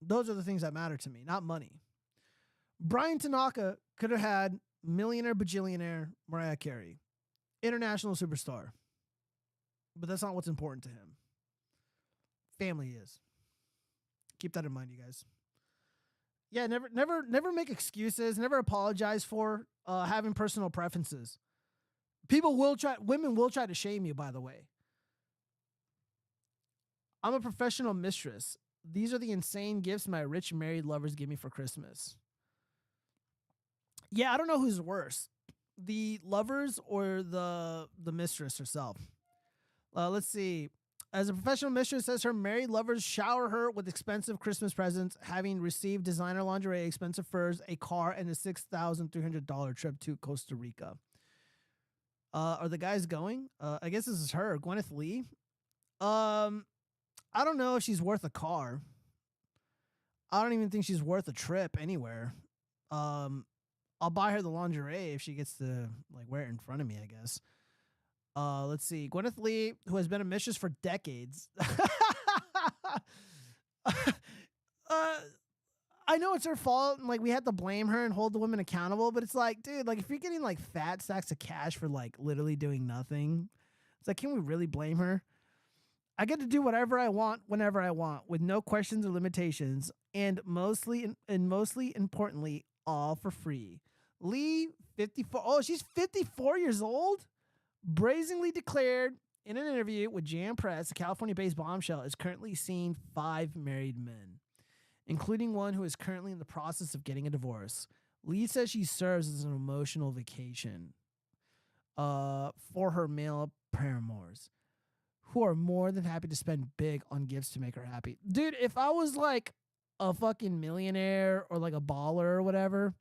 Those are the things that matter to me, not money. Brian Tanaka could have had millionaire bajillionaire Mariah Carey, international superstar, but that's not what's important to him. Family is. Keep that in mind, you guys. Yeah, never make excuses. Never apologize for having personal preferences. Women will try to shame you, by the way. I'm a professional mistress. These are the insane gifts my rich married lovers give me for Christmas. Yeah, I don't know who's worse, the lovers or the mistress herself. Let's see. As a professional mistress, says her married lovers shower her with expensive Christmas presents, having received designer lingerie, expensive furs, a car, and a $6,300 trip to Costa Rica. Are the guys going? I guess this is her, Gwyneth Lee. I don't know if she's worth a car. I don't even think she's worth a trip anywhere. I'll buy her the lingerie if she gets to like wear it in front of me, I guess. Let's see. Gwyneth Lee, who has been a mistress for decades. I know it's her fault, and like we have to blame her and hold the women accountable, but it's like, dude, like if you're getting like fat stacks of cash for like literally doing nothing, it's like, can we really blame her? I get to do whatever I want whenever I want with no questions or limitations, and mostly importantly, all for free. Lee, 54. Oh, she's 54 years old? Brazenly declared in an interview with Jam Press, a California-based bombshell is currently seeing 5 married men, including one who is currently in the process of getting a divorce. Lee says she serves as an emotional vacation for her male paramours, who are more than happy to spend big on gifts to make her happy. Dude, if I was like a fucking millionaire or like a baller or whatever,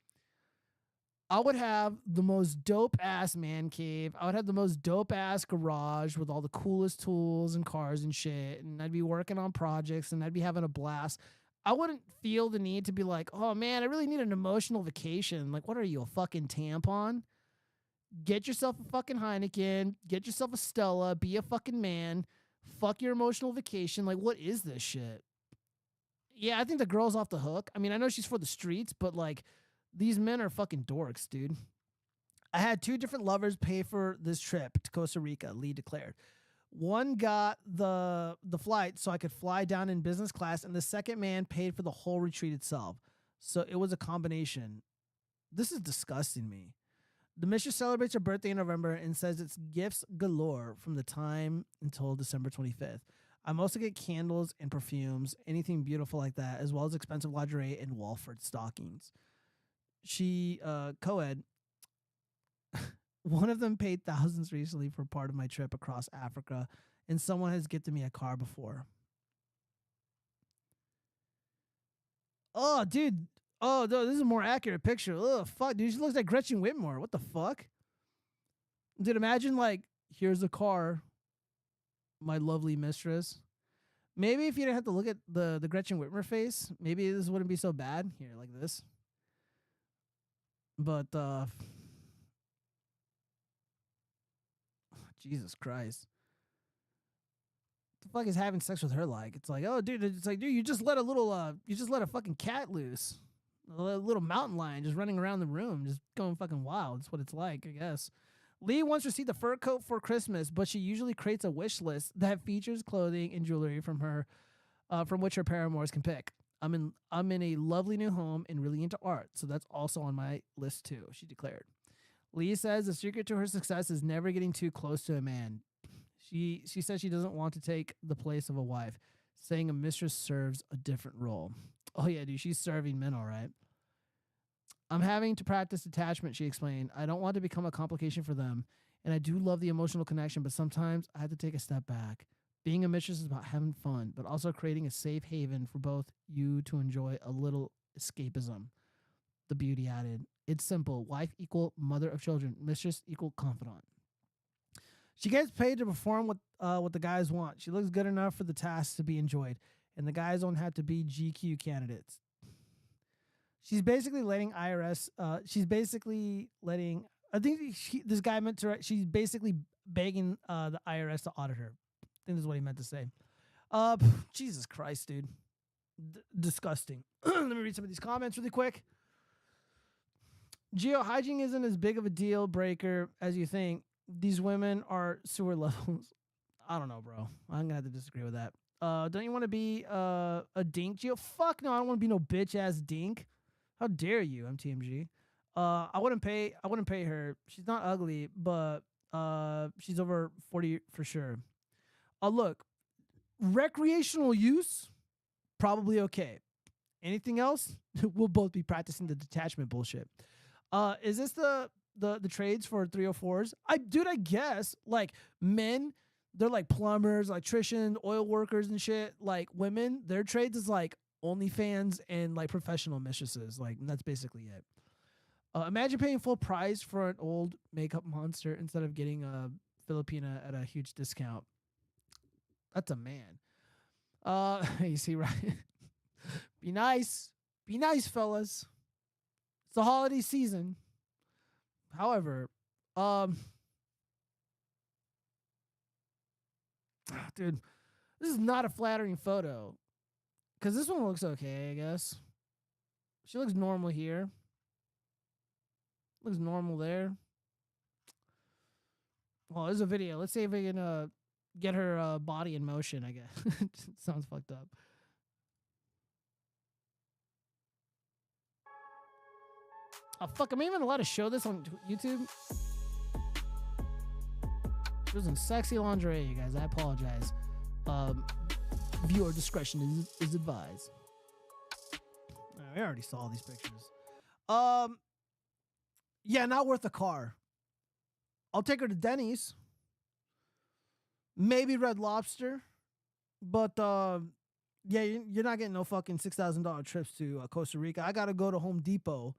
I would have the most dope-ass man cave. I would have the most dope-ass garage with all the coolest tools and cars and shit, and I'd be working on projects, and I'd be having a blast. I wouldn't feel the need to be like, oh, man, I really need an emotional vacation. Like, what are you, a fucking tampon? Get yourself a fucking Heineken. Get yourself a Stella. Be a fucking man. Fuck your emotional vacation. Like, what is this shit? Yeah, I think the girl's off the hook. I mean, I know she's for the streets, but, like, these men are fucking dorks, dude. I had 2 different lovers pay for this trip to Costa Rica, Lee declared. One got the flight so I could fly down in business class, and the second man paid for the whole retreat itself. So it was a combination. This is disgusting me. The mistress celebrates her birthday in November and says it's gifts galore from the time until December 25th. I mostly get candles and perfumes, anything beautiful like that, as well as expensive lingerie and Walford stockings. She, co-ed, one of them paid thousands recently for part of my trip across Africa, and someone has gifted me a car before. Oh, dude. Oh, no, this is a more accurate picture. Oh, fuck, dude. She looks like Gretchen Whitmore. What the fuck? Dude, imagine, like, here's a car, my lovely mistress. Maybe if you didn't have to look at the Gretchen Whitmer face, maybe this wouldn't be so bad. Here, like this. But, Jesus Christ. What the fuck is having sex with her like? It's like, oh, dude, it's like, dude, you just let a fucking cat loose. A little mountain lion just running around the room, just going fucking wild. That's what it's like, I guess. Lee once received a fur coat for Christmas, but she usually creates a wish list that features clothing and jewelry from which her paramours can pick. I'm in a lovely new home and really into art, so that's also on my list too, she declared. Lee says the secret to her success is never getting too close to a man. She says she doesn't want to take the place of a wife, saying a mistress serves a different role. Oh yeah, dude, she's serving men, all right. I'm having to practice detachment, she explained. I don't want to become a complication for them, and I do love the emotional connection, but sometimes I have to take a step back. Being a mistress is about having fun, but also creating a safe haven for both you to enjoy a little escapism. The beauty added. It's simple. Wife equal mother of children. Mistress equal confidant. She gets paid to perform what the guys want. She looks good enough for the task to be enjoyed, and the guys don't have to be GQ candidates. She's basically letting IRS. I think this guy meant to. She's basically begging the IRS to audit her. I think this is what he meant to say. Jesus Christ, dude, disgusting. Let me read some of these comments really quick. Hygiene isn't as big of a deal breaker as you think. These women are sewer levels. I don't know, bro. I'm gonna have to disagree with that. Don't you want to be a dink, Geo? Fuck no, I don't want to be no bitch ass dink. How dare you, MTMG? I wouldn't pay her. She's not ugly, but she's over 40 for sure. Look, recreational use, probably okay. Anything else? We'll both be practicing the detachment bullshit. Is this the trades for 304s? I guess like men, they're like plumbers, electricians, oil workers and shit. Like women, their trades is like OnlyFans and like professional mistresses. Like that's basically it. Imagine paying full price for an old makeup monster instead of getting a Filipina at a huge discount. That's a man. You see, right? Be nice, fellas. It's the holiday season. However, dude, this is not a flattering photo. Because this one looks okay, I guess. She looks normal here. Looks normal there. Well, there's a video. Let's see if we can get her body in motion, I guess. Sounds fucked up. Oh, fuck, am I even allowed to show this on YouTube? She was in sexy lingerie, you guys. I apologize. Viewer discretion is advised. We already saw these pictures. Yeah, not worth a car. I'll take her to Denny's. Maybe Red Lobster. But, yeah, you're not getting no fucking $6,000 trips to Costa Rica. I got to go to Home Depot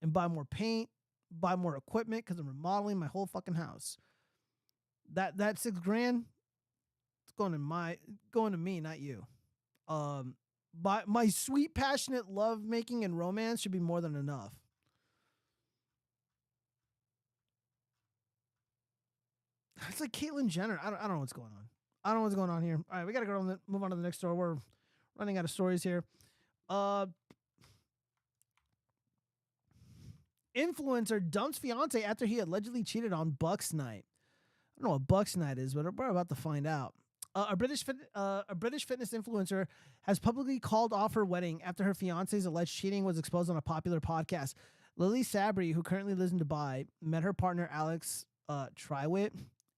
and buy more paint, buy more equipment because I'm remodeling my whole fucking house. That $6,000, it's going to me, not you. But my sweet, passionate love making and romance should be more than enough. It's like Caitlyn Jenner. I don't know what's going on. I don't know what's going on here. All right, we got to go move on to the next story. We're running out of stories here. Influencer dumps fiance after he allegedly cheated on Bucks Night. I don't know what Bucks Night is, but we're about to find out. A British fitness influencer has publicly called off her wedding after her fiance's alleged cheating was exposed on a popular podcast. Lily Sabri, who currently lives in Dubai, met her partner Alex Triwit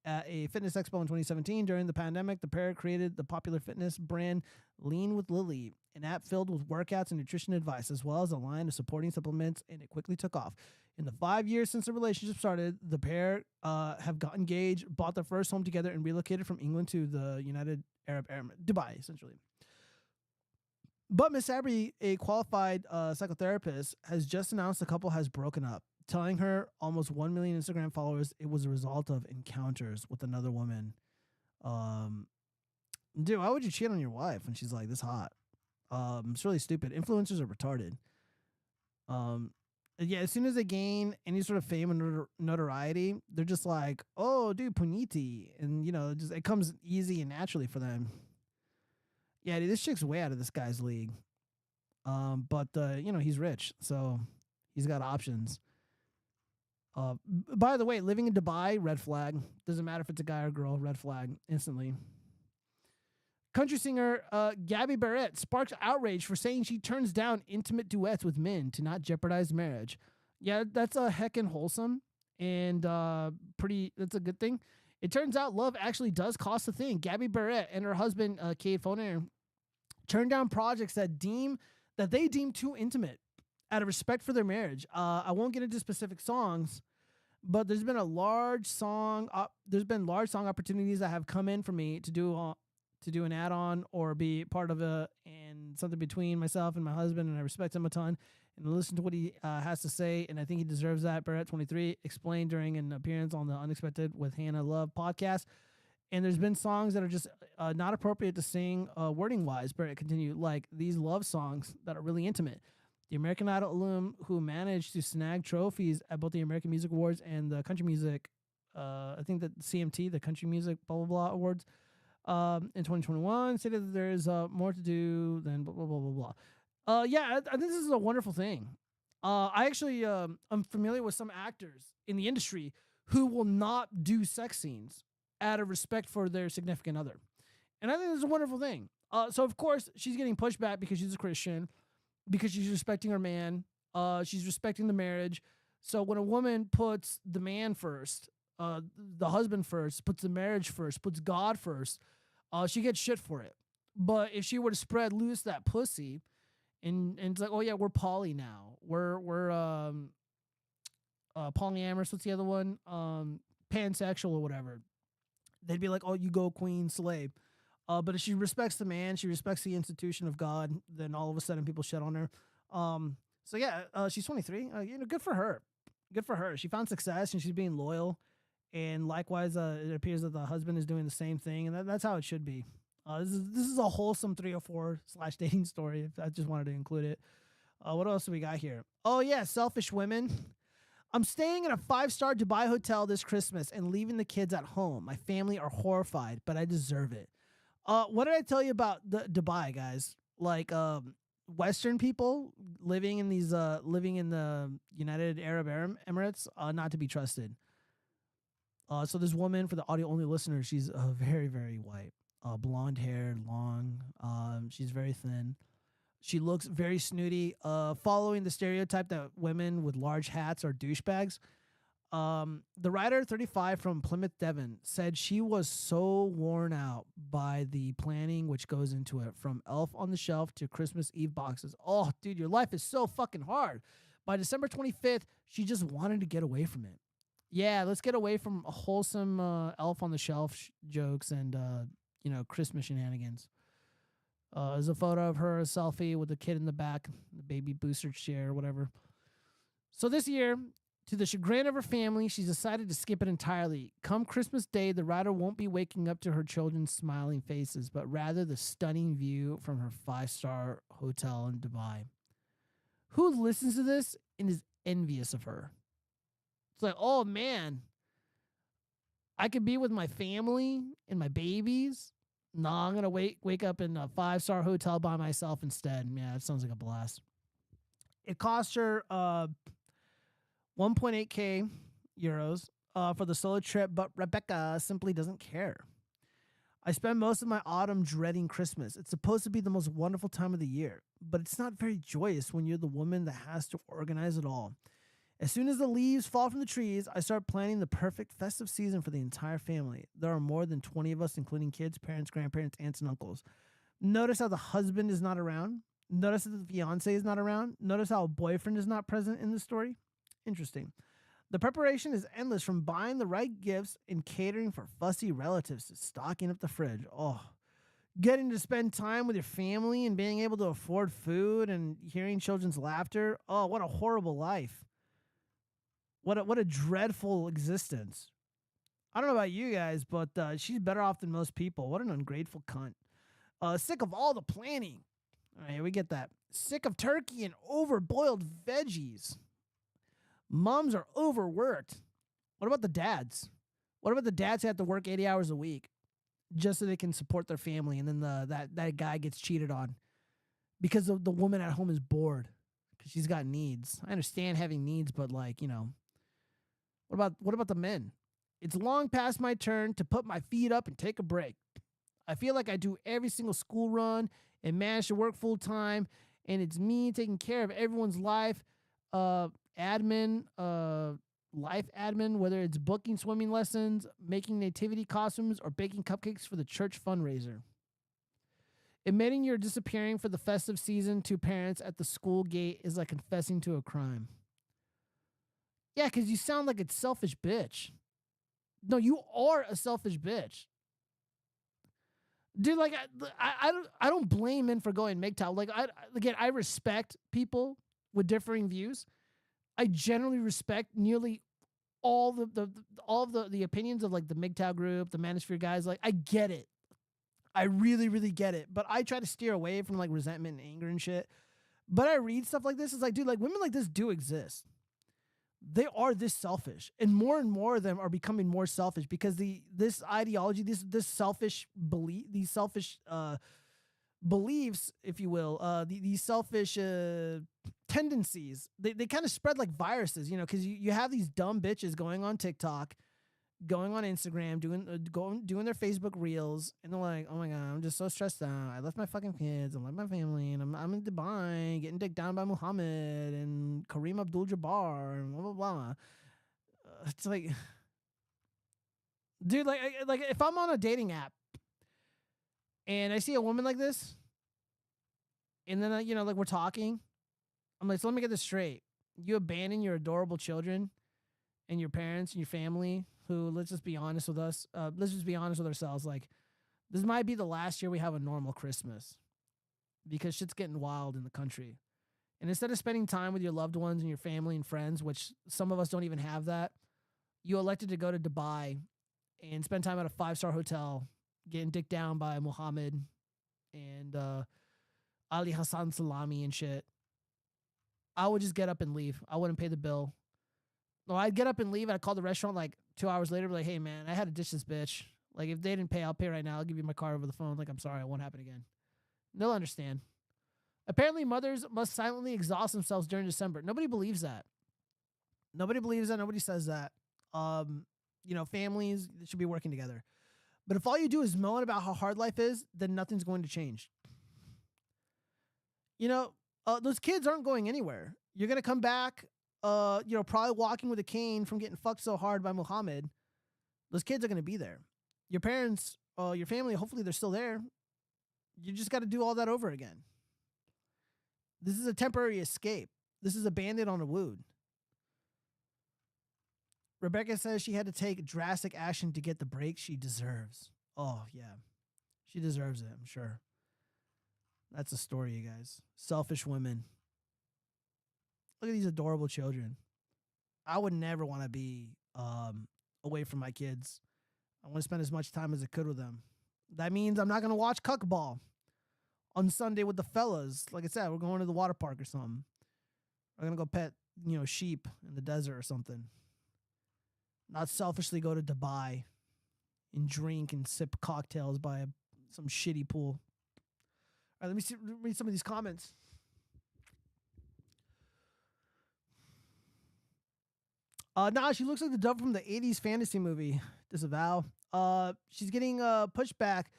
at a fitness expo in 2017. During the pandemic, the pair created the popular fitness brand Lean with Lily, an app filled with workouts and nutrition advice, as well as a line of supporting supplements, and it quickly took off. In the 5 years since the relationship started, the pair have got engaged, bought their first home together, and relocated from England to the United Arab Emirates, Dubai, essentially. But Miss Sabri, a qualified psychotherapist, has just announced the couple has broken up, telling her almost 1 million Instagram followers it was a result of encounters with another woman. Dude, why would you cheat on your wife when she's like this hot? It's really stupid. Influencers are retarded. Yeah, as soon as they gain any sort of fame and notoriety, they're just like, oh, dude, puniti. And, you know, just it comes easy and naturally for them. Yeah, dude, this chick's way out of this guy's league. But you know, he's rich, so he's got options. By the way, living in Dubai, red flag. Doesn't matter if it's a guy or girl, red flag instantly. Country singer Gabby Barrett sparks outrage for saying she turns down intimate duets with men to not jeopardize marriage. Yeah, that's a heckin' wholesome and that's a good thing. It turns out love actually does cost a thing. Gabby Barrett and her husband, Cade Foner, turned down projects that they deem too intimate out of respect for their marriage. I won't get into specific songs, but there's been large song opportunities that have come in for me to do an add-on or be part of and something between myself and my husband, and I respect him a ton and listen to what he has to say, and I think he deserves that. Barrett 23 explained during an appearance on the Unexpected with Hannah Love podcast. And there's been songs that are just not appropriate to sing wording wise. Barrett continued, like these love songs that are really intimate. The American Idol alum who managed to snag trophies at both the American Music Awards and the Country Music, I think that CMT, the Country Music blah blah blah awards, in 2021, stated that there is more to do than blah blah blah blah blah. Yeah, I think this is a wonderful thing. I actually I'm familiar with some actors in the industry who will not do sex scenes out of respect for their significant other, and I think this is a wonderful thing. So of course she's getting pushback because she's a Christian, because she's respecting her man. She's respecting the marriage. So when a woman puts the man first, the husband first, puts the marriage first, puts God first, she gets shit for it. But if she were to spread loose that pussy, and it's like, oh yeah, we're poly now. We're polyamorous. What's the other one? Pansexual or whatever. They'd be like, oh, you go queen, slave. But if she respects the man, she respects the institution of God, then all of a sudden people shit on her. So yeah, she's 23. You know, good for her. Good for her. She found success and she's being loyal. And likewise, it appears that the husband is doing the same thing, and that's how it should be. This is a wholesome 304/dating story. If I just wanted to include it. What else do we got here? Oh yeah, selfish women. I'm staying in a 5-star Dubai hotel this Christmas and leaving the kids at home. My family are horrified, but I deserve it. What did I tell you about Dubai, guys? Like Western people living in the United Arab Emirates, not to be trusted. So this woman, for the audio-only listeners, she's very, very white. Blonde hair, long. She's very thin. She looks very snooty. Following the stereotype that women with large hats are douchebags. The writer, 35, from Plymouth, Devon, said she was so worn out by the planning which goes into it, from Elf on the Shelf to Christmas Eve boxes. Oh, dude, your life is so fucking hard. By December 25th, she just wanted to get away from it. Yeah, let's get away from wholesome Elf on the Shelf jokes and, Christmas shenanigans. There's a photo of her, a selfie with the kid in the back, the baby booster chair, whatever. So this year, to the chagrin of her family, she's decided to skip it entirely. Come Christmas Day, the writer won't be waking up to her children's smiling faces, but rather the stunning view from her 5-star hotel in Dubai. Who listens to this and is envious of her? It's like, oh man, I could be with my family and my babies. No, I'm going to wake up in a 5-star hotel by myself instead. Yeah, it sounds like a blast. It cost her 1.8K euros for the solo trip, but Rebecca simply doesn't care. I spend most of my autumn dreading Christmas. It's supposed to be the most wonderful time of the year, but it's not very joyous when you're the woman that has to organize it all. As soon as the leaves fall from the trees, I start planning the perfect festive season for the entire family. There are more than 20 of us, including kids, parents, grandparents, aunts, and uncles. Notice how the husband is not around. Notice that the fiance is not around. Notice how a boyfriend is not present in the story. Interesting. The preparation is endless, from buying the right gifts and catering for fussy relatives to stocking up the fridge. Oh, getting to spend time with your family and being able to afford food and hearing children's laughter. Oh, what a horrible life. What a dreadful existence. I don't know about you guys, but she's better off than most people. What an ungrateful cunt. Sick of all the planning. All right, we get that. Sick of turkey and overboiled veggies. Moms are overworked. What about the dads? What about the dads who have to work 80 hours a week just so they can support their family, and then that guy gets cheated on because the woman at home is bored because she's got needs. I understand having needs, but like, you know, what about the men? It's long past my turn to put my feet up and take a break. I feel like I do every single school run and manage to work full time, and it's me taking care of everyone's life, life admin, whether it's booking swimming lessons, making nativity costumes, or baking cupcakes for the church fundraiser. Admitting you're disappearing for the festive season to parents at the school gate is like confessing to a crime. Yeah, because you sound like a selfish bitch. No, you are a selfish bitch. Dude, like, I don't blame men for going MGTOW. Like, I respect people with differing views. I generally respect nearly all of the opinions of like the MGTOW group, the Manosphere guys. Like, I get it. I really, really get it. But I try to steer away from like resentment and anger and shit. But I read stuff like this. It's like, dude, like women like this do exist. They are this selfish, and more of them are becoming more selfish because this ideology, this selfish belief, these selfish beliefs, if you will, these selfish tendencies, they kind of spread like viruses, you know, because you have these dumb bitches going on TikTok, going on Instagram, doing their Facebook reels, and they're like, oh my God, I'm just so stressed out. I left my fucking kids, I left my family, and I'm in Dubai getting dicked down by Muhammad and Kareem Abdul-Jabbar and blah, blah, blah. It's like, dude, like if I'm on a dating app and I see a woman like this, and then, you know, like we're talking, I'm like, so let me get this straight. You abandon your adorable children and your parents and your family, who, let's just be honest with us. Let's just be honest with ourselves. Like, this might be the last year we have a normal Christmas because shit's getting wild in the country. And instead of spending time with your loved ones and your family and friends, which some of us don't even have that, you elected to go to Dubai and spend time at a 5-star hotel getting dicked down by Muhammad and Ali Hassan Salami and shit. I would just get up and leave. I wouldn't pay the bill. No, I'd get up and leave. I'd call the restaurant like 2 hours later, be like, hey, man, I had to ditch this bitch. Like, if they didn't pay, I'll pay right now. I'll give you my card over the phone. Like, I'm sorry, it won't happen again. They'll understand. Apparently, mothers must silently exhaust themselves during December. Nobody believes that. Nobody believes that. Nobody says that. You know, families should be working together. But if all you do is moan about how hard life is, then nothing's going to change. You know, those kids aren't going anywhere. You're going to come back, you know, probably walking with a cane from getting fucked so hard by Muhammad. Those kids are going to be there. Your parents, your family, hopefully they're still there. You just got to do all that over again. This is a temporary escape. This is a bandit on a wood. Rebecca says she had to take drastic action to get the break she deserves. Oh, yeah. She deserves it, I'm sure. That's a story, you guys. Selfish women. Look at these adorable children. I would never want to be away from my kids. I want to spend as much time as I could with them. That means I'm not going to watch cuckball on Sunday with the fellas. Like I said, we're going to the water park or something. We're going to go pet, you know, sheep in the desert or something. Not selfishly go to Dubai and drink and sip cocktails by some shitty pool. All right, let me read some of these comments. Nah, she looks like the dove from the 80s fantasy movie. Disavow. She's getting pushed back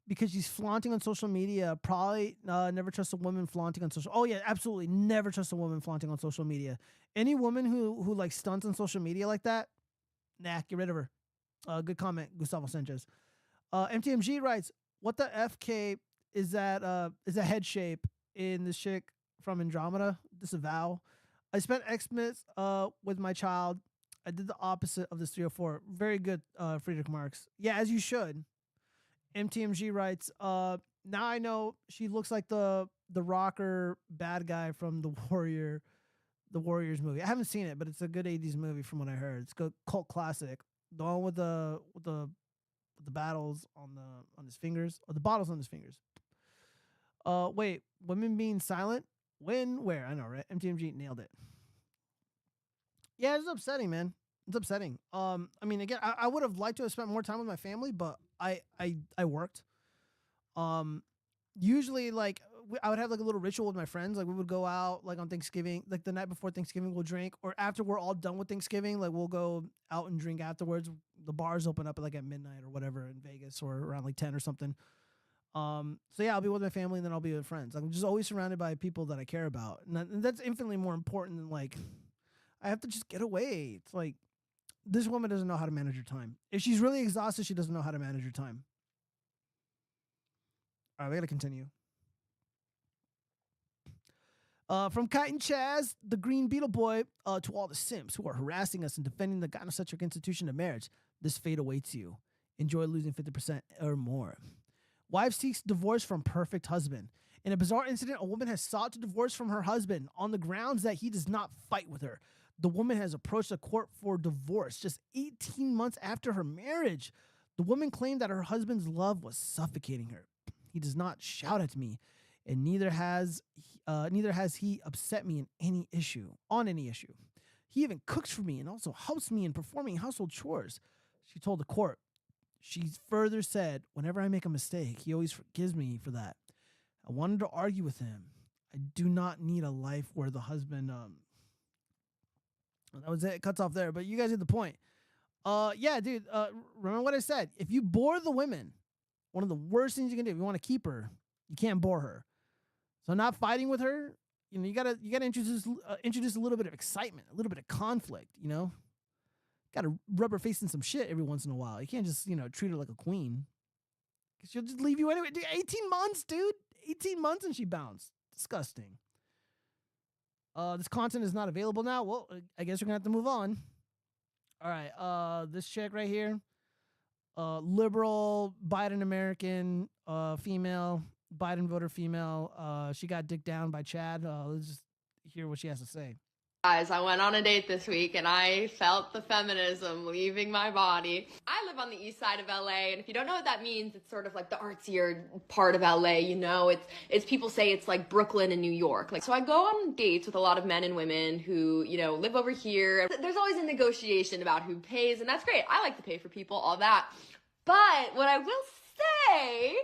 because she's flaunting on social media. Probably never trust a woman flaunting on social. Oh yeah, absolutely never trust a woman flaunting on social media. Any woman who like stunts on social media like that, nah, get rid of her. Good comment, Gustavo Sanchez. MTMG writes, "What the FK is that head shape in this chick from Andromeda? Disavow. I spent Xmas with my child. I did the opposite of this 304. Very good, Friedrich Marx. Yeah, as you should." MTMG writes, now I know she looks like the rocker bad guy from the Warriors movie. I haven't seen it, but it's a good 80s movie from what I heard. It's a cult classic. The one with the battles on his fingers, or the bottles on his fingers. Wait, women being silent? When? Where? I know, right? MTMG nailed it. Yeah, it's upsetting, man. It's upsetting. I mean, again, I would have liked to have spent more time with my family, but I worked. Usually, like, I would have like a little ritual with my friends. Like, we would go out like on Thanksgiving, like the night before Thanksgiving, we'll drink, or after we're all done with Thanksgiving, like we'll go out and drink afterwards. The bars open up like at midnight or whatever in Vegas, or around like 10 or something. So yeah, I'll be with my family and then I'll be with friends. Like, I'm just always surrounded by people that I care about, and that's infinitely more important than like I have to just get away. It's like, this woman doesn't know how to manage her time. If she's really exhausted, she doesn't know how to manage her time. All right, we got to continue. From Kite and Chaz, the Green Beetle Boy, to all the simps who are harassing us and defending the gynocentric institution of marriage, this fate awaits you. Enjoy losing 50% or more. Wife seeks divorce from perfect husband. In a bizarre incident, a woman has sought to divorce from her husband on the grounds that he does not fight with her. The woman has approached the court for divorce just 18 months after her marriage. The woman claimed that her husband's love was suffocating her. He does not shout at me, and neither has he upset me on any issue. He even cooks for me and also helps me in performing household chores, she told the court. She further said, whenever I make a mistake, he always forgives me for that. I wanted to argue with him. I do not need a life where the husband that was it. It cuts off there, but you guys get the point. Yeah, dude. Remember what I said. If you bore the women, one of the worst things you can do, if you want to keep her, you can't bore her. So not fighting with her, you know, you gotta introduce a little bit of excitement, a little bit of conflict. You know, gotta rub her face in some shit every once in a while. You can't just treat her like a queen, because she'll just leave you anyway. Dude, 18 months, dude. 18 months and she bounced. Disgusting. This content is not available now. Well, I guess we're gonna have to move on. All right. This chick right here, liberal Biden American, female, Biden voter female. She got dicked down by Chad. Let's just hear what she has to say. Guys, I went on a date this week and I felt the feminism leaving my body. I live on the east side of LA, and if you don't know what that means, it's sort of like the artsier part of LA, you know? It's people say it's like Brooklyn and New York. So I go on dates with a lot of men and women who, live over here. There's always a negotiation about who pays, and that's great. I like to pay for people, all that. But what I will say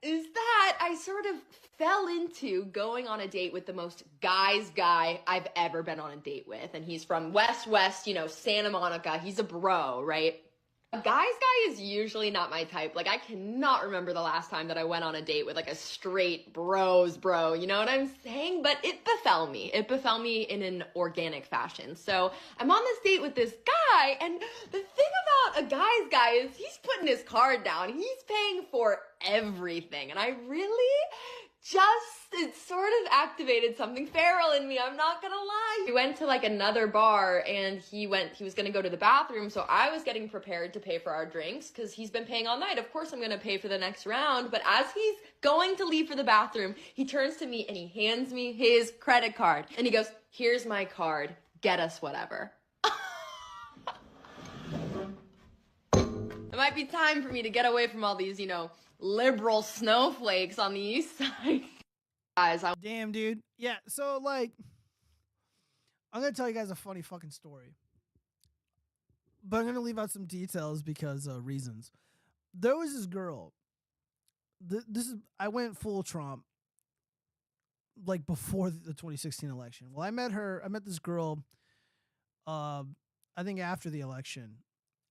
is that I sort of fell into going on a date with the most guy's guy I've ever been on a date with. And he's from West, Santa Monica. He's a bro, right? A guy's guy is usually not my type. I cannot remember the last time that I went on a date with a straight bro, you know what I'm saying? But it befell me. It befell me in an organic fashion. So I'm on this date with this guy, and the thing about a guy's guy is he's putting his card down. He's paying for everything. And I really it sort of activated something feral in me, I'm not gonna lie. We went to another bar, and he was gonna go to the bathroom, so I was getting prepared to pay for our drinks because he's been paying all night. Of course I'm gonna pay for the next round. But as he's going to leave for the bathroom, he turns to me and he hands me his credit card and he goes, "Here's my card, get us whatever." It might be time for me to get away from all these, liberal snowflakes on the east side. Guys, damn, dude. Yeah, so I'm gonna tell you guys a funny fucking story, but I'm gonna leave out some details because reasons. There was this girl. I went full Trump before the 2016 election. Well, I met this girl I think after the election.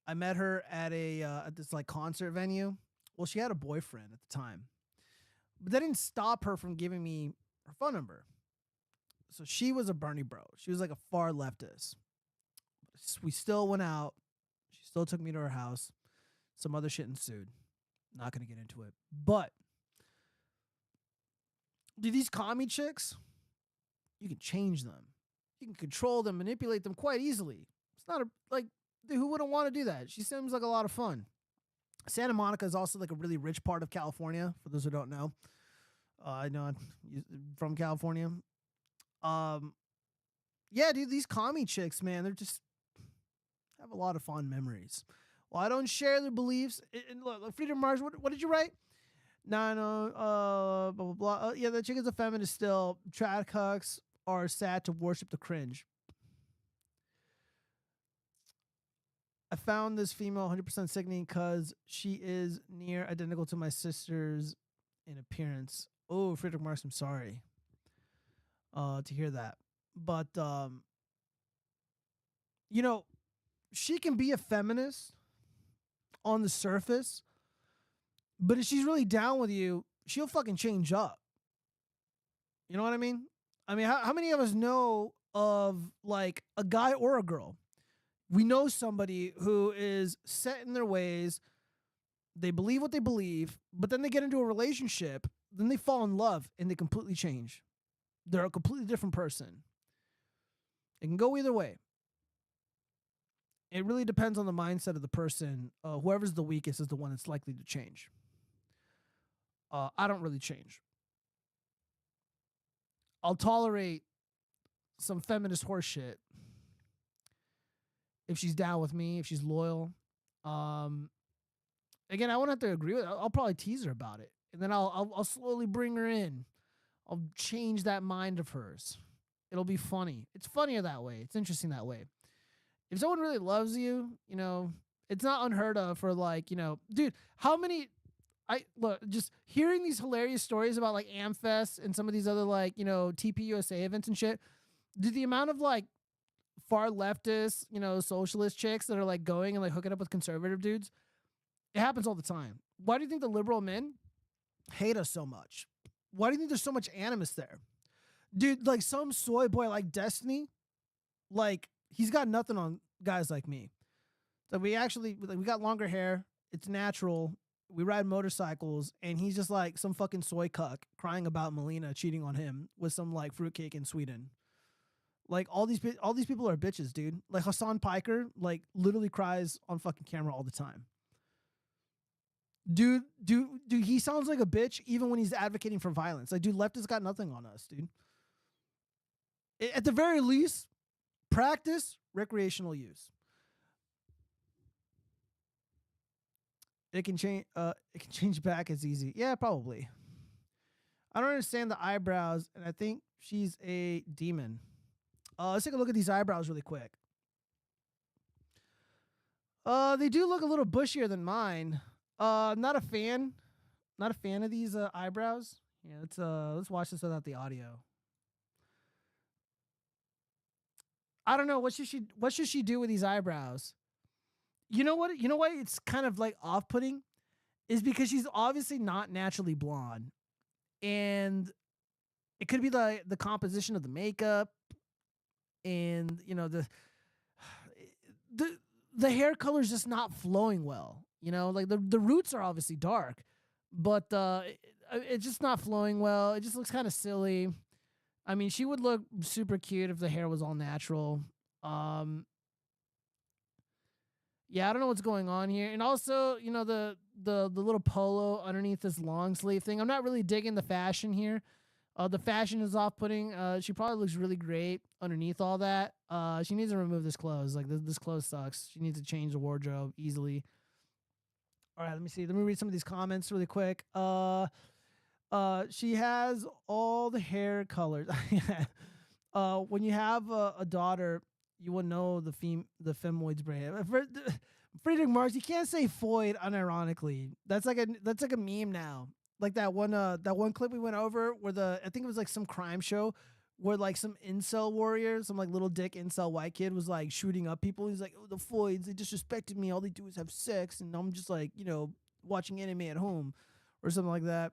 I met her at at this concert venue Well, she had a boyfriend at the time, but that didn't stop her from giving me her phone number. So she was a Bernie bro. She was like a far leftist. We still went out. She still took me to her house. Some other shit ensued. Not going to get into it. But, dude, these commie chicks, you can change them. You can control them, manipulate them quite easily. It's not dude, who wouldn't want to do that? She seems like a lot of fun. Santa Monica is also like a really rich part of California, for those who don't know. I know I'm from California. Yeah, dude, these commie chicks, man, they're just have a lot of fond memories. Well, I don't share their beliefs. And look, Freedom Mars, what did you write? No, blah, blah, blah. Yeah, the chick is a feminist still. Trad cucks are sad to worship the cringe. I found this female 100% sickening because she is near identical to my sisters in appearance. Oh, Friedrich Marx, I'm sorry to hear that. But, you know, she can be a feminist on the surface, but if she's really down with you, she'll fucking change up. You know what I mean? I mean, how many of us know of like a guy or a girl? We know somebody who is set in their ways. They believe what they believe, but then they get into a relationship, then they fall in love and they completely change. They're a completely different person. It can go either way. It really depends on the mindset of the person. Whoever's the weakest is the one that's likely to change. I don't really change. I'll tolerate some feminist horseshit if she's down with me, if she's loyal. Again, I won't have to agree with her. I'll probably tease her about it. And then I'll slowly bring her in. I'll change that mind of hers. It'll be funny. It's funnier that way. It's interesting that way. If someone really loves you, you know, it's not unheard of for like, you know, dude, how many, just hearing these hilarious stories about like AmFest and some of these other like, you know, TPUSA events and shit, dude, the amount of like far leftist, you know, socialist chicks that are like going and like hooking up with conservative dudes, it happens all the time. Why do you think the liberal men hate us so much? Why do you think there's so much animus there? Dude, like some soy boy like Destiny, like he's got nothing on guys like me. So we got longer hair. It's natural. We ride motorcycles, and he's just like some fucking soy cuck crying about Melina cheating on him with some like fruitcake in Sweden. Like all these people are bitches, dude. Like Hassan Piker, like literally cries on fucking camera all the time. Dude, he sounds like a bitch even when he's advocating for violence. Like, dude, leftists got nothing on us, dude. At the very least, practice recreational use. It can change. It can change back as easy. Yeah, probably. I don't understand the eyebrows, and I think she's a demon. Let's take a look at these eyebrows really quick. They do look a little bushier than mine. Not a fan. Not a fan of these eyebrows. Yeah, let's watch this without the audio. I don't know. What should she do with these eyebrows? You know what? You know why it's kind of like off-putting? Is because she's obviously not naturally blonde. And it could be the composition of the makeup and, you know, the hair color is just not flowing well. You know, like the roots are obviously dark, but it's just not flowing well. It just looks kind of silly. I mean, she would look super cute if the hair was all natural. Yeah, I don't know what's going on here. And also, you know, the little polo underneath this long sleeve thing. I'm not really digging the fashion here. The fashion is off-putting. She probably looks really great underneath all that. She needs to remove this clothes. Like, this clothes sucks. She needs to change the wardrobe easily. All right, let me see. Let me read some of these comments really quick. She has all the hair colors. When you have a daughter, you will know the femoids brain. Friedrich Marx, you can't say Foyd unironically. That's like a meme now. Like that one clip we went over where I think it was like some crime show where like some incel warrior, some like little dick incel white kid was like shooting up people. He's like, oh, the Foyds, they disrespected me. All they do is have sex. And I'm just like, you know, watching anime at home or something like that.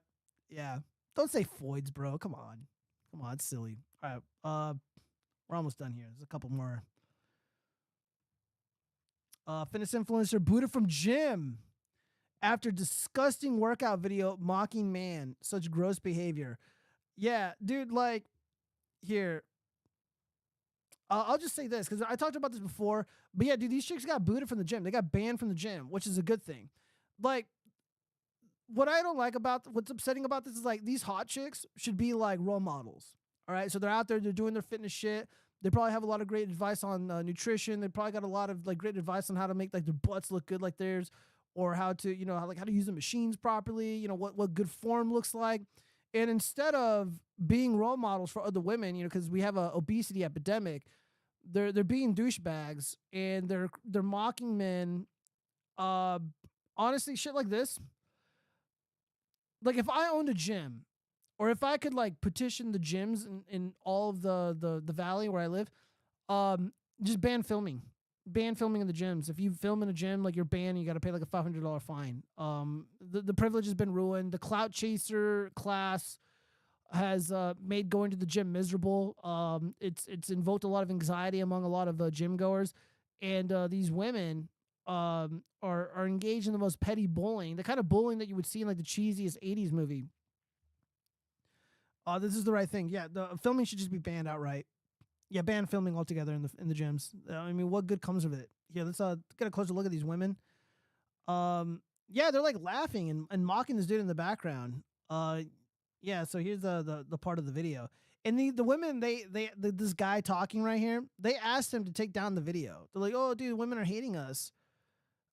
Yeah. Don't say foids, bro. Come on. It's silly. All right. We're almost done here. There's a couple more. Fitness influencer booted from gym after disgusting workout video mocking man. Such gross behavior. Yeah, dude, like, here. I'll just say this, because I talked about this before. But yeah, dude, these chicks got booted from the gym. They got banned from the gym, which is a good thing. Like, what I don't like about, what's upsetting about this is, like, these hot chicks should be, like, role models. All right? So they're out there, they're doing their fitness shit. They probably have a lot of great advice on nutrition. They probably got a lot of, like, great advice on how to make, like, their butts look good like theirs, or how to, you know, how to use the machines properly, you know, what good form looks like. And instead of being role models for other women, you know, because we have a obesity epidemic, they're being douchebags and they're mocking men. Honestly, shit like this. Like, if I owned a gym, or if I could, like, petition the gyms in all of the valley where I live, just ban filming. Ban filming in the gyms. If you film in a gym, like, you're banned, you got to pay like a $500 fine. The privilege has been ruined. The clout chaser class has made going to the gym miserable. It's invoked a lot of anxiety among a lot of gym goers, and these women are engaged in the most petty bullying, the kind of bullying that you would see in, like, the cheesiest 80s movie. This is the right thing. Yeah, the filming should just be banned outright. Yeah, ban filming altogether in the gyms. I mean, what good comes of it? Yeah, let's get a closer look at these women. Yeah, they're, like, laughing and mocking this dude in the background. Yeah, so here's the part of the video. And the women, this guy talking right here, they asked him to take down the video. They're like, "Oh, dude, women are hating us."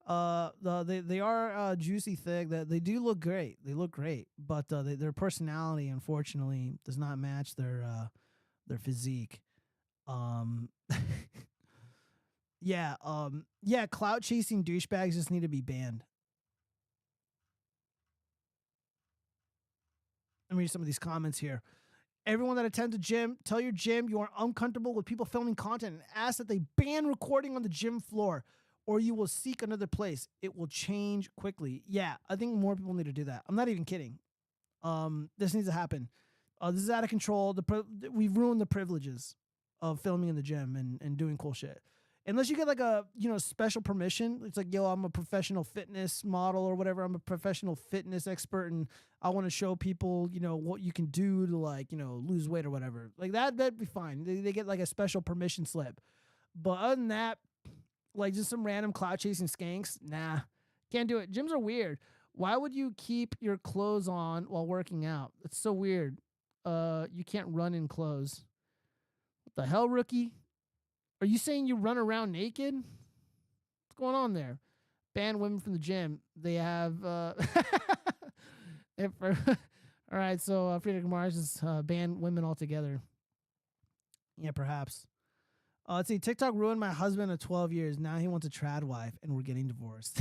They are juicy thick. That they do look great. They look great, but their personality, unfortunately, does not match their physique. Yeah, clout chasing douchebags just need to be banned. Let me read some of these comments here. Everyone that attends a gym, tell your gym you are uncomfortable with people filming content and ask that they ban recording on the gym floor, or you will seek another place. It will change quickly. Yeah, I think more people need to do that. I'm not even kidding. This needs to happen. This is out of control. We've ruined the privileges of filming in the gym and doing cool shit. Unless you get, like, a, you know, special permission. It's like, yo, I'm a professional fitness model or whatever. I'm a professional fitness expert, and I want to show people, you know, what you can do to, like, you know, lose weight or whatever. Like, that'd be fine. They get, like, a special permission slip. But other than that, like, just some random clout chasing skanks, nah, can't do it. Gyms are weird. Why would you keep your clothes on while working out? It's so weird. You can't run in clothes. What the hell, rookie? Are you saying you run around naked? What's going on there? Ban women from the gym. They have all right, so Friedrich Mars just ban women altogether. Yeah, perhaps. Let's see. TikTok ruined my husband of 12 years. Now he wants a trad wife, and we're getting divorced.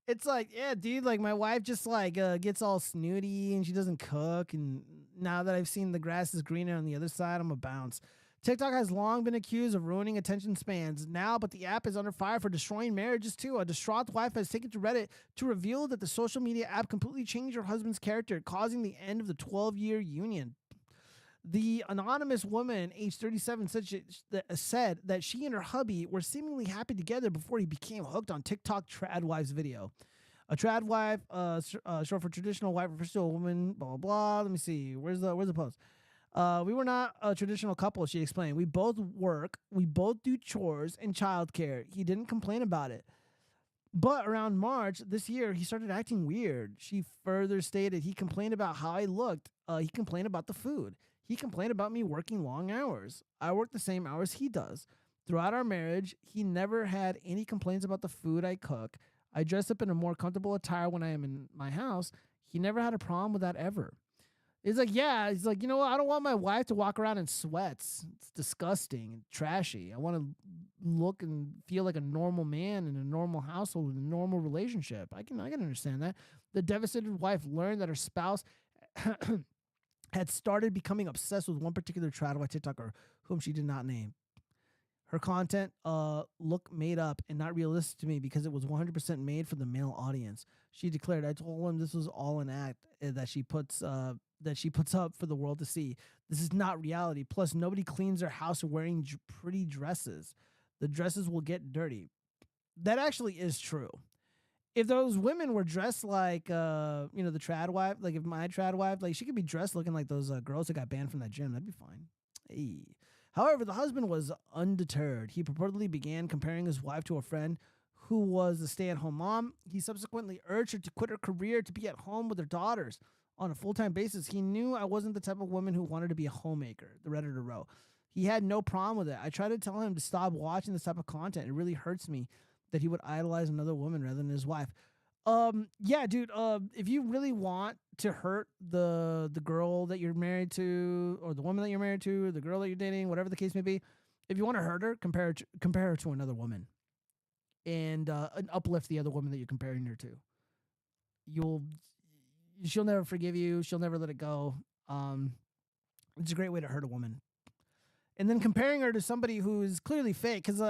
It's like, yeah, dude, like, my wife just, like, gets all snooty, and she doesn't cook, and now that I've seen the grass is greener on the other side, I'm a bounce. TikTok has long been accused of ruining attention spans now, but the app is under fire for destroying marriages, too. A distraught wife has taken to Reddit to reveal that the social media app completely changed her husband's character, causing the end of the 12-year union. The anonymous woman, age 37, said that she and her hubby were seemingly happy together before he became hooked on TikTok trad wives video. A trad wife, short for traditional wife, refers to a woman, blah, blah, blah. Let me see. Where's the post? We were not a traditional couple, she explained. We both work, we both do chores and childcare. He didn't complain about it. But around March this year, he started acting weird. She further stated he complained about how I looked. He complained about the food. He complained about me working long hours. I work the same hours he does. Throughout our marriage, he never had any complaints about the food I cook. I dress up in a more comfortable attire when I am in my house. He never had a problem with that ever. It's like, yeah, he's like, you know what? I don't want my wife to walk around in sweats. It's disgusting and trashy. I want to look and feel like a normal man in a normal household with a normal relationship. I can understand that. The devastated wife learned that her spouse had started becoming obsessed with one particular trad wife TikToker whom she did not name. Her content looked made up and not realistic to me because it was 100% made for the male audience. She declared, "I told him this was all an act that she puts up for the world to see. This is not reality. Plus, nobody cleans their house wearing pretty dresses. The dresses will get dirty." That actually is true. If those women were dressed like, the trad wife, like if my trad wife, like she could be dressed looking like those girls that got banned from that gym, that'd be fine. Hey. However, the husband was undeterred. He purportedly began comparing his wife to a friend who was a stay-at-home mom. He subsequently urged her to quit her career to be at home with her daughters on a full-time basis. He knew I wasn't the type of woman who wanted to be a homemaker, the Redditor wrote. He had no problem with it. I tried to tell him to stop watching this type of content. It really hurts me that he would idolize another woman rather than his wife. Yeah, dude, if you really want to hurt the girl that you're married to, or the woman that you're married to, or the girl that you're dating, whatever the case may be, if you want to hurt her, compare her to another woman, and uplift the other woman that you're comparing her to. She'll never forgive you. She'll never let it go. It's a great way to hurt a woman. And then comparing her to somebody who is clearly fake, because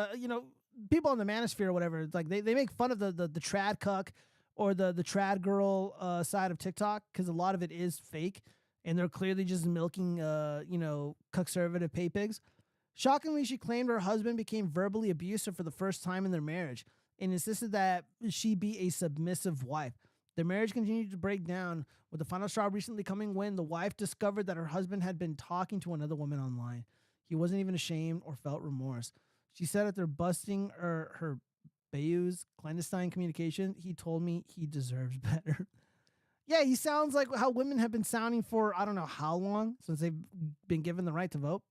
people in the manosphere or whatever, it's like they make fun of the trad cuck or the trad girl side of TikTok, because a lot of it is fake, and they're clearly just milking conservative pay pigs. Shockingly, she claimed her husband became verbally abusive for the first time in their marriage and insisted that she be a submissive wife. Their marriage continued to break down, with the final straw recently coming when the wife discovered that her husband had been talking to another woman online. He wasn't even ashamed or felt remorse. She said after busting her Bayou's clandestine communication, he told me he deserves better. Yeah, he sounds like how women have been sounding for I don't know how long, since they've been given the right to vote.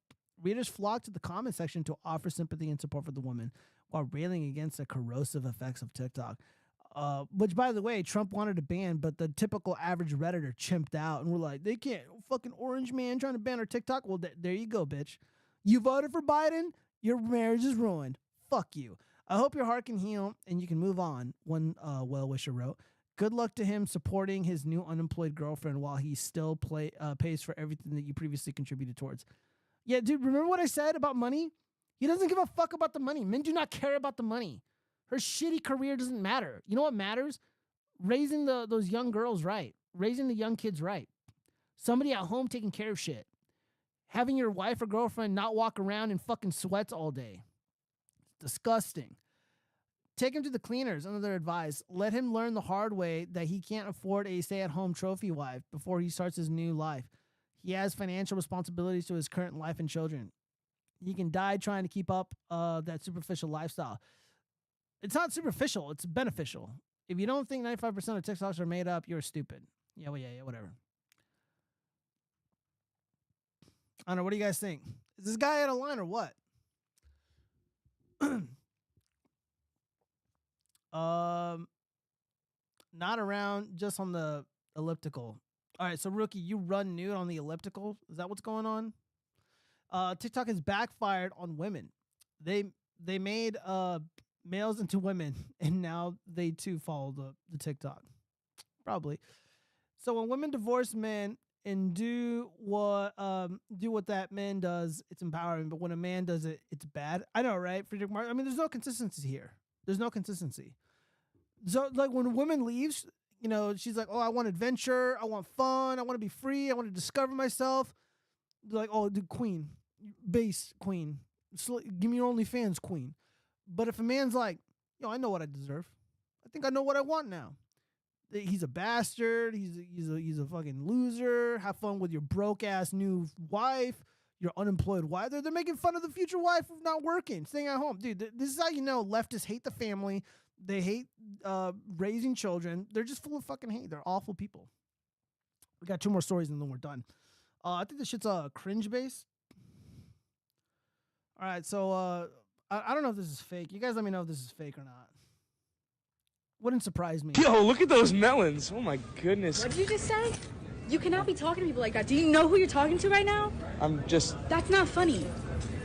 Readers flocked to the comment section to offer sympathy and support for the woman while railing against the corrosive effects of TikTok. Which, by the way, Trump wanted to ban, but the typical average Redditor chimped out and were like, they can't, fucking orange man trying to ban our TikTok. Well, there you go, bitch. You voted for Biden, your marriage is ruined. Fuck you. I hope your heart can heal and you can move on, one well-wisher wrote. Good luck to him supporting his new unemployed girlfriend while he still pays for everything that you previously contributed towards. Yeah, dude, remember what I said about money? He doesn't give a fuck about the money. Men do not care about the money. Her shitty career doesn't matter. You know what matters? Raising those young girls right. Raising the young kids right. Somebody at home taking care of shit. Having your wife or girlfriend not walk around in fucking sweats all day. It's disgusting. Take him to the cleaners, another advice. Let him learn the hard way that he can't afford a stay-at-home trophy wife before he starts his new life. He has financial responsibilities to his current life and children. He can die trying to keep up that superficial lifestyle. It's not superficial. It's beneficial. If you don't think 95% of TikToks are made up, you're stupid. Yeah, whatever. I don't know. What do you guys think? Is this guy out of line or what? Not around, just on the elliptical. All right, so Rookie, you run nude on the elliptical. Is that what's going on? TikTok has backfired on women. They made males into women, and now they too follow the TikTok. Probably. So when women divorce men and do what that man does, it's empowering. But when a man does it, it's bad. I know, right? Friedrich Marx. I mean, there's no consistency here. There's no consistency. So like when a woman leaves, she's like, oh, I want adventure. I want fun. I want to be free. I want to discover myself. They're like, oh, dude, queen, base queen. Give me your OnlyFans queen. But if a man's like, I know what I deserve. I think I know what I want now. He's a bastard. He's a fucking loser. Have fun with your broke ass new wife, your unemployed wife. They're making fun of the future wife of not working, staying at home. Dude, this is how you know leftists hate the family. They hate raising children. They're just full of fucking hate. They're awful people. We got 2 more stories and then we're done. I think this shit's cringe based. All right, so I don't know if this is fake. You guys let me know if this is fake or not. Wouldn't surprise me. Yo, look at those melons. Oh my goodness. What did you just say? You cannot be talking to people like that. Do you know who you're talking to right now? I'm just... That's not funny.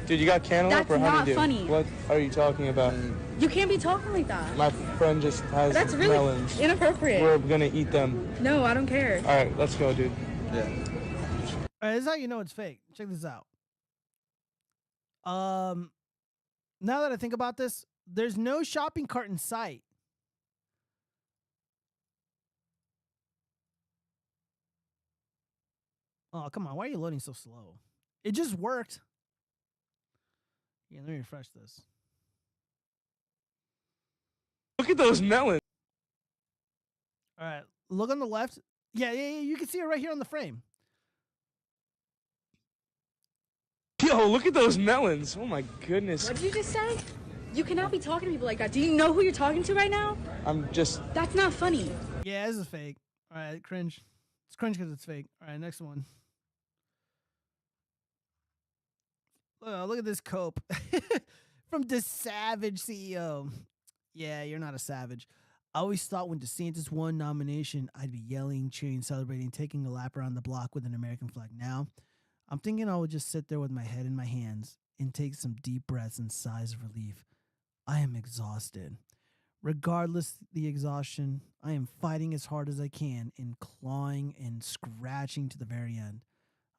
Dude, you got cantaloupe That's or honeydew? That's not funny. What are you talking about? You can't be talking like that. My friend just has That's really melons. Inappropriate. We're gonna eat them. No, I don't care. All right, let's go, dude. Yeah. All right, this is how you know it's fake. Check this out. Now that I think about this, there's no shopping cart in sight. Oh, come on. Why are you loading so slow? It just worked. Yeah, let me refresh this. Look at those melons. All right. Look on the left. Yeah. You can see it right here on the frame. Yo, look at those melons. Oh my goodness. What did you just say? You cannot be talking to people like that. Do you know who you're talking to right now? I'm just... That's not funny. Yeah, this is fake. All right, cringe. It's cringe because it's fake. All right, next one. Look at this cope from the savage CEO. Yeah, you're not a savage. I always thought when DeSantis won nomination, I'd be yelling, cheering, celebrating, taking a lap around the block with an American flag. Now, I'm thinking I would just sit there with my head in my hands and take some deep breaths and sighs of relief. I am exhausted. Regardless the exhaustion, I am fighting as hard as I can and clawing and scratching to the very end.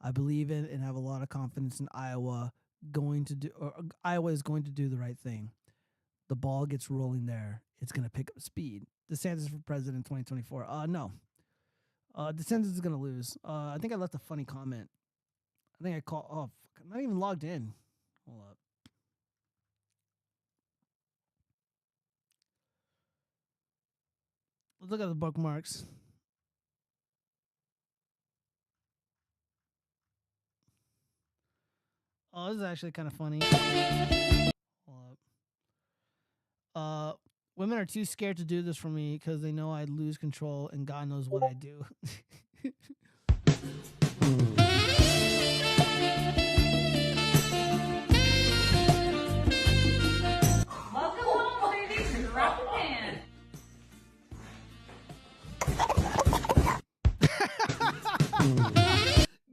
I believe in and have a lot of confidence in Iowa Iowa is going to do the right thing. The ball gets rolling there. It's going to pick up speed. DeSantis for president 2024. No. DeSantis is going to lose. I think I left a funny comment. I think I called. Oh, fuck, I'm not even logged in. Hold up. Let's look at the bookmarks. Oh, this is actually kind of funny. Hold up. Women are too scared to do this for me because they know I'd lose control and God knows what I do. Welcome home, ladies. Drop the pan.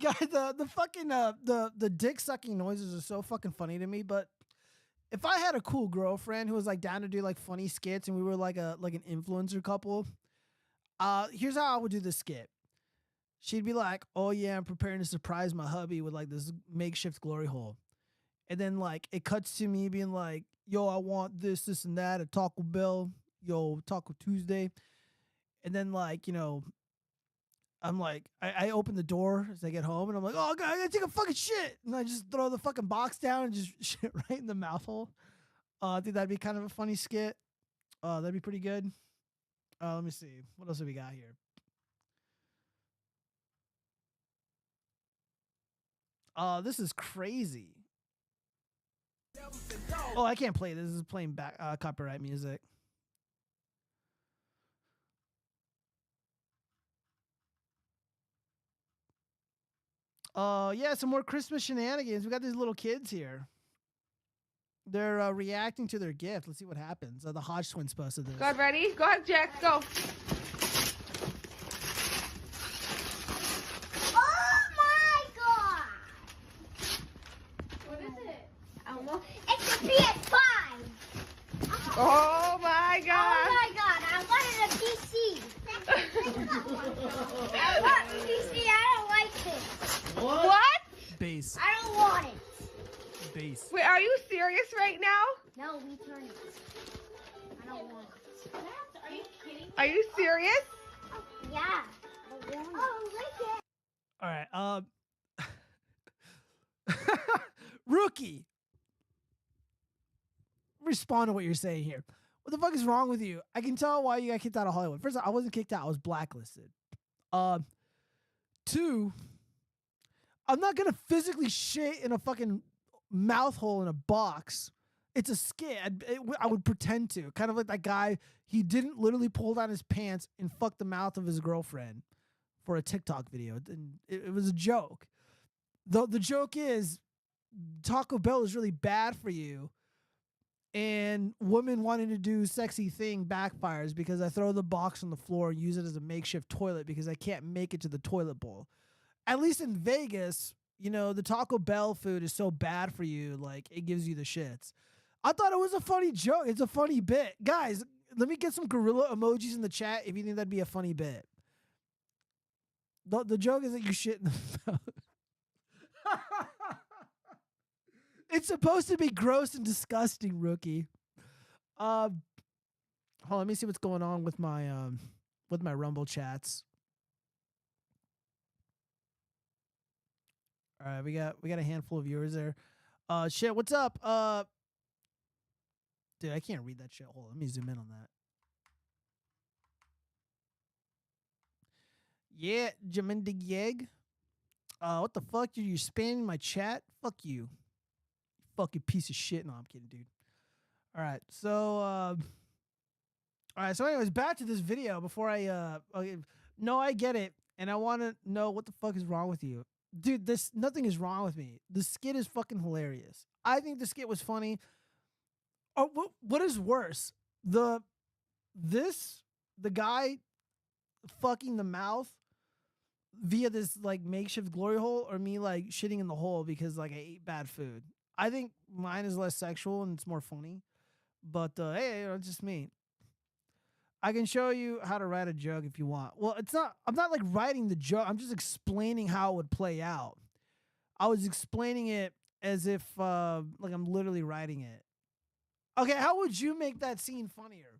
Guys, the fucking the dick sucking noises are so fucking funny to me. But if I had a cool girlfriend who was like down to do like funny skits and we were like an influencer couple, here's how I would do this skit. She'd be like, "Oh yeah, I'm preparing to surprise my hubby with like this makeshift glory hole," and then like it cuts to me being like, "Yo, I want this, and that at Taco Bell. Yo, Taco Tuesday," and then like I'm like, I open the door as I get home, and I'm like, "Oh God, I gotta take a fucking shit," and I just throw the fucking box down and just shit right in the mouth hole. I think that'd be kind of a funny skit. That'd be pretty good. Let me see, what else have we got here? This is crazy. Oh, I can't play this. This is playing back copyright music. Yeah, some more Christmas shenanigans. We got these little kids here. They're reacting to their gift. Let's see what happens. The Hodge twins posted this. God, ready? Go ahead, Jack. Go. Oh my god! What is it? I don't know. It's a PS5! Oh my god! Oh my god, I wanted a PC! I want a PC, I don't like it. What? Base. I don't want it. Base. Wait, are you serious right now? No, return it. I don't want it. Are you kidding? Are you serious? Yeah. I don't like it. All right. Rookie. Respond to what you're saying here. What the fuck is wrong with you? I can tell why you got kicked out of Hollywood. First of all, I wasn't kicked out. I was blacklisted. Two, I'm not going to physically shit in a fucking mouth hole in a box. It's a skit. I would pretend to. Kind of like that guy. He didn't literally pull down his pants and fuck the mouth of his girlfriend for a TikTok video. It was a joke. The joke is Taco Bell is really bad for you. And women wanting to do sexy thing backfires because I throw the box on the floor and use it as a makeshift toilet because I can't make it to the toilet bowl. At least in Vegas, the Taco Bell food is so bad for you, like it gives you the shits. I thought it was a funny joke. It's a funny bit. Guys, let me get some gorilla emojis in the chat if you think that'd be a funny bit. The joke is that you shit in the mouth. It's supposed to be gross and disgusting, rookie. Hold on, let me see what's going on with my Rumble chats. All right, we got a handful of viewers there. Shit, what's up? Dude, I can't read that shit. Hold on, let me zoom in on that. Yeah, Jamindig Yeg. What the fuck? You're spamming my chat? Fuck you. Fucking piece of shit. No, I'm kidding, dude. All right, so anyways, back to this video before I no, I get it, and I want to know what the fuck is wrong with you. Dude, nothing is wrong with me. The skit is fucking hilarious. I think the skit was funny. Oh, what is worse? The guy fucking the mouth via this like makeshift glory hole, or me like shitting in the hole because like I ate bad food. I think mine is less sexual and it's more funny. But hey, it's just me. I can show you how to write a joke if you want. Well, I'm not like writing the joke. I'm just explaining how it would play out. I was explaining it as if like I'm literally writing it. Okay, how would you make that scene funnier?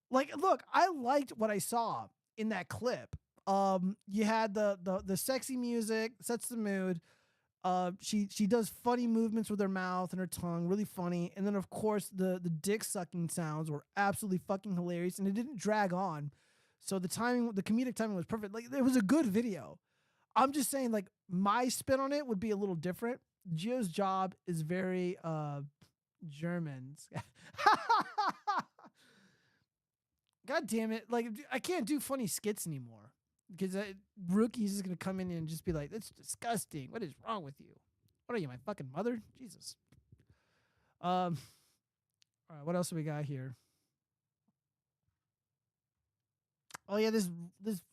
Like, look, I liked what I saw in that clip. You had the sexy music, sets the mood. She does funny movements with her mouth and her tongue, really funny. And then of course the dick sucking sounds were absolutely fucking hilarious, and it didn't drag on. So the comedic timing was perfect. Like, it was a good video. I'm just saying, like, my spin on it would be a little different. Gio's job is very German. God damn it. Like, I can't do funny skits anymore. Because Rookie's is going to come in and just be like, that's disgusting. What is wrong with you? What are you, my fucking mother? Jesus. All right, what else do we got here? Oh, yeah, this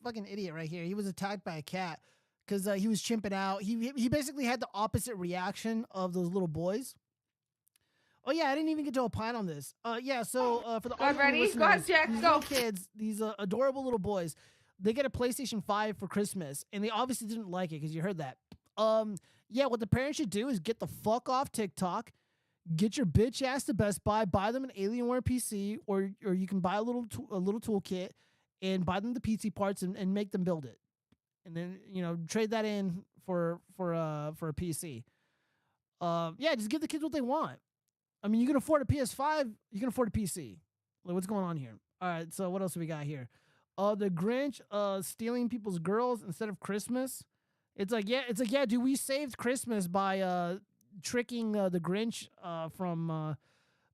fucking idiot right here. He was attacked by a cat because he was chimping out. He basically had the opposite reaction of those little boys. Oh, yeah, I didn't even get to opine on this. Yeah, so for the God, ready? Go ahead, Jack, these go. little kids, these adorable little boys, they get a PlayStation 5 for Christmas, and they obviously didn't like it because you heard that. Yeah, what the parents should do is get the fuck off TikTok, get your bitch ass to Best Buy, buy them an Alienware PC, or you can buy a little toolkit and buy them the PC parts and make them build it, and then trade that in for a PC. Yeah, just give the kids what they want. I mean, you can afford a PS5, you can afford a PC. Like, what's going on here? All right, so what else do we got here? The Grinch stealing people's girls instead of Christmas. It's like, yeah, dude, we saved Christmas by tricking the Grinch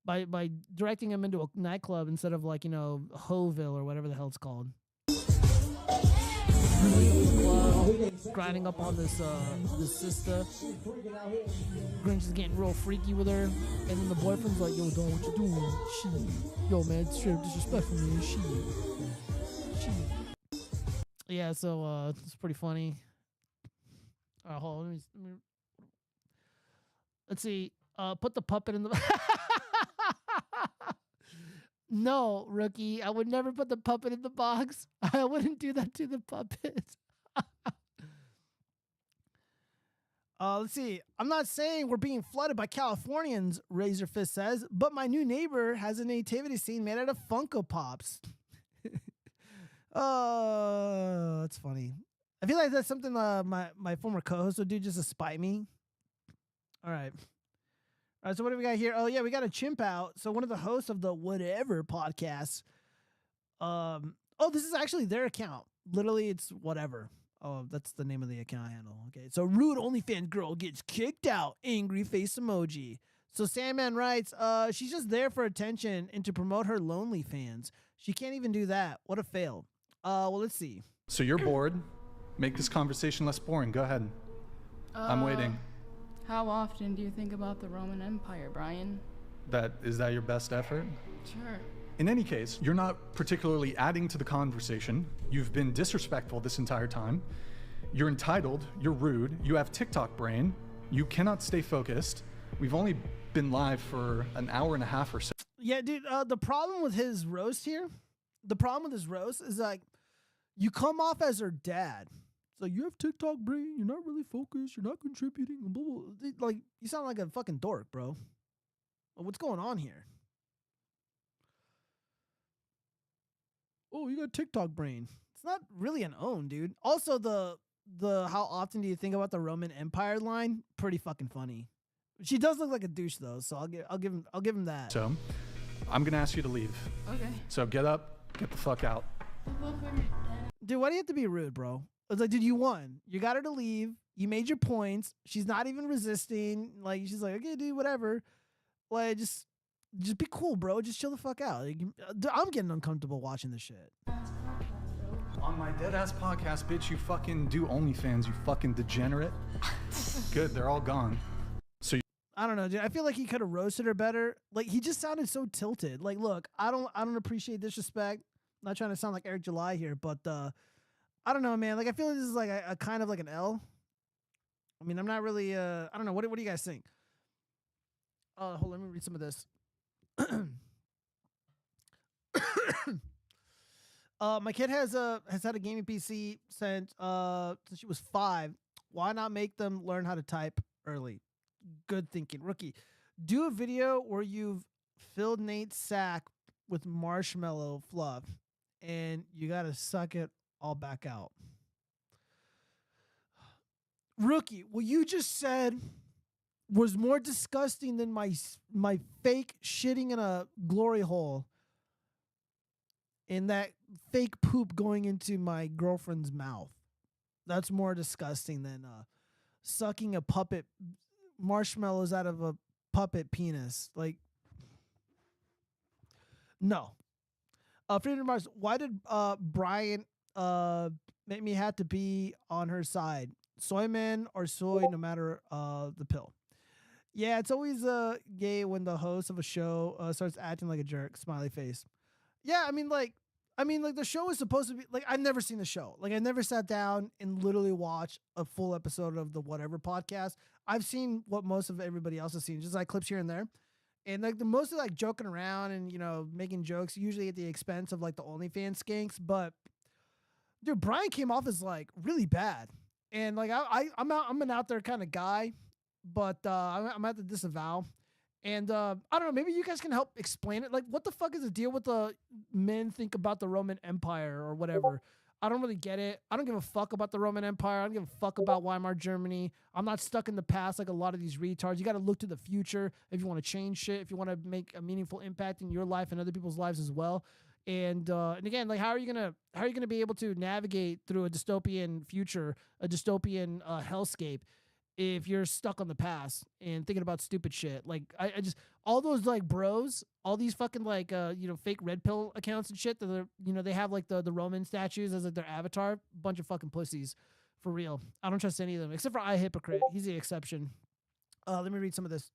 by directing him into a nightclub instead of, like, Hoville or whatever the hell it's called. Grinding up on this sister. Grinch is getting real freaky with her, and then the boyfriend's like, "Yo, dog, what you doing? She, yo, man, it's straight up disrespectful, man. She." Yeah, so it's pretty funny. Hold on, let's see. Put the puppet in the. No, Rookie, I would never put the puppet in the box. I wouldn't do that to the puppet. Let's see. I'm not saying we're being flooded by Californians, Razorfist says, but my new neighbor has a nativity scene made out of Funko Pops. Oh, that's funny. I feel like that's something my former co-host would do just to spite me. All right. All right, so what do we got here? Oh, yeah, we got a chimp out. So one of the hosts of the Whatever podcast. This is actually their account. Literally, it's Whatever. Oh, that's the name of the account handle. Okay, so rude OnlyFans girl gets kicked out. Angry face emoji. So Sandman writes, she's just there for attention and to promote her lonely fans. She can't even do that. What a fail. Well, let's see. So you're bored. Make this conversation less boring. Go ahead. I'm waiting. How often do you think about the Roman Empire, Brian? Is that your best effort? Sure. In any case, you're not particularly adding to the conversation. You've been disrespectful this entire time. You're entitled. You're rude. You have TikTok brain. You cannot stay focused. We've only been live for an hour and a half or so. Yeah, dude, the problem with his roast here, is like, you come off as her dad. like, you have TikTok brain. You're not really focused. You're not contributing. Blah, blah, blah. Like, you sound like a fucking dork, bro. What's going on here? Oh, you got TikTok brain. It's not really an own, dude. Also, the how often do you think about the Roman Empire line? Pretty fucking funny. She does look like a douche though, so I'll give him that. So, I'm gonna ask you to leave. Okay. So get up, get the fuck out. Dude, why do you have to be rude, bro? It's like, dude, you won. You got her to leave. You made your points. She's not even resisting. Like, she's like, okay, dude, whatever. Like, just be cool, bro. Just chill the fuck out. Like, I'm getting uncomfortable watching this shit. On my deadass podcast, bitch, you fucking do OnlyFans, you fucking degenerate. Good, they're all gone. So I don't know, dude. I feel like he could have roasted her better. Like, he just sounded so tilted. Like, look, I don't appreciate disrespect. I'm not trying to sound like Eric July here, but I don't know, man. Like, I feel like this is like a kind of like an L. I mean, I'm not really I don't know. What do you guys think? Hold on, let me read some of this. My kid has had a gaming PC since she was 5. Why not make them learn how to type early? Good thinking, rookie. Do a video where you've filled Nate's sack with marshmallow fluff, and you gotta suck it all back out. Rookie, what you just said was more disgusting than my fake shitting in a glory hole and that fake poop going into my girlfriend's mouth. That's more disgusting than sucking a puppet marshmallows out of a puppet penis. Like, no. Freedom of Mars, why did Brian make me have to be on her side? Soy man or soy, no matter the pill. Yeah, it's always gay when the host of a show starts acting like a jerk. Smiley face. Yeah, I mean, like the show is supposed to be like, I've never seen the show. Like, I never sat down and literally watched a full episode of the whatever podcast. I've seen what most of everybody else has seen, just like clips here and there. And like the mostly like joking around and, you know, making jokes, usually at the expense of like the OnlyFans skanks. But dude, Brian came off as like really bad. And like I'm an out there kind of guy, but I'm at the disavow. And I don't know, maybe you guys can help explain it. Like, what the fuck is the deal with the men think about the Roman Empire or whatever? I don't really get it. I don't give a fuck about the Roman Empire. I don't give a fuck about Weimar Germany. I'm not stuck in the past like a lot of these retards. You got to look to the future if you want to change shit, if you want to make a meaningful impact in your life and other people's lives as well. And again, like, how are you gonna be able to navigate through a dystopian future, a dystopian hellscape, if you're stuck on the past and thinking about stupid shit? Like, I just, all those like bros, all these fucking like fake red pill accounts and shit that they're, they have like the Roman statues as like their avatar. Bunch of fucking pussies, for real. I don't trust any of them except for iHypocrite. He's the exception. Let me read some of this.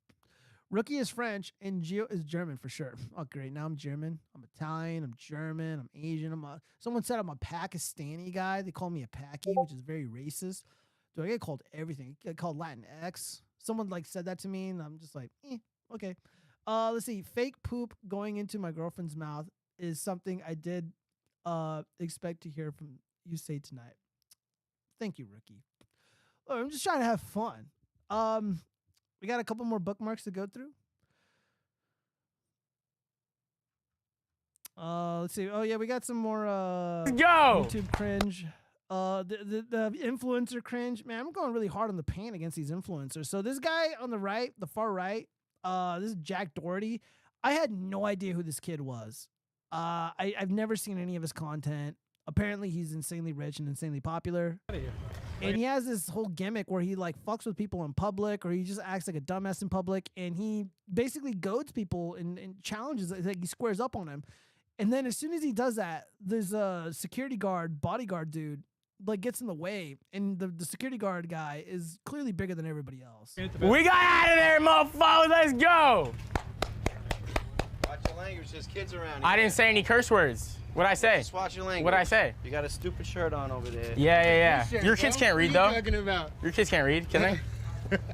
Rookie is French and Gio is German for sure. Oh, great. Now I'm German. I'm Italian. I'm German. I'm Asian. Someone said I'm a Pakistani guy. They call me a Paki, which is very racist. Do I get called everything? I get called Latin X. Someone like said that to me, and I'm just like, okay. Let's see. Fake poop going into my girlfriend's mouth is something I did expect to hear from you say tonight. Thank you, Rookie. Look, I'm just trying to have fun. We got a couple more bookmarks to go through. Let's see. Oh yeah, we got some more YouTube cringe. The influencer cringe. Man, I'm going really hard on the paint against these influencers. So this guy on the right, the far right, this is Jack Doherty. I had no idea who this kid was. I've never seen any of his content. Apparently he's insanely rich and insanely popular. And he has this whole gimmick where he like fucks with people in public, or he just acts like a dumbass in public, and he basically goads people and challenges, like he squares up on him. And then as soon as he does that, there's a security guard, bodyguard dude, like gets in the way, and the security guard guy is clearly bigger than everybody else. We got out of there, motherfucker. Let's go. Watch your language. There's kids around here. I didn't say any curse words. What'd I say? Just watch your language. What'd I say? You got a stupid shirt on over there. Yeah. Shirt, your kids can't read, though. What are you talking about? Your kids can't read, can they?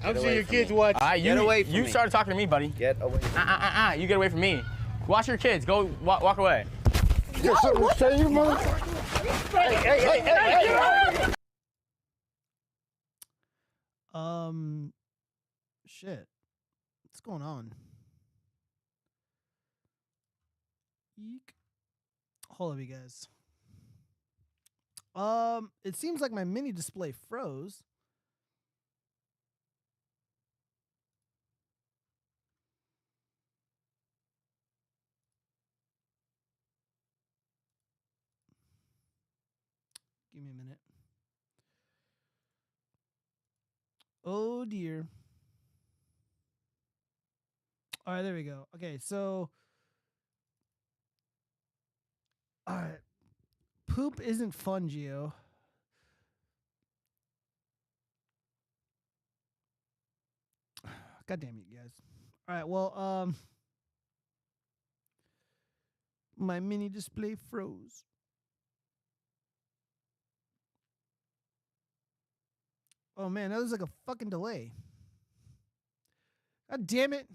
I'm sure your kids watch. Get away from me. You started talking to me, buddy. Get away from me. You get away from me. Watch your kids. Go walk away. Say you motherfucker. Hey. Shit. What's going on? Eek. Hold up, you guys. It seems like my mini display froze. Give me a minute. Oh dear. All right, there we go. Okay, so all right. Poop isn't fun, Gio. God damn it, you guys. All right, well, my mini display froze. Oh man, that was like a fucking delay. God damn it.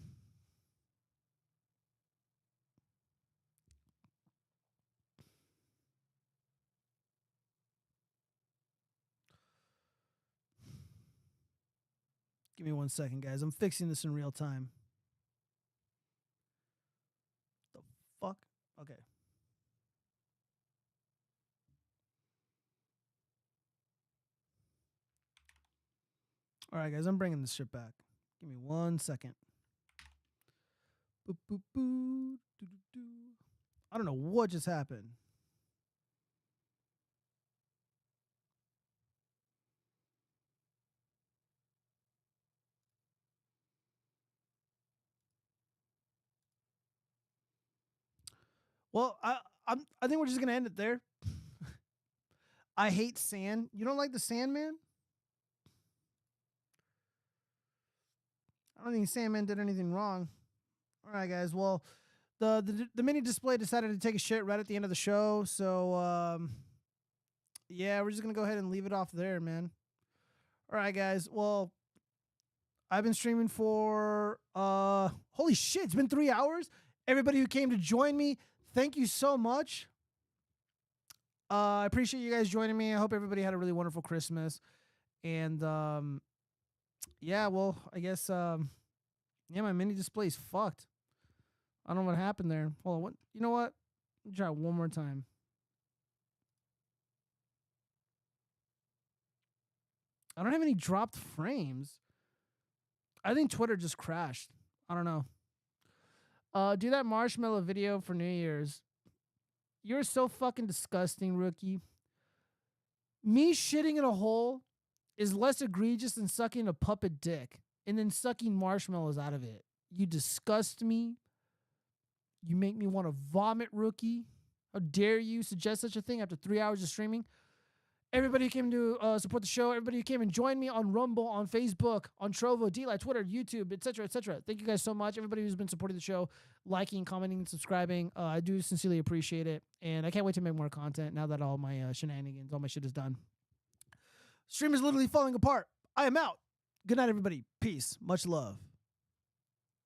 Give me 1 second, guys. I'm fixing this in real time. The fuck? Okay. All right, guys. I'm bringing this shit back. Give me 1 second. Boop, boop, boop. Doo, doo, doo. I don't know what just happened. Well, I think we're just gonna end it there. I hate sand. You don't like the Sandman? I don't think Sandman did anything wrong. All right, guys. Well, the mini display decided to take a shit right at the end of the show, so yeah, we're just gonna go ahead and leave it off there, man. All right, guys. Well, I've been streaming for holy shit, it's been 3 hours. Everybody who came to join me, thank you so much. I appreciate you guys joining me. I hope everybody had a really wonderful Christmas. And yeah, well, I guess yeah, my mini display's fucked. I don't know what happened there. Hold on, what? You know what? Let me try it one more time. I don't have any dropped frames. I think Twitter just crashed. I don't know. Do that marshmallow video for New Year's. You're so fucking disgusting, rookie. Me shitting in a hole is less egregious than sucking a puppet dick and then sucking marshmallows out of it. You disgust me. You make me want to vomit, rookie. How dare you suggest such a thing after 3 hours of streaming? Everybody who came to support the show, everybody who came and joined me on Rumble, on Facebook, on Trovo, dlive, Twitter, YouTube, etc., etc. Thank you guys so much. Everybody who's been supporting the show, liking, commenting, and subscribing. I do sincerely appreciate it. And I can't wait to make more content now that all my shenanigans, all my shit is done. Stream is literally falling apart. I am out. Good night, everybody. Peace. Much love.